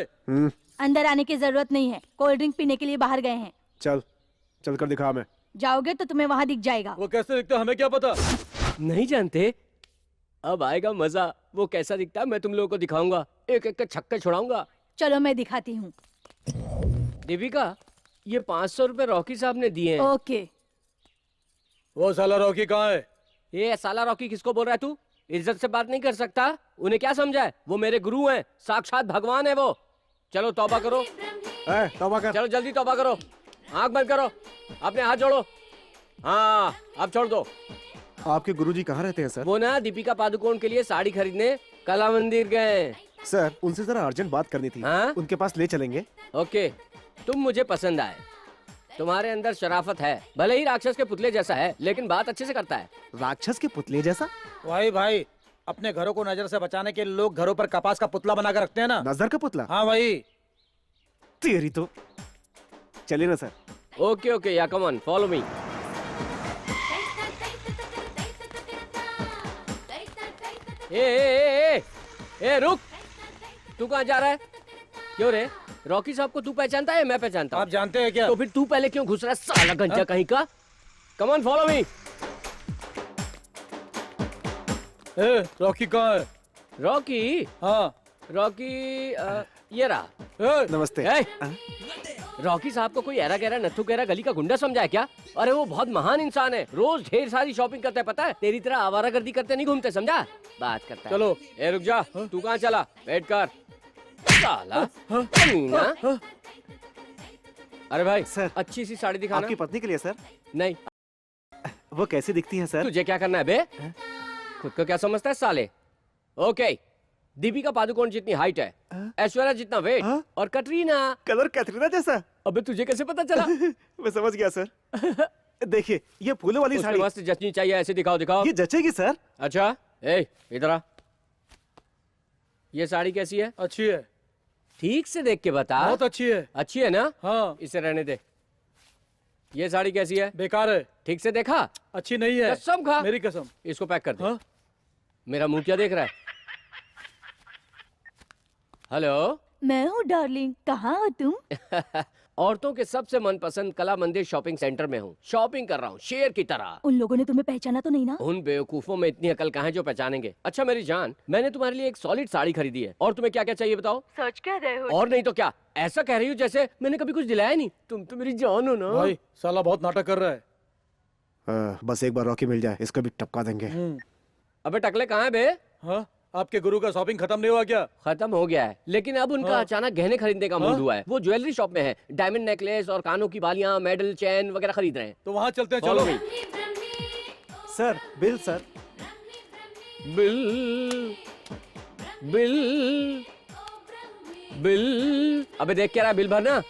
अंदर आने की जरूरत नहीं है, कोल्ड ड्रिंक पीने के लिए बाहर गए हैं। चल कर दिखा हमें। जाओगे तो तुम्हें वहाँ दिख जाएगा। वो कैसे दिखता है हमें क्या पता? नहीं जानते? अब आएगा मजा। वो कैसा दिखता है मैं तुम लोगों को दिखाऊंगा, एक एक के छक्के छुड़ाऊंगा। चलो मैं दिखाती हूँ। दीपिका, ये 500 रुपए रॉकी साहब ने दिए हैं। ओके। वो साला रॉकी कहाँ है? ये साला रॉकी किसको बोल रहा है तू? इज्जत से बात नहीं कर सकता? उन्हें क्या समझा है? वो मेरे गुरु हैं, साक्षात भगवान है वो। चलो तौबा करो। तौबा कर। चलो जल्दी तौबा करो, आंख बंद करो, अपने हाथ जोड़ो। हाँ अब छोड़ दो। आपके गुरुजी कहाँ रहते हैं सर? वो ना दीपिका पादुकोण के लिए साड़ी खरीदने कला मंदिर गए। सर उनसे जरा अर्जेंट बात करनी थी। हाँ? उनके पास ले चलेंगे? ओके, तुम मुझे पसंद आए। तुम्हारे अंदर शराफत है, भले ही राक्षस के पुतले जैसा है, लेकिन बात अच्छे से करता है। राक्षस के पुतले जैसा? भाई अपने घरों को नजर से बचाने के लिए लोग घरों पर कपास का पुतला बनाकर रखते हैं ना। नजर का पुतला? हाँ भाई। तेरी तो। चलिए ना सर। ओके या कम ऑन, फॉलो मी। ए रुक, तू कहाँ जा रहा है? क्यों रे? रॉकी साहब को तू पहचानता है? मैं पहचानता हूँ। आप जानते हैं क्या? तो फिर तू पहले क्यों घुस रहा है साला गंजा कहीं का? Come on follow me. Rocky कहाँ है? रॉकी? हाँ रॉकी ये रहा। नमस्ते। रॉकी साहब को कोई एरा गहरा नत्थु गहरा गली का गुंडा समझा है क्या? अरे वो बहुत महान इंसान है, रोज ढेर सारी शॉपिंग करता है, पता है? तेरी तरह आवारागर्दी करते नहीं घूमते, समझा? बात करता है। चलो। रुक जा, तू कहाँ चला? वेट कर साला कमीना। अरे भाई सर, अच्छी सी साड़ी दिखाना। आपकी पत्नी के लिए सर? नहीं। वो कैसी दिखती है सर? तुझे क्या करना है बे? खुद को क्या समझता है साले? ओके, दीपिका पादुकोण जितनी हाइट है, ऐश्वर्या जितना वेट, और कटरीना। कलर कैटरीना जैसा। अबे तुझे कैसे पता चला? मैं समझ गया सर। देखिए ये फूलों वाली उसमें साड़ी मस्त जचनी चाहिए, ऐसे दिखाओ दिखाओ। ये जचेगी सर। अच्छा, ए इधर आ। ये साड़ी कैसी है? अच्छी है, ठीक से देख के बता। बहुत अच्छी है। अच्छी है ना? हाँ। इसे रहने दे। ये साड़ी कैसी है? बेकार है, ठीक से देखा? अच्छी नहीं है। कसम खा। मेरी कसम। इसको पैक कर दे। हाँ? मेरा मुंह क्या देख रहा है? हेलो। मैं हूँ डार्लिंग, कहाँ हो तुम? औरतों के सबसे मनपसंद कला मंदिर शॉपिंग सेंटर में हूँ। शॉपिंग कर रहा हूँ शेर की तरह। उन लोगों ने तुम्हें पहचाना तो नहीं ना? उन बेवकूफों में इतनी अकल कहाँ है जो पहचानेंगे। अच्छा मेरी जान, मैंने तुम्हारे लिए एक सॉलिड साड़ी खरीदी है, और तुम्हें क्या क्या चाहिए बताओ? सोच कह रहे हो? और नहीं तो क्या, ऐसा कह रही हूँ जैसे मैंने कभी कुछ दिलाया नहीं। तुम तो मेरी जान हो ना। भाई साला बहुत नाटक कर रहा है। बस एक बार रॉकी मिल जाए, इसको भी टपका देंगे। अबे टकले कहाँ है बे? हाँ? आपके गुरु का शॉपिंग खत्म नहीं हुआ क्या? खत्म हो गया है, लेकिन अब उनका हाँ। अचानक गहने खरीदने का मूड हुआ है। वो ज्वेलरी शॉप में है, डायमंड नेकलेस और कानों की बालियां, मेडल, चैन वगैरह खरीद रहे हैं। तो वहाँ चलते हैं, Follow चलो। me। Sir bill sir. Bill bill bill. अबे देख क्या रहा है, बिल भरना।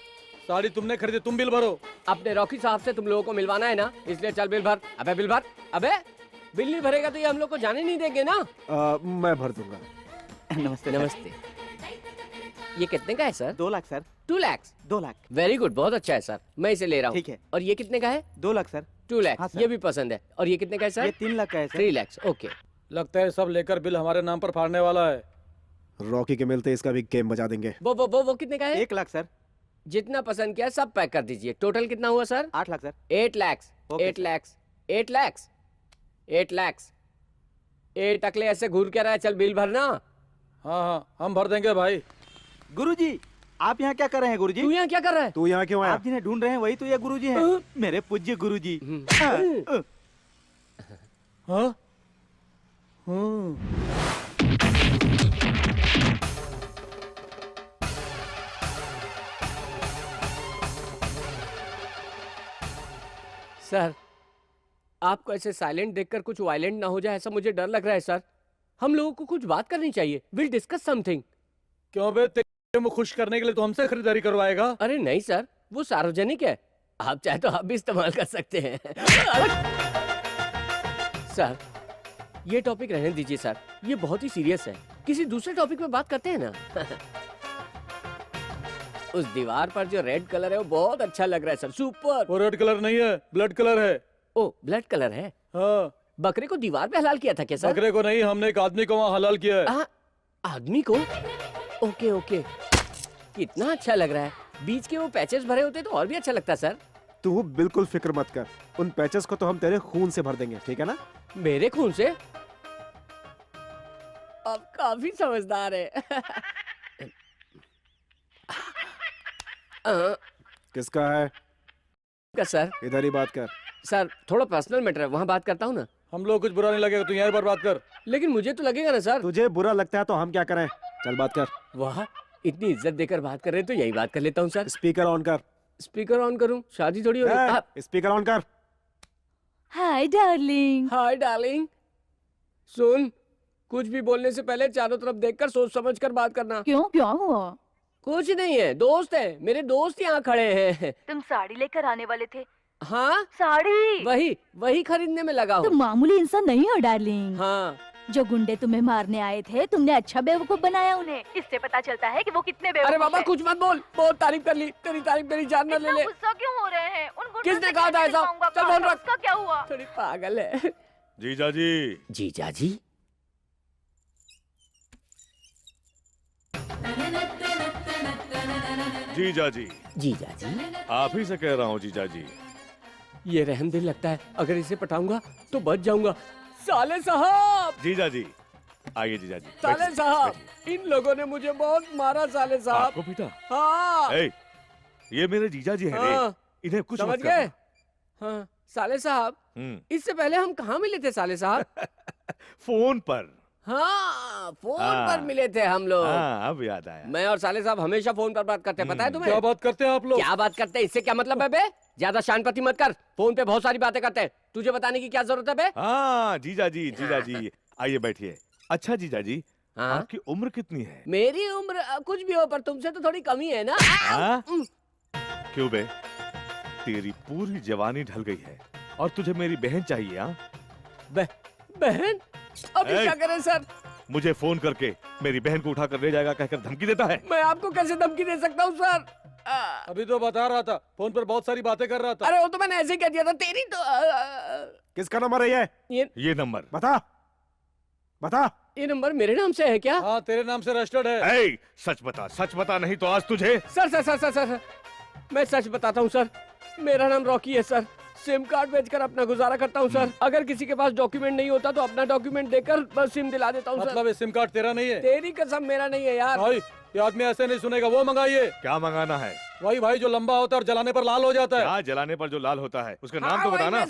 साड़ी तुमने खरीदी, तुम बिल भरो। अपने रॉकी साहब से तुम लोगों को मिलवाना है ना, इसलिए चल बिल भर। अबे बिल भर। अबे बिल नहीं भरेगा तो ये हम लोग को जाने नहीं देंगे ना। मैं भर दूंगा। नमस्ते नमस्ते। ये कितने का है sir? 2 lakh sir. 2 lakh. 2 lakh. Very good, बहुत अच्छा है सर, मैं इसे ले रहा हूँ। ठीक है। और ये कितने का है? 2 लाख सर। 2 लाख। हाँ, सर। ये भी पसंद है। और ये कितने का है सर? ये 3 लाख का है सर। 3 लाख। ओके। लगता है सब लेकर बिल हमारे नाम पर फाड़ने वाला है। रॉकी के मिलते इसका भी गेम बजा देंगे। वो कितने का है? 1 लाख सर। जितना पसंद किया सब पैक कर दीजिए। टोटल कितना हुआ sir? 8 lakh sir. 8 lakh. Okay, 8 lakh. 8 lakh. 8 lakh. 8 टकले ऐसे घूर के रहा है, चल बिल भरना। हाँ हाँ, हम भर देंगे भाई। गुरुजी, आप यहाँ क्या कर रहे हैं गुरुजी? तू यहाँ क्या कर रहा है? तू यहाँ क्यों आया? आप जिन्हें ढूंढ रहे हैं वही तो ये गुरुजी हैं। मेरे पूज्य गुरुजी। हाँ? सर, आपको ऐसे साइलेंट देखकर कुछ वायलेंट ना हो जाए, ऐसा मुझे डर लग रहा है सर। हम लोगों को कुछ बात करनी चाहिए। Will discuss something. क्यों बे, तेरे को खुश करने के लिए तो हमसे खरीदारी करवाएगा? अरे नहीं सर, वो सार्वजनिक है, आप चाहे तो आप भी इस्तेमाल कर सकते हैं। सर, ये टॉपिक रहने दीजिए सर, ये बहुत ही सीरियस है। किसी दूसरे टॉपिक पे बात करते हैं ना। उस दीवार पर जो रेड कलर है वो बहुत अच्छा लग रहा है सर, सुपर। वो रेड कलर नहीं है, ब्लड कलर है। ओ, ब्लड कलर है। हाँ। बकरे को दीवार पे हलाल किया था क्या सर? बकरे को नहीं, हमने एक आदमी को वहाँ हलाल किया है। आदमी को? ओके ओके, कितना अच्छा लग रहा है। बीच के वो पैचेस भरे होते तो और भी अच्छा लगता सर। तू बिल्कुल फिक्र मत कर, उन पैचेस को तो हम तेरे खून से भर देंगे, ठीक है ना? मेरे खून से? अब काफी समझदार है। किसका है? का सर? इधर ही बात कर। सर, थोड़ा पर्सनल मैटर है, वहाँ बात करता हूँ ना। हम लोग कुछ बुरा नहीं लगेगा, तू यहाँ पर बात कर। लेकिन मुझे तो लगेगा ना सर। तुझे बुरा लगता है तो हम क्या करें? चल बात कर। वाह, इतनी इज्जत देकर बात कर रहे हैं तो यही बात कर लेता हूँ सर। स्पीकर ऑन कर। स्पीकर ऑन करूँ? शादी थोड़ी हो रही। स्पीकर ऑन कर। Hi darling. Hi darling. सुन, कुछ भी बोलने से पहले चारों तरफ देखकर सोच समझ कर बात करना। क्यों, क्या हुआ? कुछ नहीं है, दोस्त है, मेरे दोस्त यहाँ खड़े हैं। तुम साड़ी लेकर आने वाले थे? हाँ, साड़ी? वही खरीदने में लगा हूँ। तुम मामूली इंसान नहीं हो डार्लिंग। हाँ। जो गुंडे तुम्हें मारने आए थे, तुमने अच्छा बेवकूफ बनाया उन्हें। इससे पता चलता है कि वो कितने बेवकूफ अरे बाबा हैं। कुछ मत बोल, बहुत तारीफ कर ली, तेरी तारीफ मेरी जान न ले ले। गुस्सा क्यों हो रहे हैं? उन गुंडों किसने से कहा था कैसे ऐसा? दिखाऊंगा चल फोन काम? रख। उसका क्या हुआ? थोड़ी पागल है। जीजा जी। जीजा जी? जीजा जी। जीजा जी? आप ही से कह रहा हूँ जीजा जी। ये रहमदिल लगता है, अगर इसे पटाऊंगा तो बच जाऊंगा। साले साहब! जीजा जी, आइए जीजा जी। साले बैठिए, साहब, बैठिए। इन लोगों ने मुझे बहुत मारा साले साहब। आपको पीटा? हाँ। ए, ये मेरे जीजा जी हैं रे, हाँ। इन्हें कुछ समझ मत गए? करना। हाँ, साले साहब, इससे पहले हम कहाँ मिले थे साले साहब? फोन पर। हाँ, फोन हाँ। पर मिले थे हम लोग। हाँ, अब याद आया। मैं और साले साहब हमेशा फोन पर बात करते हैं, पता है तुम्हें? क्या बात करते हैं आप लोग? क्या बात करते हैं? इससे क्या मतलब है बे? ज्यादा शानपति मत कर, फोन पे बहुत सारी बातें करते हैं, तुझे बताने की क्या जरूरत है बे? हाँ जीजा जी, जीजा जी, आइए बैठिए। अच्छा जीजा जी, हाँ आपकी उम्र कितनी है? मेरी उम्र कुछ भी हो पर तुमसे तो थोड़ी कम ही है ना। हाँ? क्यों बे? तेरी पूरी जवानी ढल गई है और तुझे मेरी बहन चाहिए। हाँ? बहन अभी ए! क्या करें सर? मुझे फोन करके मेरी बहन को उठा कर ले जाएगा कहकर धमकी देता है। मैं आपको कैसे धमकी दे सकता हूँ सर? अभी तो बता रहा था, फोन पर बहुत सारी बातें कर रहा था। अरे वो तो मैंने ऐसे ही कह दिया था। तेरी तो किसका नंबर है ये? ये नंबर बता बता। ये नंबर मेरे नाम से है क्या? हाँ, तेरे नाम से रजिस्टर्ड है। ए, सच बता नहीं तो आज तुझे। Sir sir sir sir sir मैं सच बताता हूँ सर। मेरा नाम रॉकी है सर। सिम कार्ड बेचकर अपना गुजारा करता हूँ सर। अगर किसी के पास डॉक्यूमेंट नहीं होता तो अपना डॉक्यूमेंट देकर बस सिम दिला देता हूँ सर। मतलब ये सिम कार्ड तेरा नहीं है? तेरी कसम मेरा नहीं है यार। भाई ये आदमी ऐसे नहीं सुनेगा, वो मंगाइए। क्या मंगाना है? वही भाई जो लंबा होता है और जलाने पर लाल हो जाता है। क्या जलाने पर जो लाल होता है उसका नाम हाँ, तो वही बताना। मैं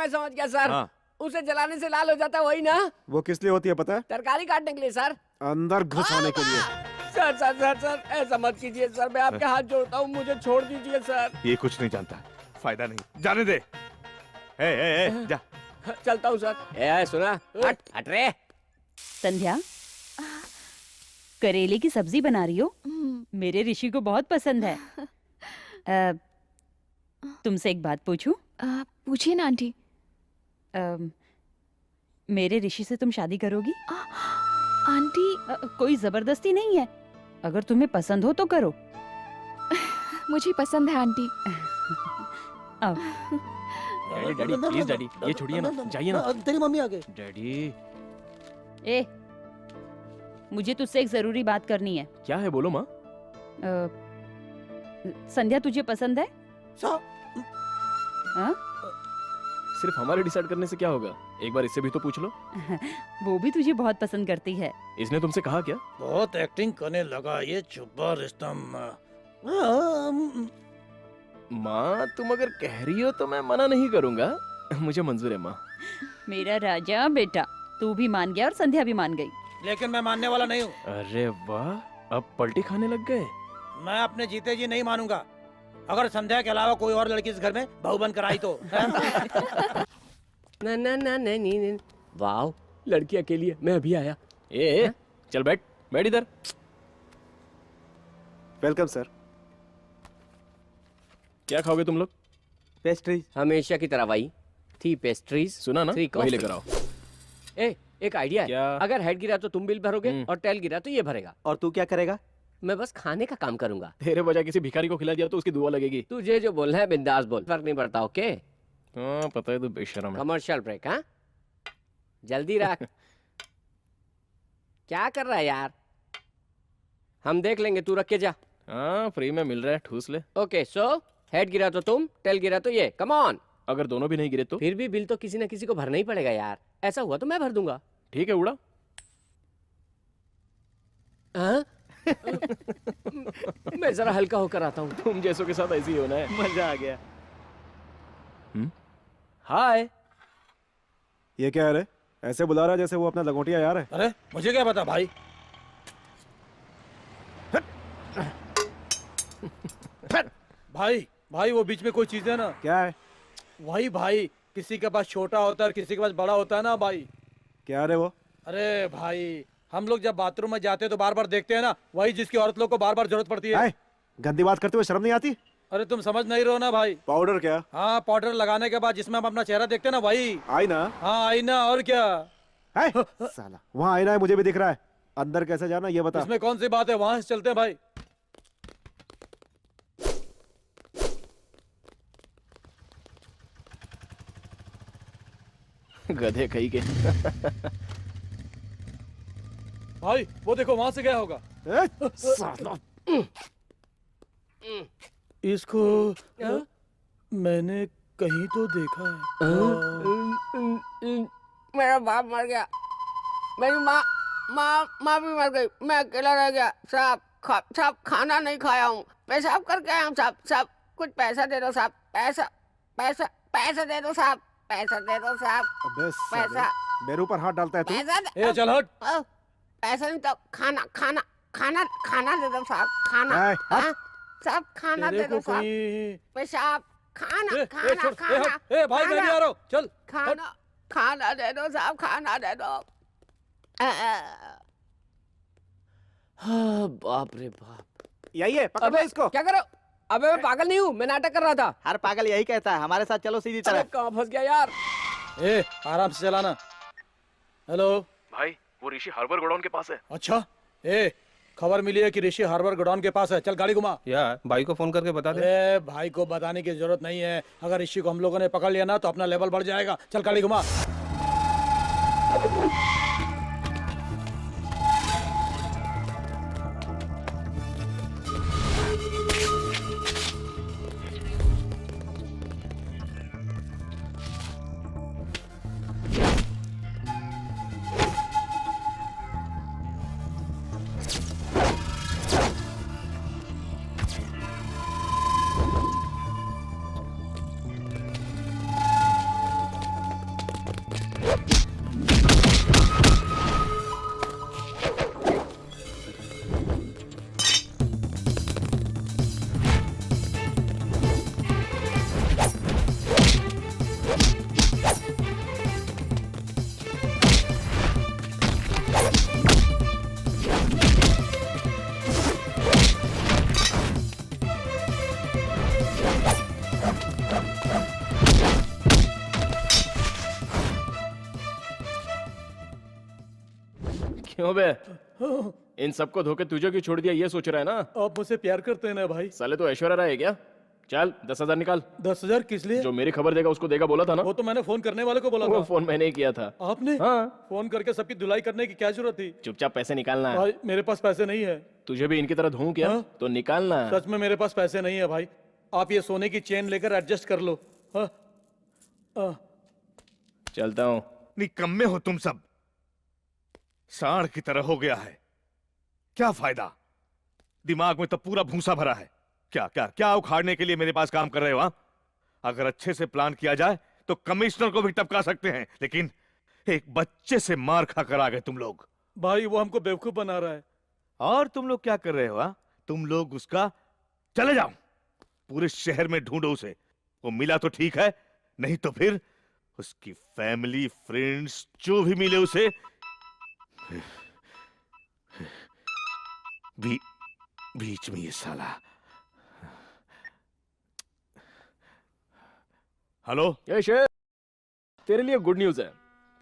समझ गया सर। हाँ। उसे जलाने से लाल हो जाता है वही ना? वो किस लिए होती है पता है? तरकारी काटने के लिए सर। अंदर घुसाने के लिए। सर सर सर सर ऐसा मत कीजिए सर। मैं आपके हाथ जोड़ता हूँ, मुझे छोड़ दीजिए सर। ये कुछ नहीं जानता, फायदा नहीं, जाने दे। ए, जा। चलता हूँ सर। ए सुना, हट रे। संध्या, करेले की सब्जी बना रही हो? मेरे ऋषि को बहुत पसंद है। तुमसे एक बात पूछूं? पूछिए ना आंटी। मेरे ऋषि से तुम शादी करोगी? आंटी कोई जबरदस्ती नहीं है, अगर तुम्हें पसंद हो तो करो। मुझे पसंद है आंटी। अब डैडी प्लीज डैडी, ये छोड़िए ना, जाइए ना। तेरी मम्मी आ गई। डैडी ए, मुझे तुझसे एक जरूरी बात करनी है। क्या है, बोलो माँ। संध्या तुझे पसंद है? हाँ? सिर्फ हमारे डिसाइड करने से क्या होगा? एक बार इससे भी तो पूछ लो। वो भी तुझे बहुत पसंद करती है। इसने तुमसे कहा क्या? बहुत एक्टिंग करने लगा ये चुब्बा रिश्ता। माँ तुम अगर कह रही हो तो मैं मना नहीं करूंगा। मुझे मंजूर है माँ। मेरा राजा बेटा, तू भी मान गया और संध्या भी मान गई। लेकिन मैं मानने वाला नहीं हूँ। अरे वाह, अब पलटी खाने लग गए। मैं अपने जीते जी नहीं मानूंगा। अगर संध्या के अलावा कोई और लड़की इस घर में बहू बनकर आई तो। ना ना ना नहीं। वाह, लड़की अकेली है। मैं अभी आया। ए, चल बैठ इधर। Welcome sir. क्या खाओगे तुम लोग? पेस्ट्रीज। हमेशा की तरह वही थी पेस्ट्रीज। सुना ना, वही लेकर आओ। ए, एक आइडिया है। क्या? अगर हेड गिरा तो तुम बिल भरोगे और टेल गिरा तो ये भरेगा। और तू क्या करेगा? मैं बस खाने का काम करूंगा। तेरे बजाय किसी भिखारी को खिला दिया तो उसकी दुआ लगेगी। तुझे जो बोलना है बिंदास बोल, फर्क नहीं पड़ता। ओके, हाँ पता है, तू बेशरम है। Commercial break. हाँ जल्दी रख। क्या कर रहा है यार? हम देख लेंगे, तू रख के जा। हाँ फ्री में मिल रहा है, ठूस ले। ओके, सो हेड गिरा तो तुम, टेल गिरा तो ये। Come on. अगर दोनों भी नहीं गिरे तो? फिर भी बिल तो किसी न किसी को भरना ही पड़ेगा यार। ऐसा हुआ तो मैं भर दूंगा। ठीक है उड़ा। हाँ? मैं जरा हल्का होकर आता हूँ। तुम जैसों के साथ ऐसे ही होना है। मजा आ गया। हाय। ये क्या है रे? ऐसे बुला रहा है जैसे वो अपना लंगोटिया यार है। अरे मुझे क्या पता भाई। भाई वो बीच में कोई चीज है ना? क्या है? वही भाई, किसी के पास छोटा होता है और किसी के पास बड़ा होता है ना भाई। क्या रे वो? अरे भाई, हम लोग जब बाथरूम में जाते हैं तो बार बार देखते हैं ना, वही जिसकी औरत लोग को बार बार जरूरत पड़ती है। गंदी बात करते हुए शर्म नहीं आती? अरे तुम समझ नहीं रहे हो ना भाई। पाउडर क्या? हाँ, पाउडर लगाने के बाद जिसमें हम अपना चेहरा देखते हैं ना, वही आईना। हाँ आईना, और क्या है? साला वहाँ आईना है, मुझे भी दिख रहा है। अंदर कैसे जाना ये बता। इसमें कौन सी बात है, वहां से चलते हैं भाई। गधे कहीं के। भाई वो देखो, वहां से गया होगा। साला। इसको मैंने कहीं तो देखा है। मेरा बाप मर गया, मेरी माँ भी मर गई, मैं अकेला रह गया। साहब खाना नहीं खाया हूँ, पेशाब करके आया हूँ। साहब कुछ पैसा दे दो साहब। पैसा दे दो साहब। पैसा दे दो साहब। अबे साले, पैसा। मेरे ऊपर हाथ डालता है तू। ए चल हट। पैसा नहीं तो खाना दे दो साहब। खाना साहब, खाना दे दो साहब। पेशाब, खाना भाई मैं भी आ रहा हूँ, चल। खाना दे दो साहब, खाना दे दो। हाँ, बाप रे बाप। यही है, पकड़ लो इसको। क्या करो? अबे मैं पागल नहीं हूँ, मैं नाटक कर रहा था। हर पागल यही कहता है, हमारे साथ चलो सीधी अरे तरफ। कहाँ फंस गया यार। ए, आराम से चलाना। हेलो भाई वो ऋषि हार्बर गोडाउन के पास है। अच्छा, ए खबर मिली है कि ऋषि हार्बर गोडाउन के पास है। चल गाड़ी घुमा। यार भाई को फोन करके बता दे। ए भाई को बताने की जरूरत नहीं है। अगर ऋषि को हम लोगों ने पकड़ लिया ना तो अपना लेवल बढ़ जाएगा। चल गाड़ी घुमा। क्यों बे? इन सबको धोखे तुझे क्यों छोड़ दिया ये सोच रहा है ना? आप मुझसे प्यार करते हैं ना भाई? साले तो ऐश्वर्या राय है क्या? चल 10,000 निकाल। 10,000 किस लिए? जो मेरी खबर देगा उसको देगा बोला था ना? वो तो मैंने फोन करने वाले को बोला वो था। फोन मैंने ही किया था। आपने? हाँ। फोन करके सबकी धुलाई करने की क्या जरूरत थी? चुपचाप पैसे निकालना है। भाई मेरे पास पैसे नहीं है। तुझे भी इनकी तरह धोऊं क्या? हाँ? तो निकालना है। सच में मेरे पास पैसे नहीं है भाई। आप ये सोने की चेन लेकर एडजस्ट कर लो। हाँ? चलता हूँ। निकम्मे हो तुम सब। सांड की तरह हो गया है। क्या फायदा? दिमाग में तो पूरा भूसा भरा है। क्या क्या क्या उखाड़ने के लिए मेरे पास काम कर रहे हो? हाँ? अगर अच्छे से प्लान किया जाए तो कमिश्नर को भी टपका सकते हैं, लेकिन एक बच्चे से मार खा कर आ गए तुम लोग। भाई वो हमको बेवकूफ बना रहा है। और तुम लोग क्या कर रहे हो? हाँ? तुम लोग उसका चले जाओ, पूरे शहर में ढूंढो उसे। वो मिला तो ठीक है, नहीं तो फिर उसकी फैमिली फ्रेंड्स जो भी मिले उसे बीच में ये साला। हेलो ये शेर, तेरे लिए गुड न्यूज है।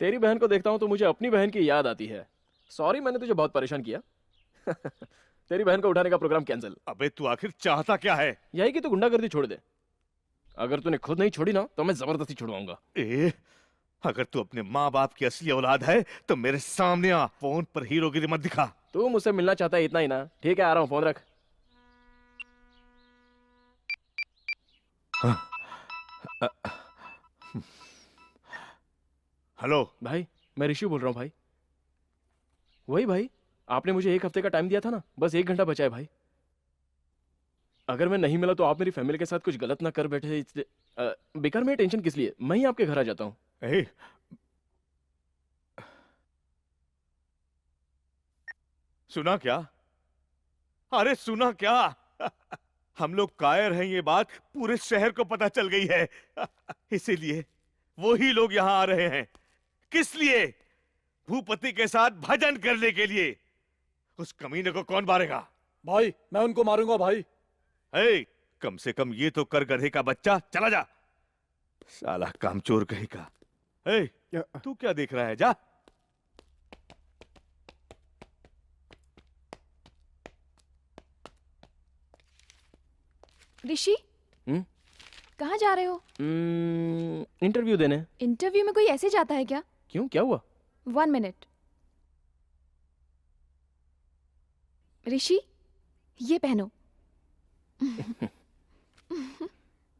तेरी बहन को देखता हूँ तो मुझे अपनी बहन की याद आती है। सॉरी मैंने तुझे बहुत परेशान किया। तेरी बहन को उठाने का प्रोग्राम कैंसिल। अबे तू आखिर चाहता क्या है? यही कि तू गुंडागर्दी छोड़ दे। अगर तूने खुद नहीं छोड़ी ना तो मैं जबरदस्ती छुड़वाऊंगा। अगर तू अपने माँ बाप की असली औलाद है तो मेरे सामने आ। फोन पर हीरोगिरी मत दिखा। तू मुझसे मिलना चाहता है इतना ही ना? ठीक है आ रहा हूँ, फोन रख। हेलो भाई, मैं ऋषि बोल रहा हूँ भाई। वही भाई, आपने मुझे 1 हफ्ते का टाइम दिया था ना, बस 1 घंटा बचा है भाई। अगर मैं नहीं मिला तो आप मेरी फैमिली के साथ कुछ गलत ना कर बैठे, इसलिए बेकार में टेंशन किस लिए? मैं ही आपके घर आ जाता हूँ। सुना क्या? अरे सुना क्या? हम लोग कायर हैं, ये बात पूरे शहर को पता चल गई है। इसीलिए वो ही लोग यहाँ आ रहे हैं। किस लिए? भूपति के साथ भजन करने के लिए। उस कमीने को कौन मारेगा? भाई मैं उनको मारूंगा भाई। कम से कम ये तो कर गधे का बच्चा। चला जा साला कामचोर कहेगा। तू क्या देख रहा है? जा। ऋषि कहाँ जा रहे हो? इंटरव्यू देने। इंटरव्यू में कोई ऐसे जाता है क्या? क्यों, क्या हुआ? 1 मिनट। ऋषि ये पहनो।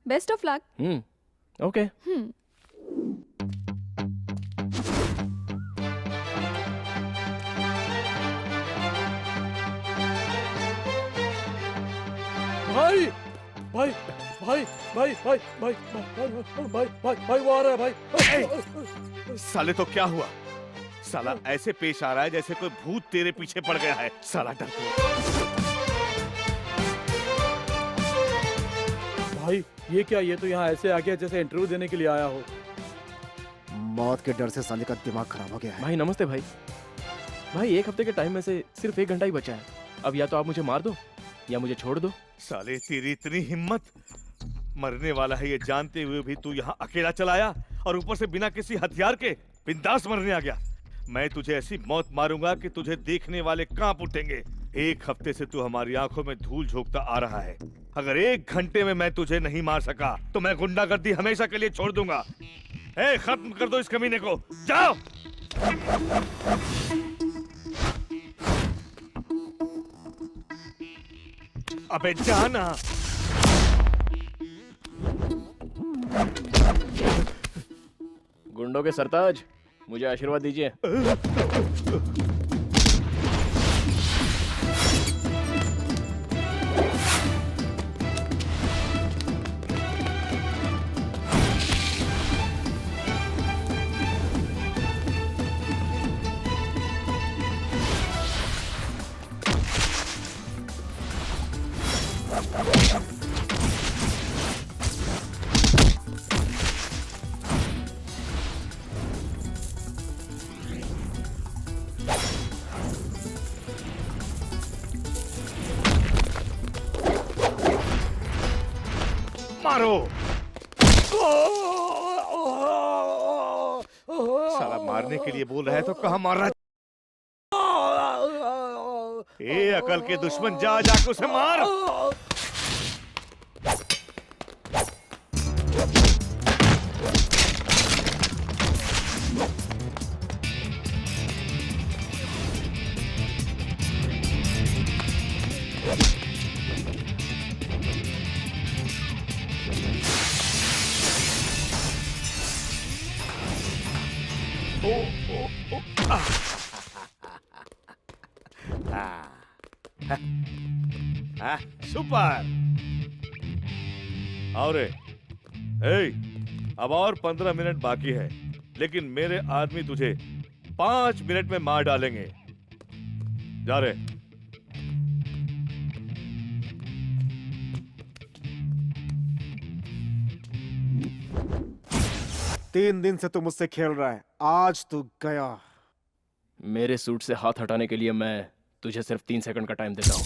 Best of luck. ओके। भाई भाई भाई भाई भाई भाई भाई भाई भाई भाई वो आ रहा है भाई। साले तो क्या हुआ? साला ऐसे पेश आ रहा है जैसे कोई भूत तेरे पीछे पड़ गया है। साला डरपोक। भाई ये क्या? ये तो यहाँ ऐसे आ गया जैसे इंटरव्यू देने के लिए आया हो। मौत के डर से साले का दिमाग खराब हो गया है। भाई नमस्ते भाई। भाई 1 हफ्ते के टाइम में से सिर्फ 1 घंटा ही बचा है। अब या तो आप मुझे मार दो या मुझे छोड़ दो। साले तेरी इतनी हिम्मत, मरने वाला है ये जानते हुए भी तू यहाँ अकेला चलाया और ऊपर से बिना किसी हथियार के बिंदास मरने आ गया। मैं तुझे ऐसी मौत मारूंगा कि तुझे देखने वाले कांप उठेंगे। 1 हफ्ते से तू हमारी आंखों में धूल झोंकता आ रहा है। अगर 1 घंटे में मैं तुझे नहीं मार सका तो मैं गुंडागर्दी हमेशा के लिए छोड़ दूंगा। ए, खत्म कर दो इस कमीने को, जाओ। अबे जाना। गुंडों के सरताज, मुझे आशीर्वाद दीजिए। मारो। साला मारने के लिए बोल रहा है तो कहाँ मार रहा है? ए अकल के दुश्मन, जा जाके उसे मार। सुपर। और अब और 15 मिनट बाकी है, लेकिन मेरे आदमी तुझे 5 मिनट में मार डालेंगे। जा रे। तीन दिन से तू मुझसे खेल रहा है, आज तू गया। मेरे सूट से हाथ हटाने के लिए मैं तुझे सिर्फ 3 सेकंड का टाइम देता हूँ।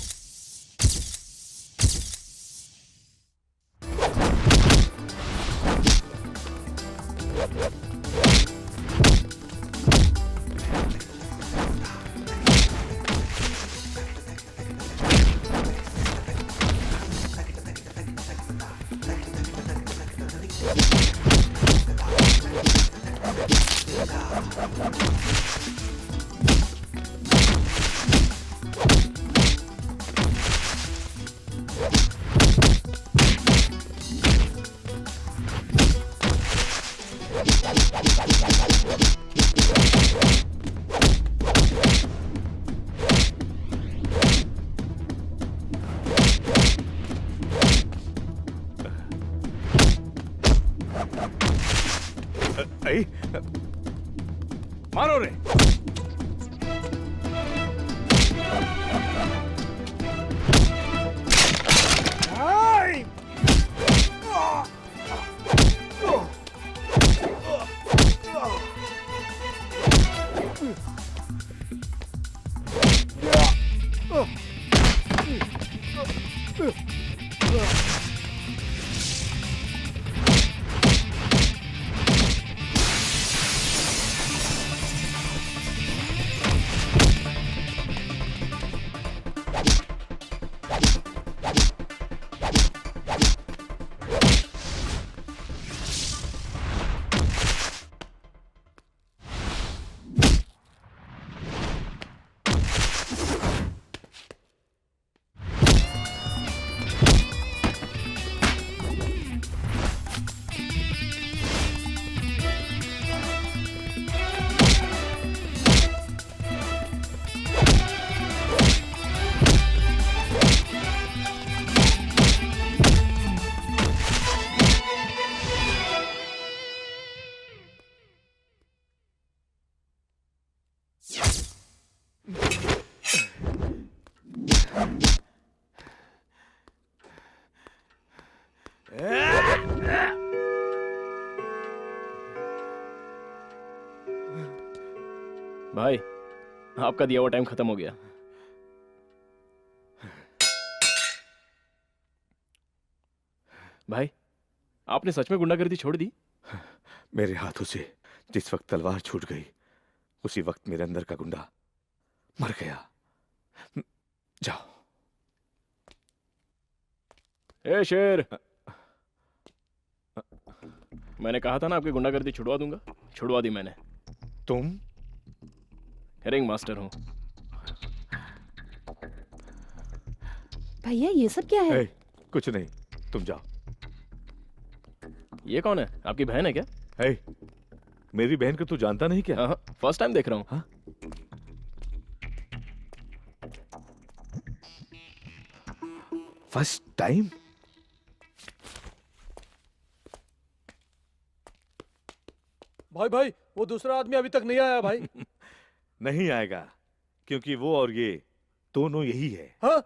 मारो रे। आपका दिया हुआ टाइम खत्म हो गया। भाई, आपने सच में गुंडागर्दी छोड़ दी? मेरे हाथों से जिस वक्त तलवार छूट गई उसी वक्त मेरे अंदर का गुंडा मर गया। जाओ। ए शेर, मैंने कहा था ना आपकी गुंडागर्दी छुड़वा दूंगा, छुड़वा दी मैंने। तुम? रिंग मास्टर हूँ। भैया ये सब क्या है? ए, कुछ नहीं, तुम जाओ। ये कौन है? आपकी बहन है क्या? ए, मेरी बहन को तू जानता नहीं क्या? हाँ, फर्स्ट टाइम देख रहा हूँ। हाँ? First time? भाई भाई, वो दूसरा आदमी अभी तक नहीं आया भाई। नहीं आएगा, क्योंकि वो और ये दोनों यही है। हाँ?